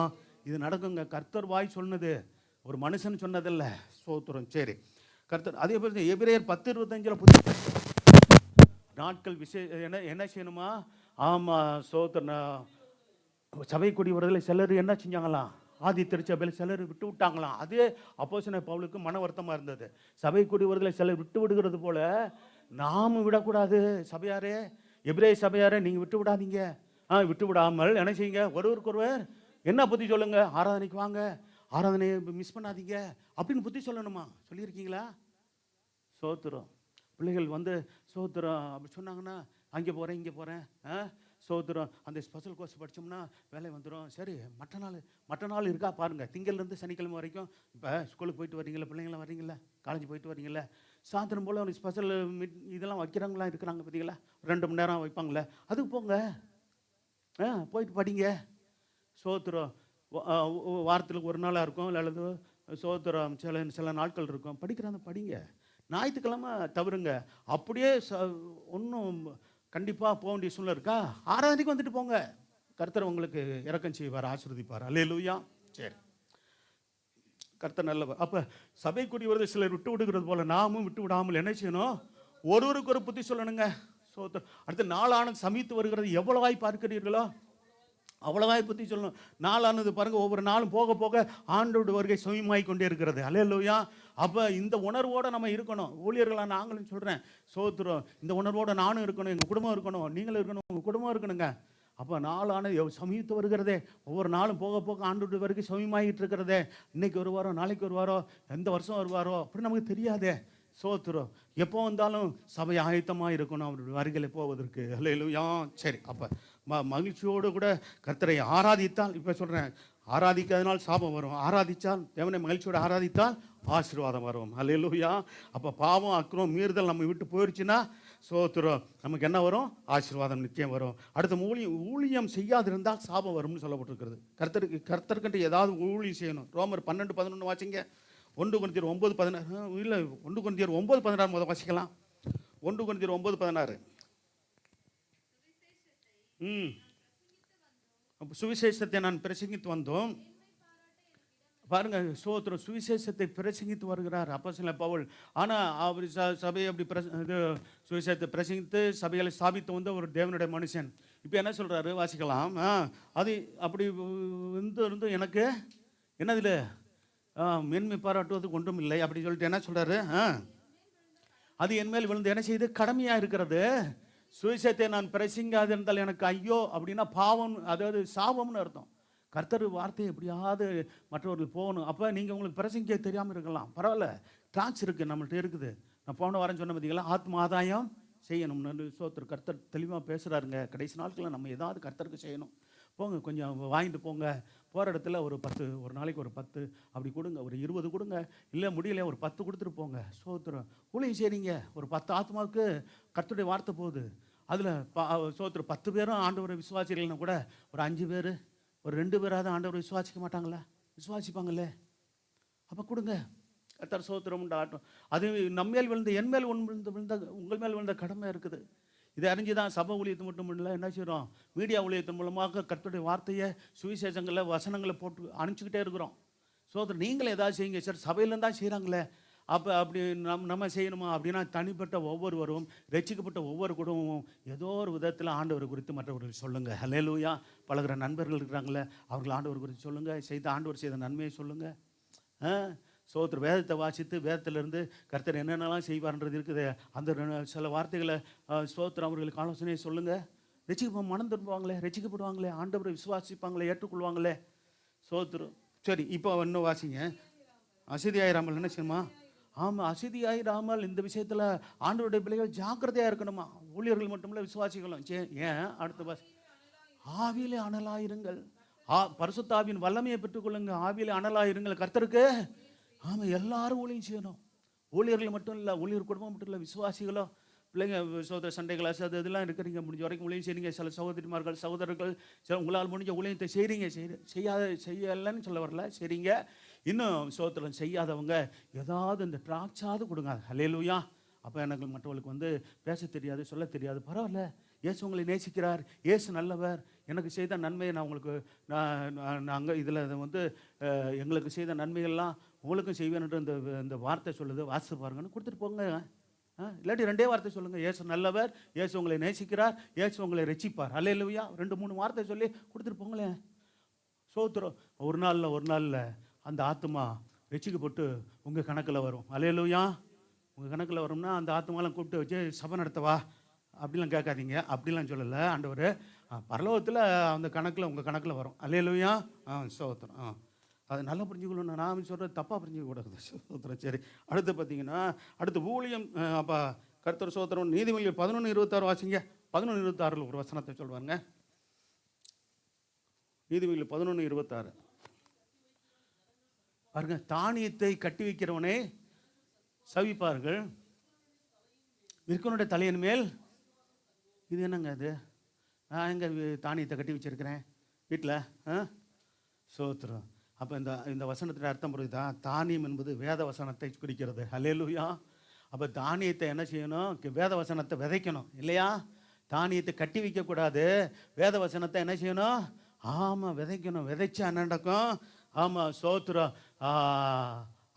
இது நடக்குங்க. கர்த்தர் வாய் சொன்னது, ஒரு மனுஷன் சொன்னதில்ல. சோத்திரம். சரி கர்த்தர். அதே போல் எபிரேயர் 10:25 நாட்கள் என்ன செய்யணுமா? ஆமாம், சோத்திரம். சபை கூடி வரதில் சிலர் என்ன செஞ்சாங்களாம்? ஆதி திருச்சபையில் சிலர் விட்டு விட்டாங்களாம். அதே அப்போஸ்தலனாகிய பவுலுக்கு மன வருத்தமாக இருந்தது. சபை கூடி வரதில் சிலர் விட்டு விடுகிறது போல நாமும் விடக்கூடாது. சபையாரே, எபிரேய சபையாரே, நீங்கள் விட்டு விடாதீங்க. விட்டு விடாமல் என்ன செய்யுங்க? ஒருவருக்கொருவர் என்ன புத்தி சொல்லுங்க? ஆராதனைக்கு வாங்க, ஆராதனையை மிஸ் பண்ணாதீங்க அப்படின்னு புத்தி சொல்லணுமா? சொல்லியிருக்கீங்களா? சோத்திரம். பிள்ளைகள் வந்து சோத்திரம் அப்படி சொன்னாங்கன்னா அங்கே போகிறேன் இங்கே போகிறேன் சோத்திரம். அந்த ஸ்பெஷல் கோர்ஸ் படித்தோம்னா வேலை வந்துடும். சரி, மற்ற நாள் இருக்கா பாருங்கள். திங்கள்லேருந்து சனிக்கிழமை வரைக்கும். இப்போ ஸ்கூலுக்கு போயிட்டு வரீங்களா, பிள்ளைங்களாம் வரீங்களா, காலேஜ் போயிட்டு வரீங்களா, சாயந்தரம் போல் ஒரு ஸ்பெஷல் இதெல்லாம் வைக்கிறவங்களாம் இருக்கிறாங்க பார்த்தீங்களா? 2 மணி நேரம் வைப்பாங்களே, அதுக்கு போங்க, போயிட்டு படிங்க. சோத்திரம். வாரத்துக்கு ஒரு நாளாக இருக்கும், அல்லது சோத்திரம் சில நாட்கள் இருக்கும். படிக்கிறாங்க, படிங்க. ஞாயிற்றுக்கிழமை தவறுங்க. அப்படியே ஒன்றும் கண்டிப்பாக போக வேண்டிய சூழ்நிலை இருக்கா? ஆராதனைக்கு வந்துட்டு போங்க, கர்த்தர் உங்களுக்கு இரக்கம் செய்வார், ஆசீர்வதிப்பார். அல்லேலூயா. சரி, கர்த்தர் நல்லவர். அப்போ சபை கூடி வருது சிலர் விட்டு விடுகிறது போல நாமும் விட்டு விடாமல் என்ன செய்யணும்? ஒருவருக்கு ஒரு புத்தி சொல்லணுங்க. சோத்திரம். அடுத்து நாளானது சமீத்து வருகிறது, எவ்வளவாய் பார்க்கிறீர்களோ அவ்வளவாய் புத்தி சொல்லணும். நாளானது பாருங்கள், ஒவ்வொரு நாளும் போக போக ஆண்டோட வருகை சுயமாகி கொண்டே இருக்கிறது. அல்லேலூயா. அப்போ இந்த உணர்வோடு நம்ம இருக்கணும். ஊழியர்களாக நாங்களும் சொல்கிறேன், சோத்திரம். இந்த உணர்வோடு நானும் இருக்கணும், எங்கள் குடும்பம் இருக்கணும், நீங்களும் இருக்கணும், உங்கள் குடும்பம் இருக்கணுங்க. அப்போ நாளானது சமீத்து வருகிறதே, ஒவ்வொரு நாளும் போக போக ஆண்டோட வருகை சுயமாகிட்டு இருக்கிறதே. இன்றைக்கி வருவாரோ, நாளைக்கு வருவாரோ, எந்த வருஷம் வருவாரோ அப்படி நமக்கு தெரியாதே. சோத்திரம். எப்போ வந்தாலும் சபை ஆயத்தமாக இருக்கணும் அவருடைய வருகையில் போவதற்கு. அல்லேலூயா. சரி, அப்போ மகிழ்ச்சியோடு கூட கர்த்தரை ஆராதித்தால், இப்போ சொல்கிறேன், ஆராதிக்காதனால் சாபம் வரும், ஆராதித்தால் தேவனை மகிழ்ச்சியோடு ஆராதித்தால் ஆசீர்வாதம் வரும். அல்லேலூயா. அப்போ பாவம் அக்கிரம் மீறுதல் நம்ம விட்டு போயிடுச்சுன்னா சோத்திரம், நமக்கு என்ன வரும்? ஆசீர்வாதம் நிச்சயம் வரும். அடுத்த ஊழியம் செய்யாதிருந்தால் சாபம் வரும்னு சொல்லப்பட்டிருக்கிறது. கர்த்தருக்கிட்ட ஏதாவது ஊழியம் செய்யணும். ரோமர் 12:11 வாசிங்க. 1 கொரிந்தியர் 9:16 இல்லை, 1 கொரிந்தியர் 9:16 முதல் வாசிக்கலாம். 1 கொரிந்தியர் 9:16. சுவிசேஷத்தை நான் பிரசங்கித்து வந்தோம். பாருங்க, சோத்திரம். சுவிசேஷத்தை பிரசங்கித்து வருகிறார் அப்போஸ்தலன் பவுல். ஆனால் அவர் சபையை அப்படி இது சுவிசேஷத்தை பிரசங்கித்து சபைகளை ஸ்தாபித்து வந்த ஒரு தேவனுடைய மனுஷன். இப்போ என்ன சொல்கிறாரு வாசிக்கலாம். அது அப்படி இருந்து எனக்கு என்னதில்லை மேன்மை பாராட்டுவதுக்கு ஒன்றும் இல்லை அப்படி சொல்லிட்டு என்ன சொல்கிறாரு? அது என்மேல் விழுந்து என்ன செய்து கடமையாக இருக்கிறது. சுவிசேஷத்தை நான் பிரசங்காது இருந்தால் எனக்கு ஐயோ அப்படின்னா பாவம், அதாவது சாபம்னு அர்த்தம். கர்த்தர் வார்த்தையை எப்படியாவது மற்றவர்கள் போகணும். அப்போ நீங்கள் உங்களுக்கு பிரசங்க தெரியாமல் இருக்கலாம், பரவாயில்ல, கிளாஸ் இருக்குது, நம்மள்கிட்ட இருக்குது. நான் போன வாரம் சொன்ன பார்த்தீங்களா, ஆத்ம ஆதாயம் செய்யணும்னு சோத்திரம் கர்த்தர் தெளிவாக பேசுகிறாருங்க. கடைசி நாட்களில் நம்ம ஏதாவது கர்த்தருக்கு செய்யணும். போங்க, கொஞ்சம் வாங்கிட்டு போங்க. போகிற இடத்துல ஒரு 10, ஒரு நாளைக்கு ஒரு 10 அப்படி கொடுங்க, ஒரு 20 கொடுங்க, இல்லை முடியல ஒரு 10 கொடுத்துட்டு போங்க. சோத்திரம் ஊழியம் செய்கிறீங்க, ஒரு 10 ஆத்மாவுக்கு கர்த்தருடைய வார்த்தை போகுது. அதில் சோத்திரம் 10 பேரும் ஆண்டவரை விசுவாசிகள்னா கூட ஒரு 5 பேர், ஒரு 2 பேராவது ஆண்டவரை விசுவாசிக்க மாட்டாங்களா? விசுவாசிப்பாங்களே. அப்போ கொடுங்க. கர்த்தர் சோத்திரம் உண்டாட்டும். அது நம்மேல் விழுந்த, என் மேல் விழுந்த உங்கள் மேல் விழுந்த கடமை இருக்குது. இதை அறிஞ்சு தான் சபை ஊழியத்தை மட்டும் இல்லை, என்ன செய்கிறோம், மீடியா ஊழியத்தின் மூலமாக கர்த்தருடைய வார்த்தையை சுவிசேஷங்களை வசனங்களை போட்டு அனுப்பிச்சிக்கிட்டே இருக்கிறோம். சோதரர் நீங்களே ஏதாவது செய்யுங்க சார், சபையிலேருந்து தான் செய்கிறாங்களே, அப்போ அப்படி நம்ம செய்யணுமா அப்படின்னா, தனிப்பட்ட ஒவ்வொருவரும், ரட்சிக்கப்பட்ட ஒவ்வொரு குடும்பமும் ஏதோ ஒரு விதத்தில் ஆண்டவர் குறித்து மற்றவர்கள் சொல்லுங்கள். ஹல்லேலூயா. பழகிற நண்பர்கள் இருக்கிறாங்களே, அவர்கள் ஆண்டவர் குறித்து சொல்லுங்கள், ஆண்டவர் செய்த நன்மையை சொல்லுங்கள். சோத்திர வேதத்தை வாசித்து வேதத்திலிருந்து கர்த்தர் என்னென்னலாம் செய்வார்ன்றது இருக்குது. அந்த சில வார்த்தைகளை சோத்திரம் அவர்களுக்கு ஆலோசனையை சொல்லுங்கள். மனம் திரும்புவாங்களே, ரசிக்கப்படுவாங்களே, ஆண்டவரை விசுவாசிப்பாங்களே, ஏற்றுக்கொள்வாங்களே. சோத்திரம். சரி, இப்போ இன்னும் வாசிங்க. அசதியாயிராமல் என்ன செய்யணுமா? ஆமாம், அசதியாயிராமல் இந்த விஷயத்தில் ஆண்டவருடைய பிள்ளைகள் ஜாக்கிரதையாக இருக்கணுமா? ஊழியர்கள் மட்டுமில்லை, விசுவாசிகளும். ஏன் அடுத்த வாசி. ஆவியிலே அனலாயிருங்கள். பரிசுத்த ஆவியின் வல்லமையை பெற்றுக்கொள்ளுங்க. ஆவியிலே அனலாயிருங்கள் கர்த்தருக்கு. ஆமாம், எல்லாரும் ஊழியம் செய்யணும். ஊழியர்கள் மட்டும் இல்லை, ஊழியர் குடும்பம் மட்டும் இல்லை, விசுவாசிகளோ பிள்ளைங்க சோதர சண்டை கிளாஸ் அது இதெல்லாம் இருக்கிறீங்க, முடிஞ்ச வரைக்கும் ஊழியம் செய்றீங்க. சில சகோதரிமார்கள் சகோதரர்கள் சில உங்களால் முடிஞ்ச ஊழியத்தை செய்கிறீங்க. செய்யலைன்னு சொல்ல வரல, சரிங்க. இன்னும் சோத்திரம் செய்யாதவங்க ஏதாவது இந்த டிராக்ஸாவது கொடுங்க. ஹல்லேலூயா. அப்போ எனக்கு மற்றவர்களுக்கு பேச தெரியாது, சொல்ல தெரியாது, பரவாயில்ல. இயேசு உங்களை நேசிக்கிறார், இயேசு நல்லவர், எனக்கு செய்த நன்மையை நான் உங்களுக்கு நாங்கள் இதில் எங்களுக்கு செய்த நன்மைகள்லாம் உங்களுக்கும் செய்வேன்ன்ற இந்த வார்த்தை சொல்லுது, வாசித்து பாருங்கன்னு கொடுத்துட்டு போங்க. இல்லாட்டி 2 வார்த்தை சொல்லுங்கள். இயேசு நல்லவர், இயேசு உங்களை நேசிக்கிறார், இயேசு உங்களை ரட்சிப்பார். ஹல்லேலூயா. 2-3 வார்த்தை சொல்லி கொடுத்துட்டு போங்களேன். சோத்திரம். ஒரு நாளில் அந்த ஆத்மா ரட்சிக்கப்பட்டு உங்கள் கணக்கில் வரும். ஹல்லேலூயா. உங்கள் கணக்கில் வரும்னா அந்த ஆத்மாலாம் கூப்பிட்டு வச்சு சபை நடத்தவா அப்படிலாம் கேட்காதீங்க. அப்படிலாம் சொல்லலை ஆண்டவர். பரலோகத்தில் அந்த கணக்கில் உங்கள் கணக்கில் வரும். ஹல்லேலூயா. சோத்திரம். அது நல்லா புரிஞ்சுக்கணும். நான் சொல்கிறது தப்பாக புரிஞ்சிக்கக்கூடாது. சோத்திரம். சரி, அடுத்து பார்த்தீங்கன்னா, அடுத்து ஊழியம். அப்போ கர்த்தர் சோத்திரம். நீதிமொழிகள் 11:26 வாசிங்க. 11:26 ஒரு வசனத்தை சொல்லுவாங்க. நீதிமொழிகள் 11:26 பாருங்க. தானியத்தை கட்டி வைக்கிறவனே சவிப்பார்கள், விற்கனுடைய தலையின் மேல். இது என்னங்க அது? நான் எங்கே தானியத்தை கட்டி வச்சிருக்கிறேன் வீட்டில்? சோத்திரம். அப்போ இந்த வசனத்தின் அர்த்தம் புரியுதா? தானியம் என்பது வேத வசனத்தை குறிக்கிறது. ஹல்லேலூயா. அப்போ தானியத்தை என்ன செய்யணும்? வேத வசனத்தை விதைக்கணும் இல்லையா? தானியத்தை கட்டி வைக்கக்கூடாது, வேத வசனத்தை என்ன செய்யணும்? ஆமாம், விதைக்கணும். விதைச்சா என்ன நடக்கும்? ஆமாம், சோத்திரம்.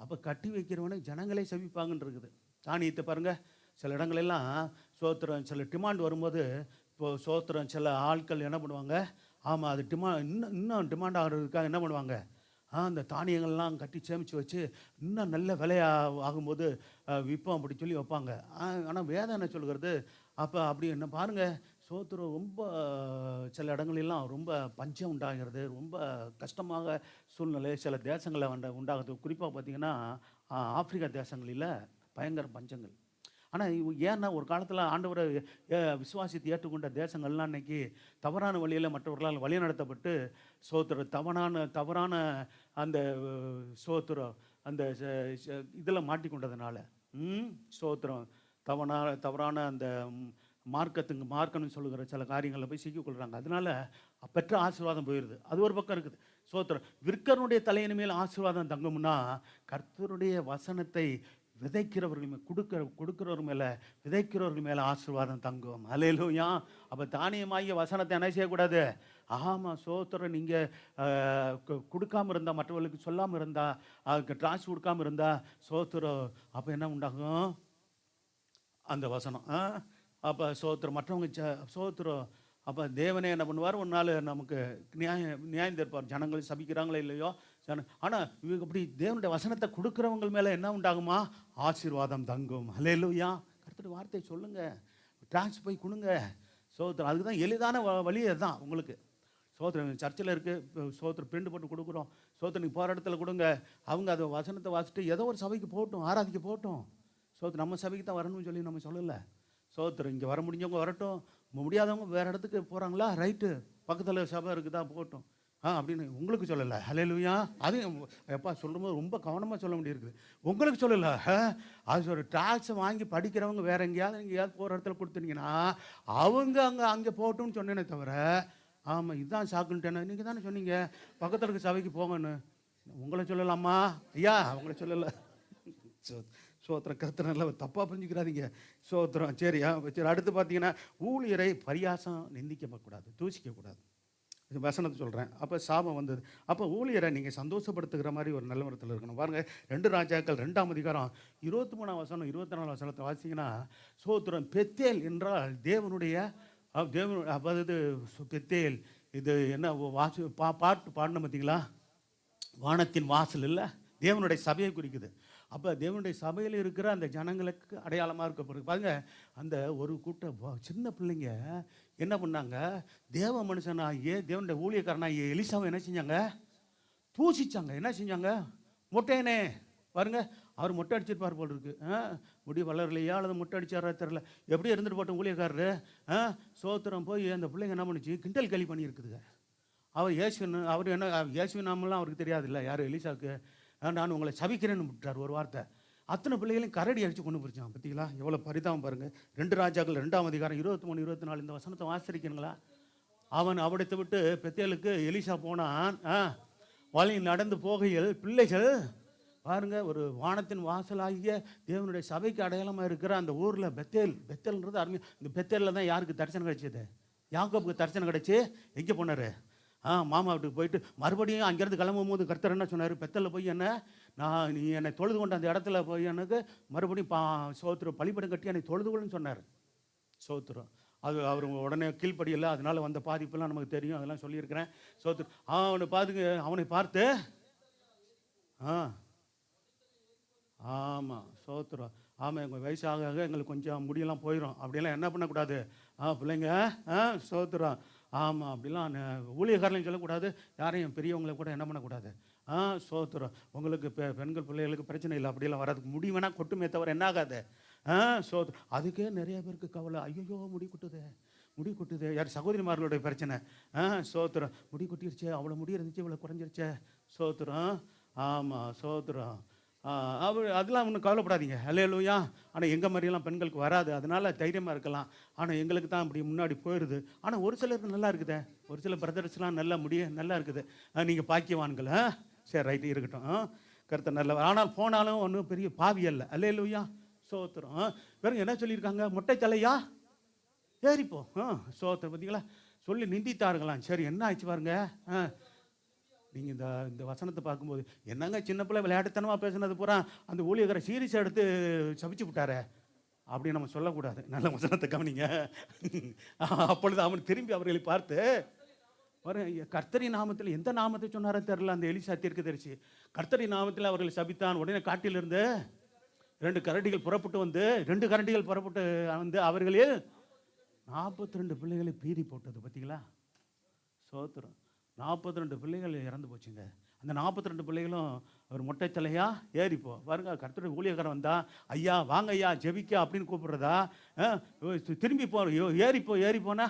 அப்போ கட்டி வைக்கிறவனுக்கு ஜனங்களே செவிப்பாங்கன்னு இருக்குது. தானியத்தை பாருங்கள், சில இடங்களெல்லாம் சோத்திரம் சில டிமாண்ட் வரும்போது, இப்போது சோத்திரம் சில ஆட்கள் என்ன பண்ணுவாங்க? ஆமாம், அது இன்னும் டிமாண்ட் ஆகிறதுக்காக என்ன பண்ணுவாங்க? அந்த தானியங்கள்லாம் கட்டி சேமித்து வச்சு இன்னும் நல்ல விலையாக ஆகும்போது விற்போம் அப்படி சொல்லி வைப்பாங்க. ஆனால் வேதம் என்ன சொல்கிறது? அப்போ அப்படி என்ன பாருங்கள், சோத்திரம் ரொம்ப சில இடங்களெல்லாம் ரொம்ப பஞ்சம் உண்டாகிறது, ரொம்ப கஷ்டமாக சூழ்நிலை சில தேசங்களில் உண்டாகிறது. குறிப்பாக பார்த்திங்கன்னா ஆப்பிரிக்கா தேசங்களில் பயங்கர பஞ்சங்கள். ஆனால் ஏன்னா ஒரு காலத்தில் ஆண்டவரை விசுவாசித்து ஏற்றுக்கொண்ட தேசங்கள்லாம் இன்றைக்கி தவறான வழியில் மற்றவர்களால் வழி நடத்தப்பட்டு தவறான அந்த சோத்திரம் அந்த இதில் மாட்டிக்கொண்டதுனால சோத்திரம் தவறான அந்த மார்க்கம்னு சொல்லுகிற சில காரியங்களில் போய் சிக்கிக்கொள்கிறாங்க. அதனால பெற்ற ஆசீர்வாதம் போயிடுது. அது ஒரு பக்கம் இருக்குது. சோத்திரம். விற்கனுடைய தலையின் மேல் ஆசீர்வாதம் தங்கும்னா, கர்த்தருடைய வசனத்தை விதைக்கிறவர்கள் கொடுக்கிறவர்கள் மேலே, விதைக்கிறவர்கள் மேலே ஆசீர்வாதம் தங்கும். ஹல்லேலூயா. அப்போ தானியமாகிய வசனத்தை என்ன செய்யக்கூடாது? ஆமாம், சோத்திரம். நீங்கள் கொடுக்காமல் இருந்தால், மற்றவர்களுக்கு சொல்லாமல் இருந்தால், அதுக்கு ட்ரான்ஸ் கொடுக்காமல் இருந்தால் சோத்திரம். அப்போ என்ன உண்டாகும்? அந்த வசனம். அப்போ சோத்திரம் மற்றவங்க சோத்திரம். அப்போ தேவனே என்ன பண்ணுவார்? ஒரு நாள் நமக்கு நியாயம் தீர்ப்பார். ஜனங்கள் சபிக்கிறாங்களோ இல்லையோ. ஆனால் இவங்க அப்படி தேவனுடைய வசனத்தை கொடுக்குறவங்க மேலே என்ன உண்டாகுமா? ஆசீர்வாதம் தங்கும். ஹல்லேலூயா. கர்த்தருடைய வார்த்தை சொல்லுங்கள், ட்ரான்ஸ் போய் கொடுங்க. சோத்திரம். அதுக்கு தான் எளிதான வழி அதுதான் உங்களுக்கு. சோத்திரம் சர்ச்சில் இருக்குது, சோத்திரம் பிரிண்ட் போட்டு கொடுக்குறோம். சோத்திரம் நீங்கள் போகிற இடத்துல கொடுங்க. அவங்க அதை வசனத்தை வாசிட்டு ஏதோ ஒரு சபைக்கு போகட்டும், ஆராதிக்க போகட்டும். சோத்திரம் நம்ம சபைக்கு தான் வரணும்னு சொல்லி நம்ம சொல்லலை. சோத்திரம். இங்கே வர முடிஞ்சவங்க வரட்டும், முடியாதவங்க வேறு இடத்துக்கு போகிறாங்களா, ரைட்டு, பக்கத்தில் சபை இருக்குதா போகட்டும். அப்படின்னு உங்களுக்கு சொல்லலை. ஹல்லேலூயா. அது எப்பா சொல்லும்போது ரொம்ப கவனமாக சொல்ல வேண்டியிருக்குது. உங்களுக்கு சொல்லலை. அது ஒரு டாக்ஸை வாங்கி படிக்கிறவங்க வேறு எங்கேயாவது போகிற இடத்துல கொடுத்துட்டீங்கன்னா அவங்க அங்கே போகட்டும்னு சொன்னேனே தவிர, ஆமாம் இதுதான் சாக்குன்ட்டேன்னு நீங்கள் தானே சொன்னீங்க பக்கத்தில் இருக்க சபைக்கு போங்கன்னு. உங்களை சொல்லலாமா ஐயா? அவங்கள சொல்லலை. சோத்திரம். கருத்து நல்லா தப்பாக புரிஞ்சுக்கிறாதீங்க. சோத்திரம். சரியா சரி. அடுத்து பார்த்தீங்கன்னா, ஊழியரை பரியாசம் நிந்திக்கப்படக்கூடாது, தூசிக்கக்கூடாது. இது வசனத்தை சொல்கிறேன். அப்போ சாபம் வந்தது. அப்போ ஊழியரை நீங்கள் சந்தோஷப்படுத்துகிற மாதிரி ஒரு நிலவரத்தில் இருக்கணும். பாருங்கள், 2 ராஜாக்கள் 2ஆம் அதிகாரம் 23ஆம் வசனம் 24ஆம் வசனத்தை வாசிங்கன்னா, சோத்திரம். பெத்தேல் என்றால் தேவனுடைய அதாவது பெத்தேல் இது என்ன பாட்டு பாடணும் பார்த்தீங்களா? வானத்தின் வாசல் இல்லை, தேவனுடைய சபையை குறிக்குது. அப்போ தேவனுடைய சபையில் இருக்கிற அந்த ஜனங்களுக்கு அடையாளமாக இருக்கப்படுது. பாருங்க, அந்த ஒரு கூட்டம் சின்ன பிள்ளைங்க என்ன பண்ணாங்க, தேவ மனுஷனாகிய தேவனுடைய ஊழியக்காரனாகிய எலிசாவை என்ன செஞ்சாங்க, தூசிச்சாங்க. என்ன செஞ்சாங்க, மொட்டையனே. பாருங்க, அவர் மொட்டை அடிச்சிருப்பார் போல் இருக்கு. முடி வளரலையா அல்லது மொட்டை அடிச்சாரா தெரில, எப்படி இருந்துட்டு போட்டோம் ஊழியக்காரரு. சோத்திரம். போய் அந்த பிள்ளைங்க என்ன பண்ணிச்சு, கிண்டல் கேலி பண்ணியிருக்குதுங்க. அவர் என்ன இயேசுவின் நாமெல்லாம் அவருக்கு தெரியாது இல்லை, யார் எலிசாவுக்கு. நான் உங்களை சபிக்கிறேன்னு விட்டார் ஒரு வார்த்தை. அத்தனை பிள்ளைகளையும் கரடி அடித்து கொண்டு போயிருச்சான். பார்த்தீங்களா எவ்வளோ பரிதாபம் பாருங்கள். 2 ராஜாக்கள் 2ஆம் அதிகாரம் 23, 24 இந்த வசனத்தை வாசிக்கிறீங்களா? அவன் அவடத்தை விட்டு பெத்தேலுக்கு எலிசா போனான். வழி நடந்து போகையில் பிள்ளைகள் பாருங்க, ஒரு வானத்தின் வாசலாகிய தேவனுடைய சபைக்கு அடையாளமாக இருக்கிற அந்த ஊரில் பெத்தேல்ன்றது அருமையாக. இந்த பெத்தேலில் தான் யாருக்கு தரிசனம் கிடைச்சது, யாக்கோபுக்கு தரிசனம் கிடைச்சி எங்கே போனார், மாமா வீட்டுக்கு போயிட்டு மறுபடியும் அங்கேருந்து கிளம்பும் போது கர்த்தர் என்ன சொன்னார், பெத்தலில் போய் நீ என்னை தொழுது கொண்டு அந்த இடத்துல போய் எனக்கு மறுபடியும் சோத்திரம் பலிபடம் கட்டி என்னை தொழுதுகொள்ளுன்னு சொன்னார். சோத்திரம். அது அவர் உடனே கீழ்ப்படியில்லை, அதனால் வந்த பாதிப்பெல்லாம் நமக்கு தெரியும், அதெல்லாம் சொல்லியிருக்கிறேன். சோத்திரம். அவனை பார்த்து ஆமாம் சோத்திரம். ஆமாம், எங்கள் வயசாக எங்களுக்கு கொஞ்சம் முடியெல்லாம் போயிடும், அப்படியெல்லாம் என்ன பண்ணக்கூடாது பிள்ளைங்க. சோத்திரம். ஆமாம், அப்படிலாம் ஊழியக்காரனையும் சொல்லக்கூடாது, யாரையும் பெரியவங்களை கூட என்ன பண்ணக்கூடாது. சோத்திரம். உங்களுக்கு பெண்கள் பிள்ளைகளுக்கு பிரச்சனை இல்லை, அப்படியெல்லாம் வராதுக்கு முடி வேணால் கொட்டுமே தவிர என்ன ஆகாது. சோத்திரம். அதுக்கே நிறைய பேருக்கு கவலை, ஐயோ முடி கொட்டுது. யார் சகோதரிமார்களுடைய பிரச்சனை. சோத்திரம். முடி கொட்டிருச்சே, அவ்வளோ முடி இருந்துச்சு, இவ்வளோ குறைஞ்சிருச்சே. சோத்திரம். ஆமாம் சோத்திரம். அதெல்லாம் ஒன்றும் கவலைப்படாதீங்க. அல்லேலூயா. ஆனால் எங்கள் மாதிரியெல்லாம் பெண்களுக்கு வராது, அதனால் தைரியமாக இருக்கலாம். ஆனால் எங்களுக்கு தான் அப்படி முன்னாடி போயிடுது. ஆனால் ஒரு சிலருக்கு நல்லா இருக்குதே, ஒரு சில பிரதர்ஸ்லாம் நல்லா நல்லா இருக்குது. நீங்கள் பாக்கியவான்கள். சரி, ரைட்டு, இருக்கட்டும். கருத்தை நல்ல. ஆனால் போனாலும் ஒன்றும் பெரிய பாவி அல்ல. அல்லேலூயா. சோத்திரம். வேறு என்ன சொல்லியிருக்காங்க, மொட்டை தலையா ஏறிப்போ. சோத்திரம். பார்த்தீங்களா, சொல்லி நிந்தித்தார்களாம். சரி, என்ன ஆச்சு பாருங்க. நீங்கள் இந்த வசனத்தை பார்க்கும்போது என்னங்க சின்ன பிள்ளை விளையாட்டுத்தனமாக பேசுனது பூரா அந்த ஊழியக்கார சீரியஸ் எடுத்து சபிச்சு விட்டாரே அப்படின்னு நம்ம சொல்லக்கூடாது. நல்ல வசனத்தை கவனிங்க. அப்பொழுது அவன் திரும்பி அவர்களை பார்த்து, கர்த்தரி நாமத்தில் எந்த நாமத்தை சொன்னாரோ தெரில, அந்த எலிசா தீர்க்கதரிசி கர்த்தரி நாமத்தில் அவர்களை சபித்தான். உடனே காட்டிலிருந்து 2 கரடிகள் புறப்பட்டு வந்து அவர்களில் 42 பிள்ளைகளை பீறி போட்டது. பார்த்தீங்களா? சோத்திரம். 42 பிள்ளைகள் இறந்து போச்சுங்க. அந்த 42 பிள்ளைகளும் அவர் மொட்டை தலையா ஏறிப்போ. பாருங்க, கர்த்தருடைய ஊழியக்காரன் வந்தா, ஐயா வாங்க ஐயா ஜெபிக்க அப்படின்னு கூப்பிடுறதா, திரும்பி ஏறிப்போனா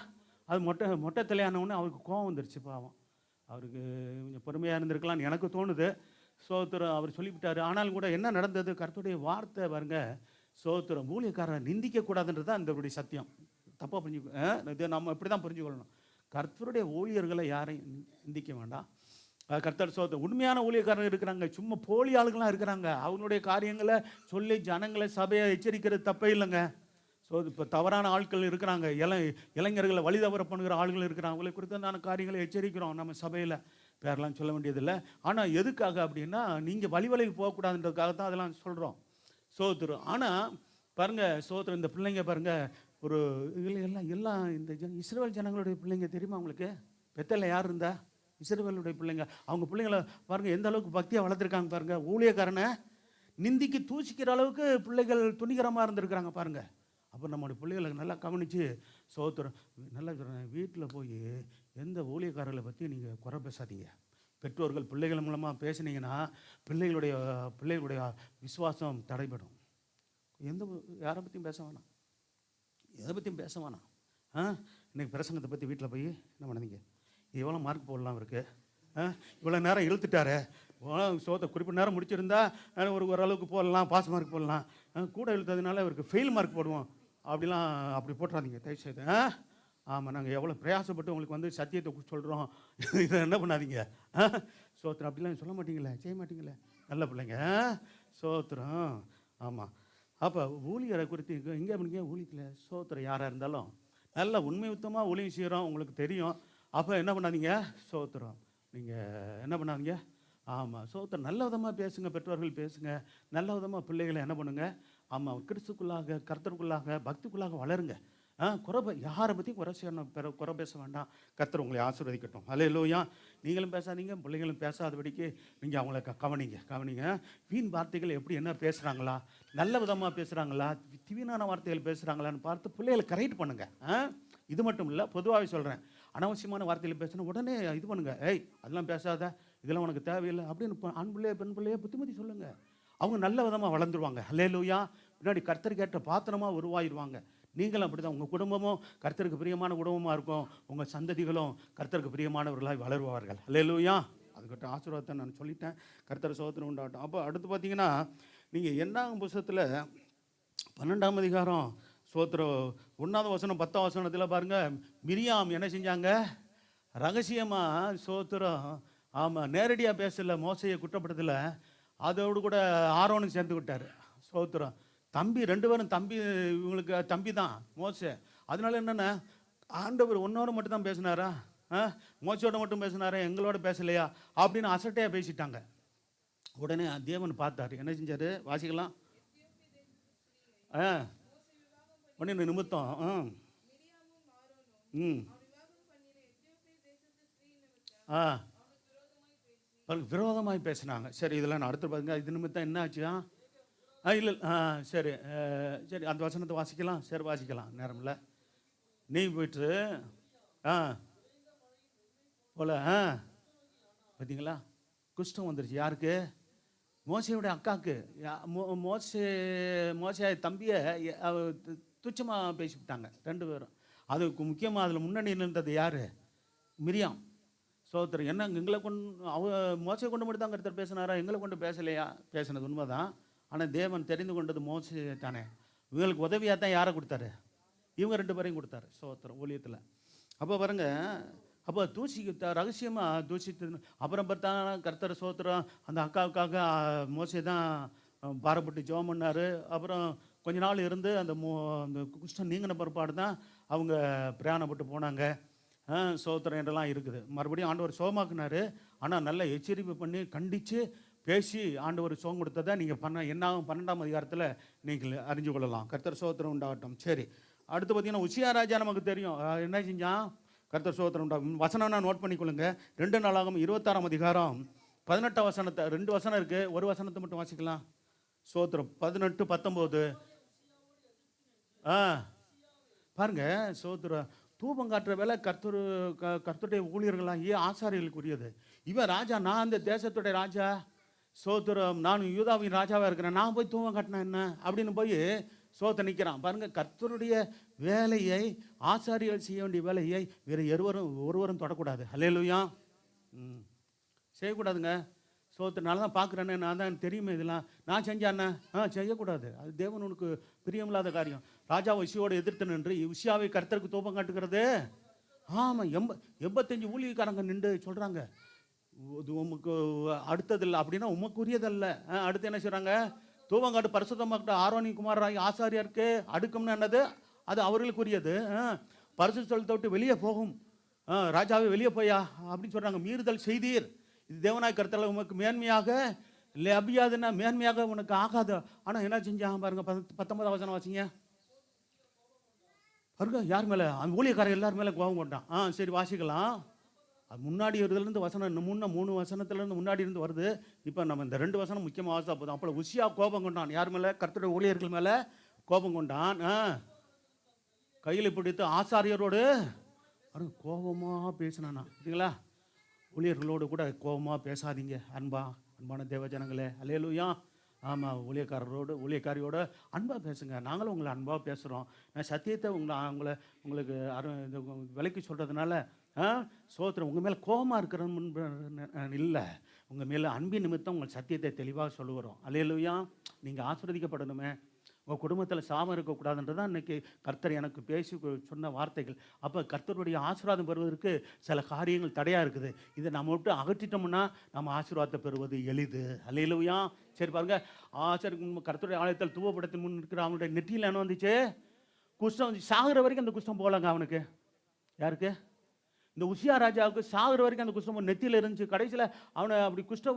அது மொட்டை தலையானவுன்னு அவருக்கு கோவம் வந்துருச்சு. பாவம், அவருக்கு கொஞ்சம் பொறுமையாக இருந்திருக்கலாம்னு எனக்கு தோணுது. சோத்திரம். அவர் சொல்லிவிட்டார். ஆனாலும் கூட என்ன நடந்தது, கர்த்தருடைய வார்த்தை பாருங்க. சோத்திரம். ஊழியக்காரன் நிந்திக்கக்கூடாதுன்றது தான் இந்த சத்தியம். தப்பாக புரிஞ்சுக்க, நம்ம இப்படி தான் புரிஞ்சுக்கொள்ளணும். கர்த்தருடைய ஊழியர்களை யாரையும் நிந்திக்க வேண்டாம். கர்த்தர் சோத்திரம். உண்மையான ஊழியக்காரர்கள் இருக்கிறாங்க, சும்மா போலி ஆளுங்களாம் இருக்கிறாங்க. அவங்களுடைய காரியங்களை சொல்லி ஜனங்களை சபையை எச்சரிக்கிறது தப்பே இல்லைங்க. ஸோ இப்போ தவறான ஆட்கள் இருக்கிறாங்க, இளைஞர்களை வழி தவற பண்ணுகிற ஆளுகள் இருக்கிறாங்க. அவங்களை குறித்தான காரியங்களை எச்சரிக்கிறோம் நம்ம சபையில், பேரெல்லாம் சொல்ல வேண்டியதில்லை. ஆனால் எதுக்காக அப்படின்னா, நீங்கள் வழியில் போகக்கூடாதுன்றதுக்காக தான் அதெல்லாம் சொல்கிறோம். சோத்திரம். ஆனால் பாருங்கள், சோத்திரம். இந்த பிள்ளைங்க பாருங்கள், ஒரு இதில் எல்லாம் இந்த இஸ்ரவேல் ஜனங்களுடைய பிள்ளைங்க தெரியுமா உங்களுக்கு? பெத்தல யார் இருந்தா? இஸ்ரவேலுடைய பிள்ளைங்க. அவங்க பிள்ளைங்களை பாருங்கள் எந்த அளவுக்கு பக்தியாக வளர்த்துருக்காங்க பாருங்கள். ஊழியக்காரனை நிந்திக்கு தூசிக்கிற அளவுக்கு பிள்ளைகள் துணிகரமாக இருந்திருக்கிறாங்க பாருங்கள். அப்போ நம்மளுடைய பிள்ளைகளை நல்லா கவனித்து சோத்திரம். நல்லா வீட்டில் போய் எந்த ஊழியக்காரர்களை பற்றி நீங்கள் குறை பேசாதீங்க. பெற்றோர்கள் பிள்ளைகள் மூலமாக பேசுனீங்கன்னா பிள்ளைகளுடைய விசுவாசம் தடைபடும். யாரை பற்றியும் பேச வேணாம். எதை பற்றியும் பேச வேணாம். இன்னைக்கு பிரசங்கத்தை பற்றி வீட்டில் போய் என்ன பண்ணீங்க, எவ்வளோ மார்க் போடலாம் இருக்கு, இவ்வளோ நேரம் இழுத்துட்டாரு, சோத்தை குறிப்பிட்ட நேரம் முடிச்சிருந்தா ஓரளவுக்கு போடலாம், பாஸ் மார்க் போடலாம், கூட இழுத்ததுனால அவருக்கு ஃபெயில் மார்க் போடுவோம் அப்படிலாம் அப்படி போட்டுறாதீங்க தயவுசெய்து. ஆமாம், நாங்கள் எவ்வளோ பிரயாசப்பட்டு உங்களுக்கு வந்து சத்தியத்தை சொல்கிறோம், இதை என்ன பண்ணாதீங்க. சோத்திரம் அப்படிலாம் சொல்ல மாட்டீங்களே, செய்ய மாட்டீங்களே, நல்ல பிள்ளைங்க. சோத்திரம். ஆமாம். அப்போ ஊழியரை குறித்து இங்கே அப்படிங்க ஊழியத்தில் சோத்திரம் யாராக இருந்தாலும் நல்ல உண்மை உத்தமாக ஊழியம் செய்கிறோம் உங்களுக்கு தெரியும். அப்போ என்ன பண்ணாதீங்க, சோத்திரம் நீங்கள் என்ன பண்ணாதீங்க. ஆமாம், சோத்திரம் நல்ல விதமாக பேசுங்க, பெற்றோர்கள் பேசுங்க, நல்ல விதமாக பிள்ளைகளை என்ன பண்ணுங்க. ஆமாம், கிறிஸ்துக்குள்ளாக கர்த்தருக்குள்ளாக பக்திக்குள்ளாக வளருங்க. யாரை பற்றியும் குறை பேச வேண்டாம். கர்த்தர் உங்களை ஆசீர்வதிக்கட்டும். அல்லேலூயா. நீங்களும் பேசாதீங்க, பிள்ளைங்களும் பேசாதபடிக்கு நீங்கள் அவங்கள கவனிங்க. வீண் வார்த்தைகள் எப்படி என்ன பேசுகிறாங்களா, நல்ல விதமாக பேசுகிறாங்களா, வீணான வார்த்தைகள் பேசுகிறாங்களான்னு பார்த்து பிள்ளைகளை கரெக்ட் பண்ணுங்க. இது மட்டும் இல்லை, பொதுவாகவே சொல்கிறேன், அனாவசியமான வார்த்தைகள் பேசினா உடனே இது பண்ணுங்க, அதெல்லாம் பேசாத, இதெல்லாம் உனக்கு தேவையில்லை அப்படின்னு ஆண் பிள்ளைய பெண் பிள்ளைய புத்திமதி சொல்லுங்கள். அவங்க நல்ல விதமாக வளர்ந்துருவாங்க. அல்லேலூயா. பின்னாடி கர்த்தருக்கு ஏற்ற பாத்திரமாக உருவாயிருவாங்க. நீங்களும் அப்படி தான், உங்கள் குடும்பமும் கர்த்தருக்கு பிரியமான குடும்பமாக இருக்கும், உங்கள் சந்ததிகளும் கர்த்தருக்கு பிரியமானவர்களாக வளருவார்கள். அல்லேலூயா. அதுக்கிட்ட ஆசீர்வாதத்தை நான் சொல்லிட்டேன். கர்த்தர் சோதனை உண்டாகட்டும். அப்போ அடுத்து பார்த்தீங்கன்னா, நீங்கள் என்னாகும் புத்தகத்தில் 12ஆம் அதிகாரம் சோத்திரம் 1ஆவது வசனம் 10ஆம் வசனத்தில் பாருங்கள், மிரியாம் என்ன செஞ்சாங்க, ரகசியமாக சோத்திரம். ஆமாம், நேரடியாக பேசல, மோசையை குற்றப்படுத்தலை, அதோடு கூட ஆரோனுக்கு சேர்ந்து விட்டார். சோத்திரம். தம்பி 2 பேரும் தம்பி, இவங்களுக்கு தம்பி தான் மோசே. அதனால என்னென்ன, ஆண்டவர் ஒன்னோட மட்டும் தான் பேசினாரா, மோசையோட மட்டும் பேசினாரா, எங்களோட பேசலையா அப்படின்னு அசட்டையாக பேசிட்டாங்க. உடனே தேவன் பார்த்தார், என்ன செஞ்சார், வாசிக்கலாம். ஒன்று நிமித்தம் விரோதமாய் பேசினாங்க. சரி, இதெல்லாம் நான் அடுத்து பாருங்க. இது நிமித்தம் என்ன ஆச்சுயா, இல்லை சரி சரி, அந்த வசனத்தை வாசிக்கலாம். சரி வாசிக்கலாம், நேரம் இல்லை. நீ போயிட்டு போல பார்த்தீங்களா, குஷ்டம் வந்துருச்சு. யாருக்கு, மோசையுடைய அக்காவுக்கு. மோசைய தம்பியை துச்சமாக பேசிவிட்டாங்க 2 பேரும். அதுக்கு முக்கியமாக அதில் முன்னணி இருந்தது யார், மிரியாம். சோத்திரம். என்ன எங்களை கொண்டு மோசையை கொண்டு மட்டும் தான் கருத்தர் பேசினாரா, எங்களை கொண்டு பேசலையா, பேசினது உண்மை தான். ஆனால் தேவன் தெரிந்து கொண்டது மோசே தானே. இவங்களுக்கு உதவியாக தான் யாரை கொடுத்தாரு, இவங்க 2 பேரையும் கொடுத்தாரு. சோத்திரம் ஊழியத்தில். அப்போ பாருங்க, அப்போ ரகசியமாக தூசித்து அப்புறம் பார்த்தா கர்த்தர் சோத்திரம் அந்த அக்காவுக்காக மோசே தான் பாரப்பட்டு ஜெபம் பண்ணார். அப்புறம் கொஞ்ச நாள் இருந்து அந்த குஷ்டம் நீங்கின பிற்பாடு தான் அவங்க பிரயாணப்பட்டு போனாங்க. சோத்திரம் என்றெல்லாம் இருக்குது. மறுபடியும் ஆண்டவர் சோமாக்குனார். ஆனால் நல்லா எச்சரிப்பு பண்ணி கண்டித்து பேசி ஆண்டவர் சோகம் கொடுத்ததை நீங்கள் என்னாகும் 12ஆம் அதிகாரத்தில் நீங்கள் அறிஞ்சு கொள்ளலாம். கர்த்தர் சோத்திரம் உண்டாகட்டும். சரி, அடுத்து பார்த்தீங்கன்னா உசியா ராஜா நமக்கு தெரியும் என்ன செஞ்சான். கர்த்தர் சோத்திரம் உண்டாகும். வசனம் நான் நோட் பண்ணிக்கொள்ளுங்க. 2 நாளாகமம் 26ஆம் அதிகாரம் 18ஆம் வசனத்தை, 2 வசனம் இருக்குது, ஒரு வசனத்தை மட்டும் வாசிக்கலாம். சோத்திரம் 18, 19. பாருங்க, சோத்திரம் தூபம் காட்டுற வேலை கர்த்தருடைய ஊழியர்களாகிய ஆசாரியர்களுக்குரியது. இவன் ராஜா, நான் அந்த தேசத்துடைய ராஜா, சோத்திரம் நான் யூதாவின் ராஜாவாக இருக்கிறேன், நான் போய் தூபம் காட்டினா என்ன அப்படின்னு போய் சோத்த நிற்கிறான். பாருங்க, கர்த்தருடைய வேலையை ஆசாரியர்கள் செய்ய வேண்டிய வேலையை வேறு ஒருவரும் தொடக்கூடாது. அல்லேலூயா. செய்யக்கூடாதுங்க. சோத்திரனால தான் பார்க்குறேன்னு, நான் தான் தெரியுமே, இதெல்லாம் நான் செஞ்சானே, செய்யக்கூடாது. அது தேவனுக்கு பிரியமில்லாத காரியம். ராஜா உசியோடு எதிர்த்து நின்று உசியாவை கர்த்தருக்கு தூபம் காட்டுகிறது. ஆமாம், 85 ஊழியக்காரங்க நின்று சொல்கிறாங்க, இது உமக்கு அடுத்ததில்லை அப்படின்னா உமக்குரியதல்ல. அடுத்து என்ன செய்கிறாங்க, தூபம் காட்டு பரிசுத்தமாக்கிட்ட ஆரோனி குமாராகி ஆசாரியாருக்கு அடுக்கும்னு என்னது, அது அவர்களுக்குரியது. பரிசுத்த ஸ்தலத்தை விட்டு வெளியே போகும் ராஜாவே வெளியே போயா அப்படின்னு சொல்கிறாங்க. மீறுதல் செய்தீர், இது தேவனாய் கர்த்தர் உமக்கு மேன்மையாக இல்லை அபியாதுன்னா மேன்மையாக உனக்கு ஆகாது. ஆனால் என்ன செஞ்சாங்க பாருங்க, 19ஆம் வசனம் வாசிங்க. பாருங்க, யார் மேலே, அந்த ஊழியக்காரர் எல்லார் மேலே கோபம் கொண்டான். சரி வாசிக்கலாம். அது முன்னாடி வருதுலேருந்து வசனம், முன்ன 3 வசனத்துலேருந்து முன்னாடி இருந்து வருது. இப்போ நம்ம இந்த 2 வசனம் முக்கியமாக வாசா போதும். அப்போ உசியா கோபம் கொண்டான். யார் மேலே, கர்த்தருடைய ஊழியர்கள் மேலே கோபம் கொண்டான். கையில் பிடித்து ஆசாரியரோடு கோபமாக பேசினானா. சரிங்களா, ஊழியர்களோடு கூட கோபமாக பேசாதீங்க. அன்பான தேவ ஜனங்களே. அல்லேலூயா. ஆமாம், ஊழியக்காரியோட அன்பாக பேசுங்க. நாங்களும் உங்களை அன்பாக பேசுகிறோம். நான் சத்தியத்தை உங்களுக்கு இது விலைக்கு சொல்கிறதுனால சோத்திரம் உங்கள் மேலே கோபமாக இருக்கிறது இல்லை. உங்கள் மேலே அன்பின் நிமித்தம் உங்கள் சத்தியத்தை தெளிவாக சொல்லுகிறோம். அல்லேலூயா. நீங்கள் ஆசீர்வதிக்கப்படணுமே, உங்கள் குடும்பத்தில் சாபம் இருக்கக்கூடாதுன்றது தான் இன்றைக்கி கர்த்தர் எனக்கு பேசி சொன்ன வார்த்தைகள். அப்போ கர்த்தருடைய ஆசீர்வாதம் பெறுவதற்கு சில காரியங்கள் தடையாக இருக்குது. இதை நம்ம விட்டு அகற்றிட்டோம்னா நம்ம ஆசீர்வாதத்தை பெறுவது எளிது. அல்லேலூயா. சரி பாருங்க, சரி கர்த்தருடைய ஆலயத்தில் தூவப்படத்தின் முன் இருக்கிற அவனுடைய நெற்றியில் என்ன வந்துச்சு? குஷ்டம் வந்து சாகுற வரைக்கும் அந்த குஷ்டம் போகலாங்க அவனுக்கு. யாருக்கு? இந்த உசியா ராஜாவுக்கு சாகுற வரைக்கும் அந்த குஷ்டம் நெத்தியில் இருந்துச்சு. கடைசியில் அவனை அப்படி குஷ்ட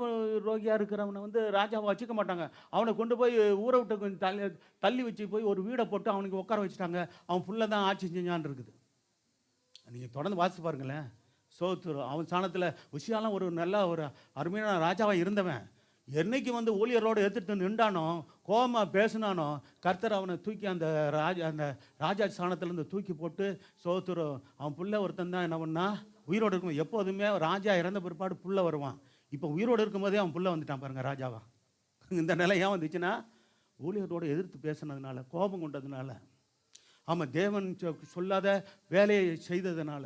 ரோகியாக இருக்கிறவனை வந்து ராஜாவை வச்சுக்க மாட்டாங்க. அவனை கொண்டு போய் ஊரை விட்டு கொஞ்சம் தள்ளி வச்சு போய் ஒரு வீடை போட்டு அவனுக்கு உட்கார வச்சுட்டாங்க. அவன் ஃபுல்லாக தான் ஆட்சி செஞ்சான் இருக்குது. நீங்கள் தொடர்ந்து வாசித்து பாருங்களேன். அவன் ஸ்தானத்தில் உசியாலாம் ஒரு நல்ல ஒரு அருமையான ராஜாவாக இருந்தவன். என்னைக்கு வந்து ஊழியரோடு எடுத்துகிட்டு நின்றானோ, கோபமாக பேசினானோ, கர்த்தர் அவனை தூக்கி அந்த ராஜா ஸ்தானத்துலேருந்து தூக்கி போட்டு அவன் புள்ள ஒருத்தன் தான் என்ன பண்ணா உயிரோடு இருக்கும். எப்போதுமே ராஜா இறந்த பிற்பாடு புள்ள வருவான். இப்போ உயிரோடு இருக்கும்போதே அவன் புள்ள வந்துட்டான் பாருங்க ராஜாவா. இந்த நிலை ஏன் வந்துச்சுன்னா ஊழியரோடு எதிர்த்து பேசினதுனால, கோபம் கொண்டதுனால, ஆமாம் தேவன் சொல்லாத வேலையை செய்ததுனால.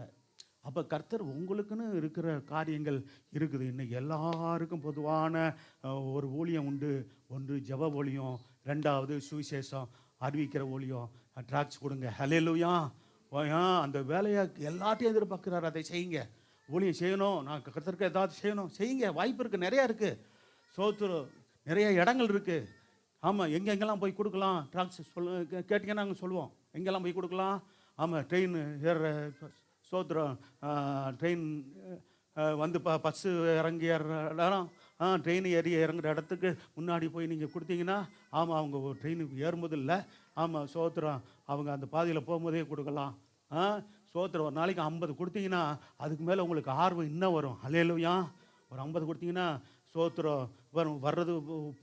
அப்போ கர்த்தர் உங்களுக்குன்னு இருக்கிற காரியங்கள் இருக்குது. இன்னைக்கு எல்லாருக்கும் பொதுவான ஒரு ஊழியம் உண்டு. ஒன்று ஜெப ஊழியம், ரெண்டாவது சுவிசேஷம் அறிவிக்கிற ஊழியம். ட்ராக்ஸ் கொடுங்க. ஹல்லேலூயா. அந்த வேலையை எல்லாத்தையும் எதிர்பார்க்குறாரு. அதை செய்யுங்க. ஊழியம் செய்யணும், நான் கர்த்தருக்கு ஏதாவது செய்யணும், செய்யுங்க. வாய்ப்பு இருக்குது, நிறையா இருக்குது. நிறைய இடங்கள் இருக்குது. ஆமாம், எங்கெங்கெல்லாம் போய் கொடுக்கலாம் ட்ராக்ஸ் கேட்டிங்கன்னா நாங்கள் சொல்லுவோம். எங்கெல்லாம் போய் கொடுக்கலாம். ஆமாம், ட்ரெயின் ஏற ட்ரெயின் வந்து பஸ்ஸு இறங்கி ஏறுற இடம், ட்ரெயின் ஏறி இறங்குற இடத்துக்கு முன்னாடி போய் நீங்கள் கொடுத்தீங்கன்னா, ஆமாம் அவங்க ட்ரெயினுக்கு ஏறும்போது இல்லை, ஆமாம் அவங்க அந்த பாதையில் போகும்போதே கொடுக்கலாம். ஒரு நாளைக்கு 50 கொடுத்தீங்கன்னா அதுக்கு மேலே உங்களுக்கு ஆர்வம் இன்னும் வரும். அல்லேலூயா. ஒரு 50 கொடுத்தீங்கன்னா வர்றது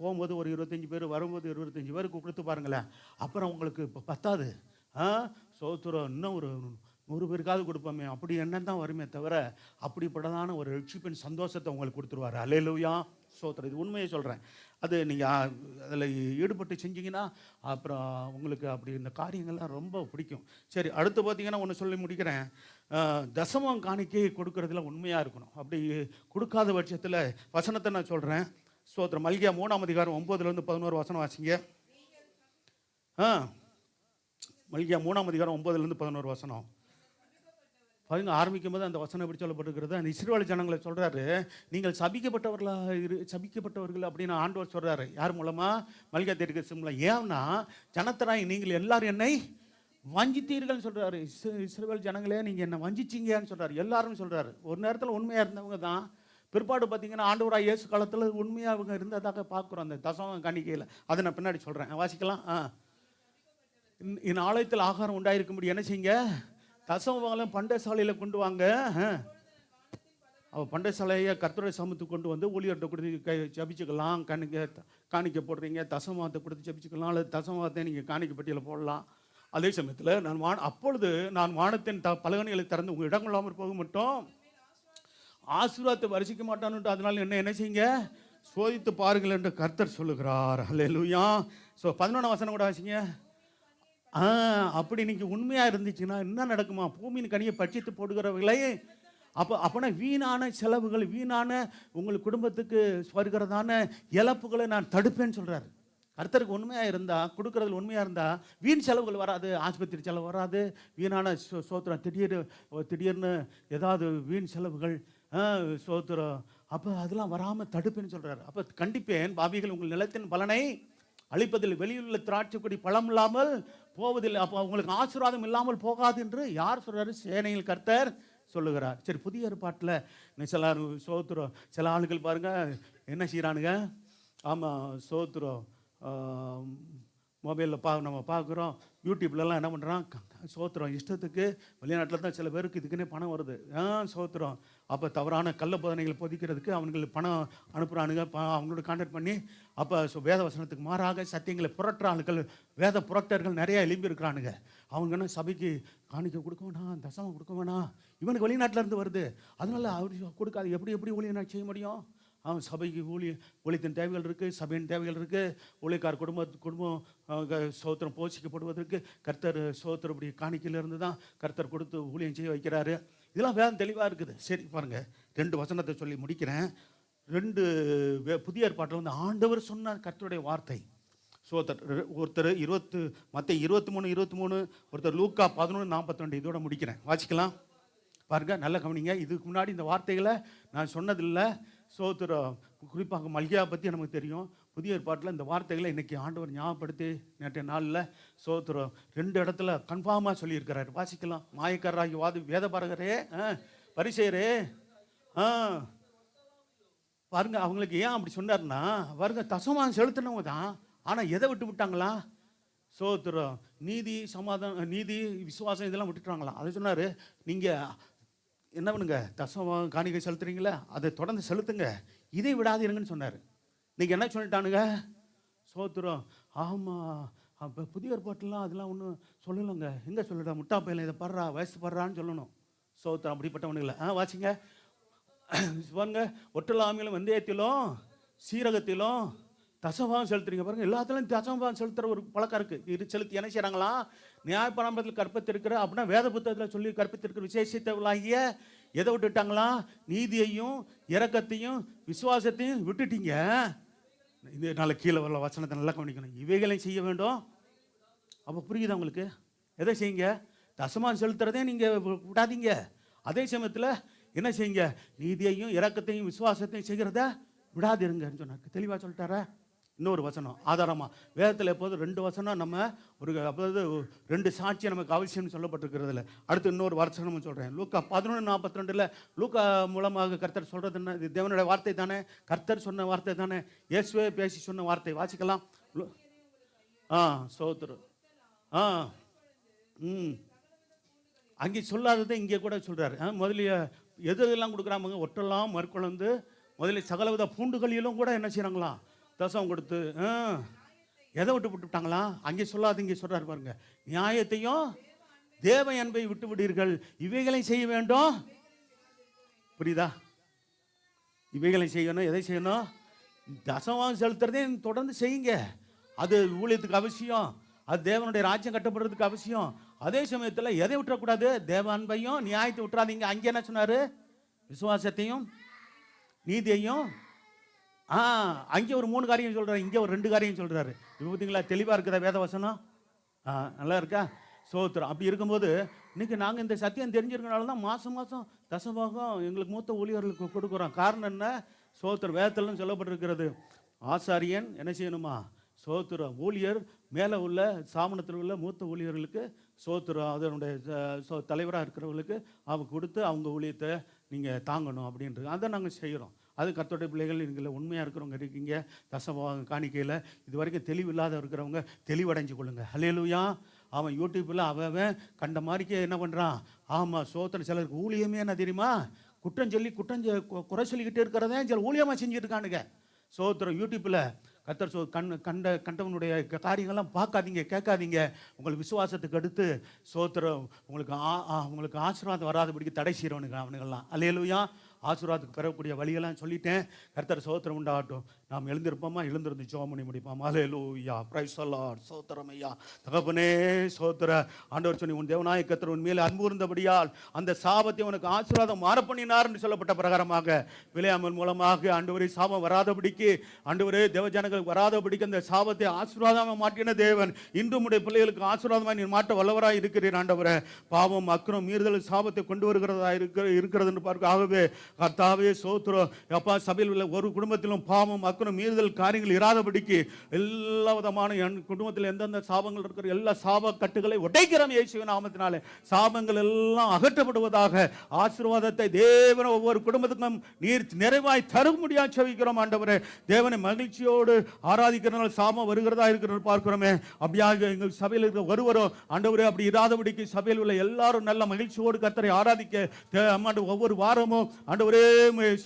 போகும்போது ஒரு 25 பேர், வரும்போது 25 பேருக்கு கொடுத்து பாருங்களேன். அப்புறம் உங்களுக்கு இப்போ பத்தாது. இன்னும் ஒரு 100 பேருக்காவது கொடுப்போமே, அப்படி எண்ணம் தான் வருமே தவிர அப்படிப்பட்டதான ஒரு ரட்சிப்பின் சந்தோஷத்தை உங்களுக்கு கொடுத்துருவார். அல்லேலூயா. இது உண்மையை சொல்கிறேன். அது நீங்கள் அதில் ஈடுபட்டு செஞ்சீங்கன்னா அப்புறம் உங்களுக்கு அப்படி இந்த காரியங்கள்லாம் ரொம்ப பிடிக்கும். சரி, அடுத்து பார்த்தீங்கன்னா ஒன்று சொல்லி முடிக்கிறேன். தசமம் காணிக்கை கொடுக்கறதுல உண்மையாக இருக்கணும். அப்படி கொடுக்காத பட்சத்தில் வசனத்தை நான் சொல்கிறேன். மல்கியா 3ஆம் அதிகாரம் 9-11 வசனம் வாசிங்க. மல்கியா 3ஆம் அதிகாரம் 9-11 வசனம் பாருங்க. ஆரம்பிக்கும் போது அந்த வசனம் எப்படி சொல்லப்பட்டிருக்கிறது? அந்த இஸ்ரவேல் ஜனங்களை சொல்கிறாரு, நீங்கள் சபிக்கப்பட்டவர்கள் அப்படின்னு ஆண்டவர் சொல்கிறாரு. யார் மூலமாக? மல்கியா தீர்க்கதரிசி மூலம். ஏன்னா ஜனத்தராய் நீங்கள் எல்லாரும் என்னை வஞ்சித்தீர்கள் சொல்கிறாரு. இஸ்ரவேல் ஜனங்களே நீங்கள் என்னை வஞ்சிச்சிங்கன்னு சொல்கிறாரு. எல்லாரும் சொல்கிறாரு. ஒரு நேரத்தில் உண்மையாக இருந்தவங்க தான். பிற்பாடு பார்த்தீங்கன்னா ஆண்டவராக இயேசு காலத்தில் உண்மையாக அவங்க இருந்ததாக பார்க்குறோம் அந்த தசம காணிக்கையில். அதை நான் பின்னாடி சொல்கிறேன், வாசிக்கலாம். என் ஆலயத்தில் ஆகாரம் உண்டாயிருக்கும்படி என்ன செய்யுங்க? தசமபாகம் பண்டசாலையில் கொண்டு வாங்க. அவள் பண்டசாலையை கர்த்தருடைய சமத்துக்கு கொண்டு வந்து ஊழியர்கிட்ட கொடுத்து ஜபிச்சுக்கலாம். காணிக்க போடுறீங்க, தசமத்தை கொடுத்து ஜபிச்சுக்கலாம், அல்லது தசமத்தை நீங்கள் காணிக்க பட்டியலில் போடலாம். அதே சமயத்தில் அப்பொழுது நான் வானத்தின் பலகணிகளை திறந்து உங்கள் இடம் கொள்ளாமல் போக மட்டும் ஆசீர்வாதத்தை வரிசிக்க மாட்டான்ட்டு. அதனால என்ன செய்யுங்க? சோதித்து பாருங்கள் என்று கர்த்தர் சொல்லுகிறார். அல்லேலூயா. 11ஆம் வசனம் கூட வாசிங்க. அப்படி நீங்கள் உண்மையாக இருந்துச்சுன்னா என்ன நடக்குமா? பூமியின் கனியை பட்சித்து போடுகிறவர்களே, அப்போனா வீணான செலவுகள், வீணான உங்கள் குடும்பத்துக்கு வருகிறதான இழப்புகளை நான் தடுப்பேன்னு சொல்கிறார். கர்த்தருக்கு உண்மையாக இருந்தால், கொடுக்குறதுல உண்மையாக இருந்தால் வீண் செலவுகள் வராது. ஆஸ்பத்திரி செலவு வராது. வீணான திடீர்னு ஏதாவது வீண் செலவுகள் அப்போ அதெல்லாம் வராமல் தடுப்பேன்னு சொல்கிறார். அப்போ கண்டிப்பேன் பாவிகள் உங்கள் நிலத்தின் பலனை அழிப்பதில் வெளியுள்ள திராட்சை கொடி பழம் இல்லாமல் போவதில்லை. அப்போ அவங்களுக்கு ஆசீர்வாதம் இல்லாமல் போகாது என்று யார் சொல்கிறாரு? சேனையில் கர்த்தர் சொல்லுகிறார். சரி, புதிய ஏற்பாட்டில் சில ஆளுகள் பாருங்கள் என்ன செய்கிறானுங்க. ஆமாம், மொபைலில் நம்ம பார்க்குறோம், யூடியூப்லலாம் என்ன பண்ணுறான், இஷ்டத்துக்கு. வெளிநாட்டில் தான் சில பேருக்கு இதுக்குன்னே பணம் வருது. அப்போ தவறான கள்ள போதனைகள் பொதிக்கிறதுக்கு அவங்களுக்கு பணம் அனுப்புகிறானுங்க. அவங்களோட கான்டாக்ட் பண்ணி அப்போ வேத வசனத்துக்கு மாறாக சத்தியங்களை புரட்டுற ஆளுகள், வேத புரட்டர்கள் நிறையா எழுப்பி இருக்கிறானுங்க. அவங்கன்னா சபைக்கு காணிக்க கொடுக்க வேணாம், தசமம் கொடுக்க வேணாம், இவனுக்கு வெளிநாட்டில் இருந்து வருது, அதனால அவர் கொடுக்காது. எப்படி ஊழியம் செய்ய முடியும்? அவன் சபைக்கு ஊழியத்தின் தேவைகள் இருக்குது, சபையின் தேவைகள் இருக்குது, ஊழியக்கார குடும்பம் சோத்திரம் போஷிக்கப்படுவதற்கு கர்த்தர் சோத்திரம் இப்படி காணிக்கையிலிருந்து தான் கர்த்தர் கொடுத்து ஊழியம் செய்ய வைக்கிறாரு. இதெல்லாம் வேதம் தெளிவாக இருக்குது. சரி பாருங்கள், 2 வசனத்தை சொல்லி முடிக்கிறேன். 2 புதிய ஏற்பாட்டில் ஆண்டவர் சொன்ன கர்த்தருடைய வார்த்தை. ஒருத்தர் மத்தேயு 23:23, ஒருத்தர் லூக்கா 11:42. இதோட முடிக்கிறேன், வாசிக்கலாம் பாருங்க, நல்ல கவனிங்க. இதுக்கு முன்னாடி இந்த வார்த்தைகளை நான் சொன்னதில்லை. சோத்திரம் குறிப்பாக மல்கியா பற்றி நமக்கு தெரியும். புதிய ஏற்பாட்டில் இந்த வார்த்தைகளை இன்றைக்கி ஆண்டவர் ஞாபகப்படுத்தி நேற்றைய நாளில் சோத்திரம் 2 இடத்துல கன்ஃபார்மாக சொல்லியிருக்கிறார். வாசிக்கலாம். மாயக்காரராகி வேதபாரகரே, பரிசேயரே, பாருங்க அவங்களுக்கு ஏன் அப்படி சொன்னார்னா, பாருங்க தசமான் செலுத்தினவங்க தான், ஆனால் எதை விட்டு விட்டாங்களா? சோத்திரம் நீதி, சமாதானம், நீதி, விசுவாசம் இதெல்லாம் விட்டுட்டாங்களாம். அதை சொன்னார், நீங்கள் என்ன பண்ணுங்க, தசம் காணிக்கை செலுத்துறீங்களா, அதை தொடர்ந்து செலுத்துங்க, இதை விடாதீருங்கன்னு சொன்னார். இன்றைக்கி என்ன சொல்லிட்டானுங்க? சோத்திரம் ஆமாம், அப்போ புதிய ஏற்பாட்டெலாம் அதெல்லாம் ஒன்றும் சொல்லலைங்க. எங்கே சொல்லிட்டா, முட்டா பையன் இதை படுறா, வயசு படுறான்னு சொல்லணும். சோத்திரம் அப்படிப்பட்டவனுங்களை வாசிங்க பாருங்க. ஒட்டலாமிலும் வெந்தயத்திலும் சீரகத்திலும் தசமபாகம் செலுத்துறீங்க பாருங்க. எல்லாத்துலையும் தசமபாகம் செலுத்துகிற ஒரு பழக்கம் இருக்குது. செலுத்தி என்ன செய்கிறாங்களா? நியாயப்பிரமாணத்தில் கற்பித்திருக்கிற அப்படின்னா வேத புத்தகத்தில் சொல்லி கற்பித்திருக்கிற விசேஷித்தவளாகிய எதை விட்டுட்டாங்களா? நீதியையும் இரக்கத்தையும் விசுவாசத்தையும் விட்டுட்டீங்க. இது நல்ல கீழே வரல வசனத்தை நல்லா கவனிக்கணும். இவைகளை செய்ய வேண்டும். அப்போ புரியுதா உங்களுக்கு? எதை செய்யுங்க? தசமான் செலுத்துறதே நீங்கள் விடாதீங்க. அதே சமயத்தில் என்ன செய்யுங்க? நீதியையும் இரக்கத்தையும் விசுவாசத்தையும் செய்கிறத விடாதிருங்கன்னு சொன்னார். தெளிவாக சொல்லிட்டாரா? இன்னொரு வசனம் ஆதாரமாக வேதத்தில் எப்போதும் 2 வசனம் நம்ம அதாவது 2 சாட்சியம் நமக்கு அவசியம்னு சொல்லப்பட்டிருக்கிறதுல. அடுத்து இன்னொரு வசனம் சொல்கிறேன். லூக்கா 11:42. லூக்கா மூலமாக கர்த்தர் சொல்கிறது என்ன? இது தேவனுடைய வார்த்தை தானே, கர்த்தர் சொன்ன வார்த்தை தானே, இயேசுவே பேசி சொன்ன வார்த்தை. வாசிக்கலாம். சோத்ரு அங்கே சொல்லாததை இங்கே கூட சொல்கிறார். முதல்ல எதெல்லாம் கொடுக்குறாங்க? ஒட்டெல்லாம் மறுக்குழந்து முதல்ல சகலவித பூண்டுகளிலும் கூட என்ன செய்கிறாங்களாம்? தசம் கொடுத்து எதை விட்டுவிட்டாங்களா? அங்கே சொல்லாது இங்கே சொல்கிறார் பாருங்க. நியாயத்தையும் தேவ அன்பை விட்டு விடுவீர்கள், இவைகளை செய்ய வேண்டும். புரியுதா? இவைகளை செய்யணும். எதை செய்யணும்? தசமாக செலுத்துறதே தொடர்ந்து செய்யுங்க. அது ஊழியத்துக்கு அவசியம், அது தேவனுடைய ராஜ்யம் கட்டப்படுறதுக்கு அவசியம். அதே சமயத்தில் எதை விட்டுறக்கூடாது? தேவ அன்பையும் நியாயத்தை விட்டுறாதீங்க. அங்கே என்ன சொன்னார்? விசுவாசத்தையும் நீதியையும். அங்கே ஒரு 3 காரியம் சொல்கிறார், இங்கே ஒரு 2 காரியம் சொல்கிறாரு. இப்போ பார்த்தீங்களா? தெளிவாக இருக்குதா வேதவசனம்? நல்லா இருக்கா? சோத்திரம். அப்படி இருக்கும்போது இன்றைக்கி நாங்கள் இந்த சத்தியம் தெரிஞ்சிருக்கனால தான் மாதம் தசபாகம் எங்களுக்கு மூத்த ஊழியர்களுக்கு கொடுக்குறோம். காரணம் என்ன? சோத்திரம் வேதத்திலும் சொல்லப்பட்டிருக்கிறது. ஆசாரியன் என்ன செய்யணுமா? சோத்திரம் ஊழியர் மேலே உள்ள சாமனத்தில் உள்ள மூத்த ஊழியர்களுக்கு சோத்திரம் அதனுடைய தலைவராக இருக்கிறவங்களுக்கு அவங்க கொடுத்து அவங்க ஊழியத்தை நீங்கள் தாங்கணும் அப்படின்றது. அதை நாங்கள் செய்கிறோம். அது கர்த்தருடைய பிள்ளைகள் எங்களை உண்மையாக இருக்கிறவங்க இருக்கீங்க. தசமபாகம் காணிக்கையில் இது வரைக்கும் தெளிவில்லாத இருக்கிறவங்க தெளிவடைஞ்சு கொள்ளுங்க. ஹல்லேலூயா. அவன் யூடியூப்பில் அவன் கண்ட மாதிரிக்கே என்ன பண்ணுறான்? ஆமாம், சோத்திரம். சிலருக்கு ஊழியமே என்ன தெரியுமா? குறை சொல்லிக்கிட்டே இருக்கிறதே சில ஊழியமாக செஞ்சுட்டு இருக்கானுங்க. சோத்திரம் யூடியூப்பில் கர்த்தர் கண்டவனுடைய காரியங்கள்லாம் பார்க்காதீங்க, கேட்காதீங்க. உங்களுக்கு விசுவாசத்துக்கு அடுத்து சோத்திரம் உங்களுக்கு ஆசீர்வாதம் வராதபடிக்கு தடை செய்கிறவனுங்க அவனுங்கள்லாம். அல்லேலூயா. ஆசீர்வாதத்துக்கு பெறக்கூடிய வழியெல்லாம் சொல்லிட்டேன். கர்த்தர் சோத்திரம் உண்டாகட்டும். நாம் எழுந்திருப்போமா? எழுந்திருந்து ஜெபம் பண்ணி முடிப்போம். அல்லேலூயா. Praise the Lord. சோத்திரம் ஐயா. தகப்பனே சோத்திர. ஆண்டவர் சொன்னி, உன் தேவனாய கர்த்தர் உன் மேலே அன்பு இருந்தபடியால் அந்த சாபத்தை உனக்கு ஆசீர்வாதம் மாற பண்ணினார் என்று சொல்லப்பட்ட பிரகாரமாக பிலேயாமின் மூலமாக ஆண்டவரே சாபம் வராதபடிக்கு, ஆண்டவரே தேவஜனங்களுக்கு வராதபடிக்கு அந்த சாபத்தை ஆசீர்வாதமாக மாற்றின தேவன் இன்றும் உடைய பிள்ளைகளுக்கு ஆசீர்வாதமாக நீர் மாற்ற வல்லவராக இருக்கிறீர். ஆண்டவரே, பாவம் அக்கிரம் மீறுதல் சாபத்தை கொண்டு வருகிறதா இருக்கிறது என்று பார்க்க. ஆகவே கர்த்தாவே சோத்திரம் அப்பா, சபையில் உள்ள ஒரு குடும்பத்திலும் பாவம் அக்கிரம் மீறுதல் காரியங்கள் இராதபடிக்கு எல்லா விதமான என் குடும்பத்தில் எந்தெந்த சாபங்கள் இருக்கிற எல்லா சாப கட்டுகளை உடைக்கிறோம் இயேசுவின் நாமத்தினாலே. சாபங்கள் எல்லாம் அகற்றப்படுவதாக. ஆசீர்வாதத்தை தேவன் ஒவ்வொரு குடும்பத்துக்கும் நீர் நிறைவாய் தரும்படியாக செபிக்கிறோம். ஆண்டவரே, தேவனை மகிழ்ச்சியோடு ஆராதிக்கிறனால சாபம் வருகிறதா இருக்கிறது பார்க்கிறோமே. அப்படியாக எங்கள் சபையில் இருக்கிற ஒருவரும் ஆண்டவரே அப்படி இராதபடிக்கு சபையில் உள்ள எல்லாரும் நல்ல மகிழ்ச்சியோடு கர்த்தரை ஆராதிக்க ஒவ்வொரு வாரமும் ஆண்டவரே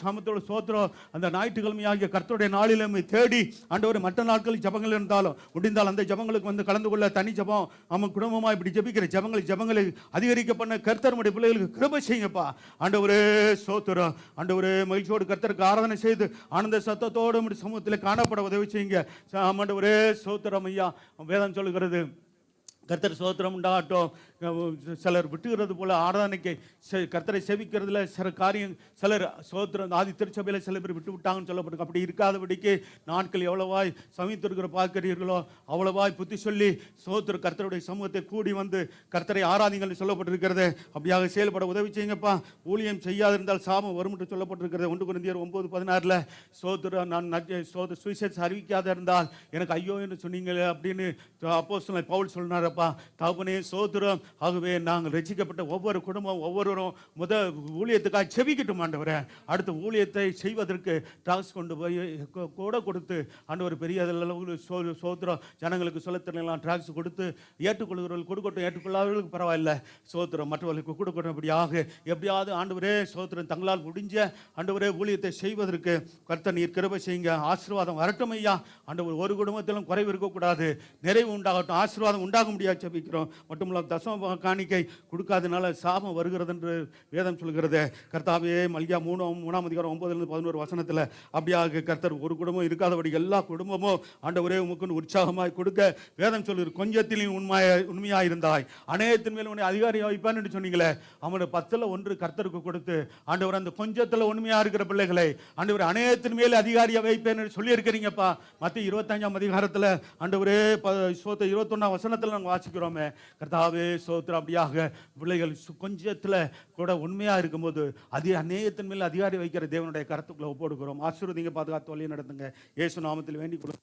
சாமத்தோட சோத்திரம் அந்த ஞாயிற்றுக்கிழமையாகிய கர்த்தருடைய நாளில் நம்மை தேடி ஆண்டவரே மற்ற நாட்களில் ஜபங்கள் இருந்தாலும் முடிந்தால் அந்த ஜபங்களுக்கு வந்து கலந்து கொள்ள தனி ஜபம் நம்ம குடும்பமாக இப்படி ஜபிக்கிற ஜபங்களை அதிகரிக்க பண்ண கர்த்தர் நம்முடைய பிள்ளைகளுக்கு கிருபை செய்யுங்கப்பா. ஆண்டவரே ஸ்தோத்திரம். ஆண்டவரே மகிழ்ச்சியோடு கர்த்தருக்கு ஆராதனை செய்து ஆனந்த சத்தத்தோடு நம்முடைய சமூகத்தில் காணப்பட உதவி செய்யுங்க. ஆண்டவரே ஸ்தோத்திரம் ஐயா. வேதம் சொல்லுகிறது கர்த்தர் ஸ்தோத்திரம் உண்டாகட்டும். சிலர் விட்டுகிறது போல ஆராதனைக்கு கர்த்தரை செவிக்கிறதுல சில காரியம் சிலர் ஸ்தோத்திரம் ஆதி திருச்சபையில் சில பேர் விட்டு விட்டாங்கன்னு சொல்லப்பட்டிருக்கு. அப்படி இருக்காதபடிக்கு நாட்கள் எவ்வளவாய் சமீபத்திருக்கிற பார்க்கிறீர்களோ அவ்வளவாய் புத்தி சொல்லி ஸ்தோத்திர கர்த்தருடைய சமூகத்தை கூடி வந்து கர்த்தரை ஆராதிங்கள் சொல்லப்பட்டிருக்கிறது. அப்படியாக செயல்பட உதவி செய்யுங்கப்பா. ஊழியம் செய்யாதிருந்தால் சாபம் வரும் என்று சொல்லப்பட்டிருக்கிறது. 1 கொரிந்தியர் 9:16 ஸ்தோத்திர நான் சுவிசேஷம் அறிவிக்காத இருந்தால் எனக்கு ஐயோ என்று சொன்னீங்களே அப்படின்னு அப்போஸ்தலன் பவுல் சொன்னாரப்பா. தகப்பனே ஸ்தோத்திரம். ஆகவே நாங்கள் ரட்சிக்கப்பட்ட ஒவ்வொரு குடும்பம் ஒவ்வொருவரும் ஊழியத்துக்காக செபிக்கட்டும் ஆண்டவரே. அடுத்த ஊழியத்தை செய்வதற்கு டாக்ஸ் கொண்டு போய் கூட கொடுத்து ஆண்டவர் பெரிய அளவு சோத்திரம் ஜனங்களுக்கு சொல்லத்திலாம் டாக்ஸ் கொடுத்து ஏற்றுக்கொள்கிறவர்கள் கொடுக்கட்டும், ஏற்றுக்கொள்ளாதவர்களுக்கு பரவாயில்ல சோத்திரம் மற்றவர்களுக்கு கொடுக்கட்டும். அப்படியாக எப்படியாவது ஆண்டவரே சோத்திரம் தங்களால் முடிஞ்ச ஆண்டவரே ஊழியத்தை செய்வதற்கு கர்த்தர் நீர் கிருபை செய்யுங்க. ஆசீர்வாதம் வரட்டும் ஐயா. ஆண்டவர் ஒரு குடும்பத்திலும் குறைவு இருக்கக்கூடாது, நிறைவு உண்டாகட்டும், ஆசீர்வாதம் உண்டாக முடியாது ஜெபிக்கிறோம். மட்டுமல்ல தசம காணிக்கை கொடுக்காதனால சாபம் வருகிறது என்று வேதம் சொல்கிறது. கர்த்தாவே மல்கியா 3:9-11 அப்படியாக கர்த்தர் ஒரு குடும்பம் இருக்காதபடி எல்லா குடும்பமும் ஆண்டவரே உமக்கு உற்சாகமாய் கொடுக்க வேதம் சொல்லுகிறது. கொஞ்சத்திலும் உண்மையாக இருந்தாய் அநேகத்தின் மேல் உன்னை அதிகாரி வைப்பான் என்று சொன்னீங்களே. அவனுடைய 10-1 கர்த்தருக்கு கொடுத்து ஆண்டவர் அந்த கொஞ்சத்தில் உண்மையாக இருக்கிற பிள்ளைகளை ஆண்டவர் அநேகத்தின் மேல் அதிகாரியாக வைப்பேன் என்று சொல்லி இருக்கிறீங்கப்பா. மத்திய 25 ஆண்டவரே 21 நாங்கள் வாசிக்கிறோமே. கர்த்தாவே ஸ்தோத்திரம். அப்படியாக பிள்ளைகள் கொஞ்சத்தில் கூட உண்மையாக இருக்கும்போது அநேகத்தின் மேல் அதிகாரி வைக்கிற தேவனுடைய கருத்துக்களை ஒப்புக்கொடுக்கிறோம். ஆசீர்வதிங்க, பாதுகாத்து வழியை நடத்துங்க. இயேசு நாமத்தில் வேண்டிக் கொள்ளும்.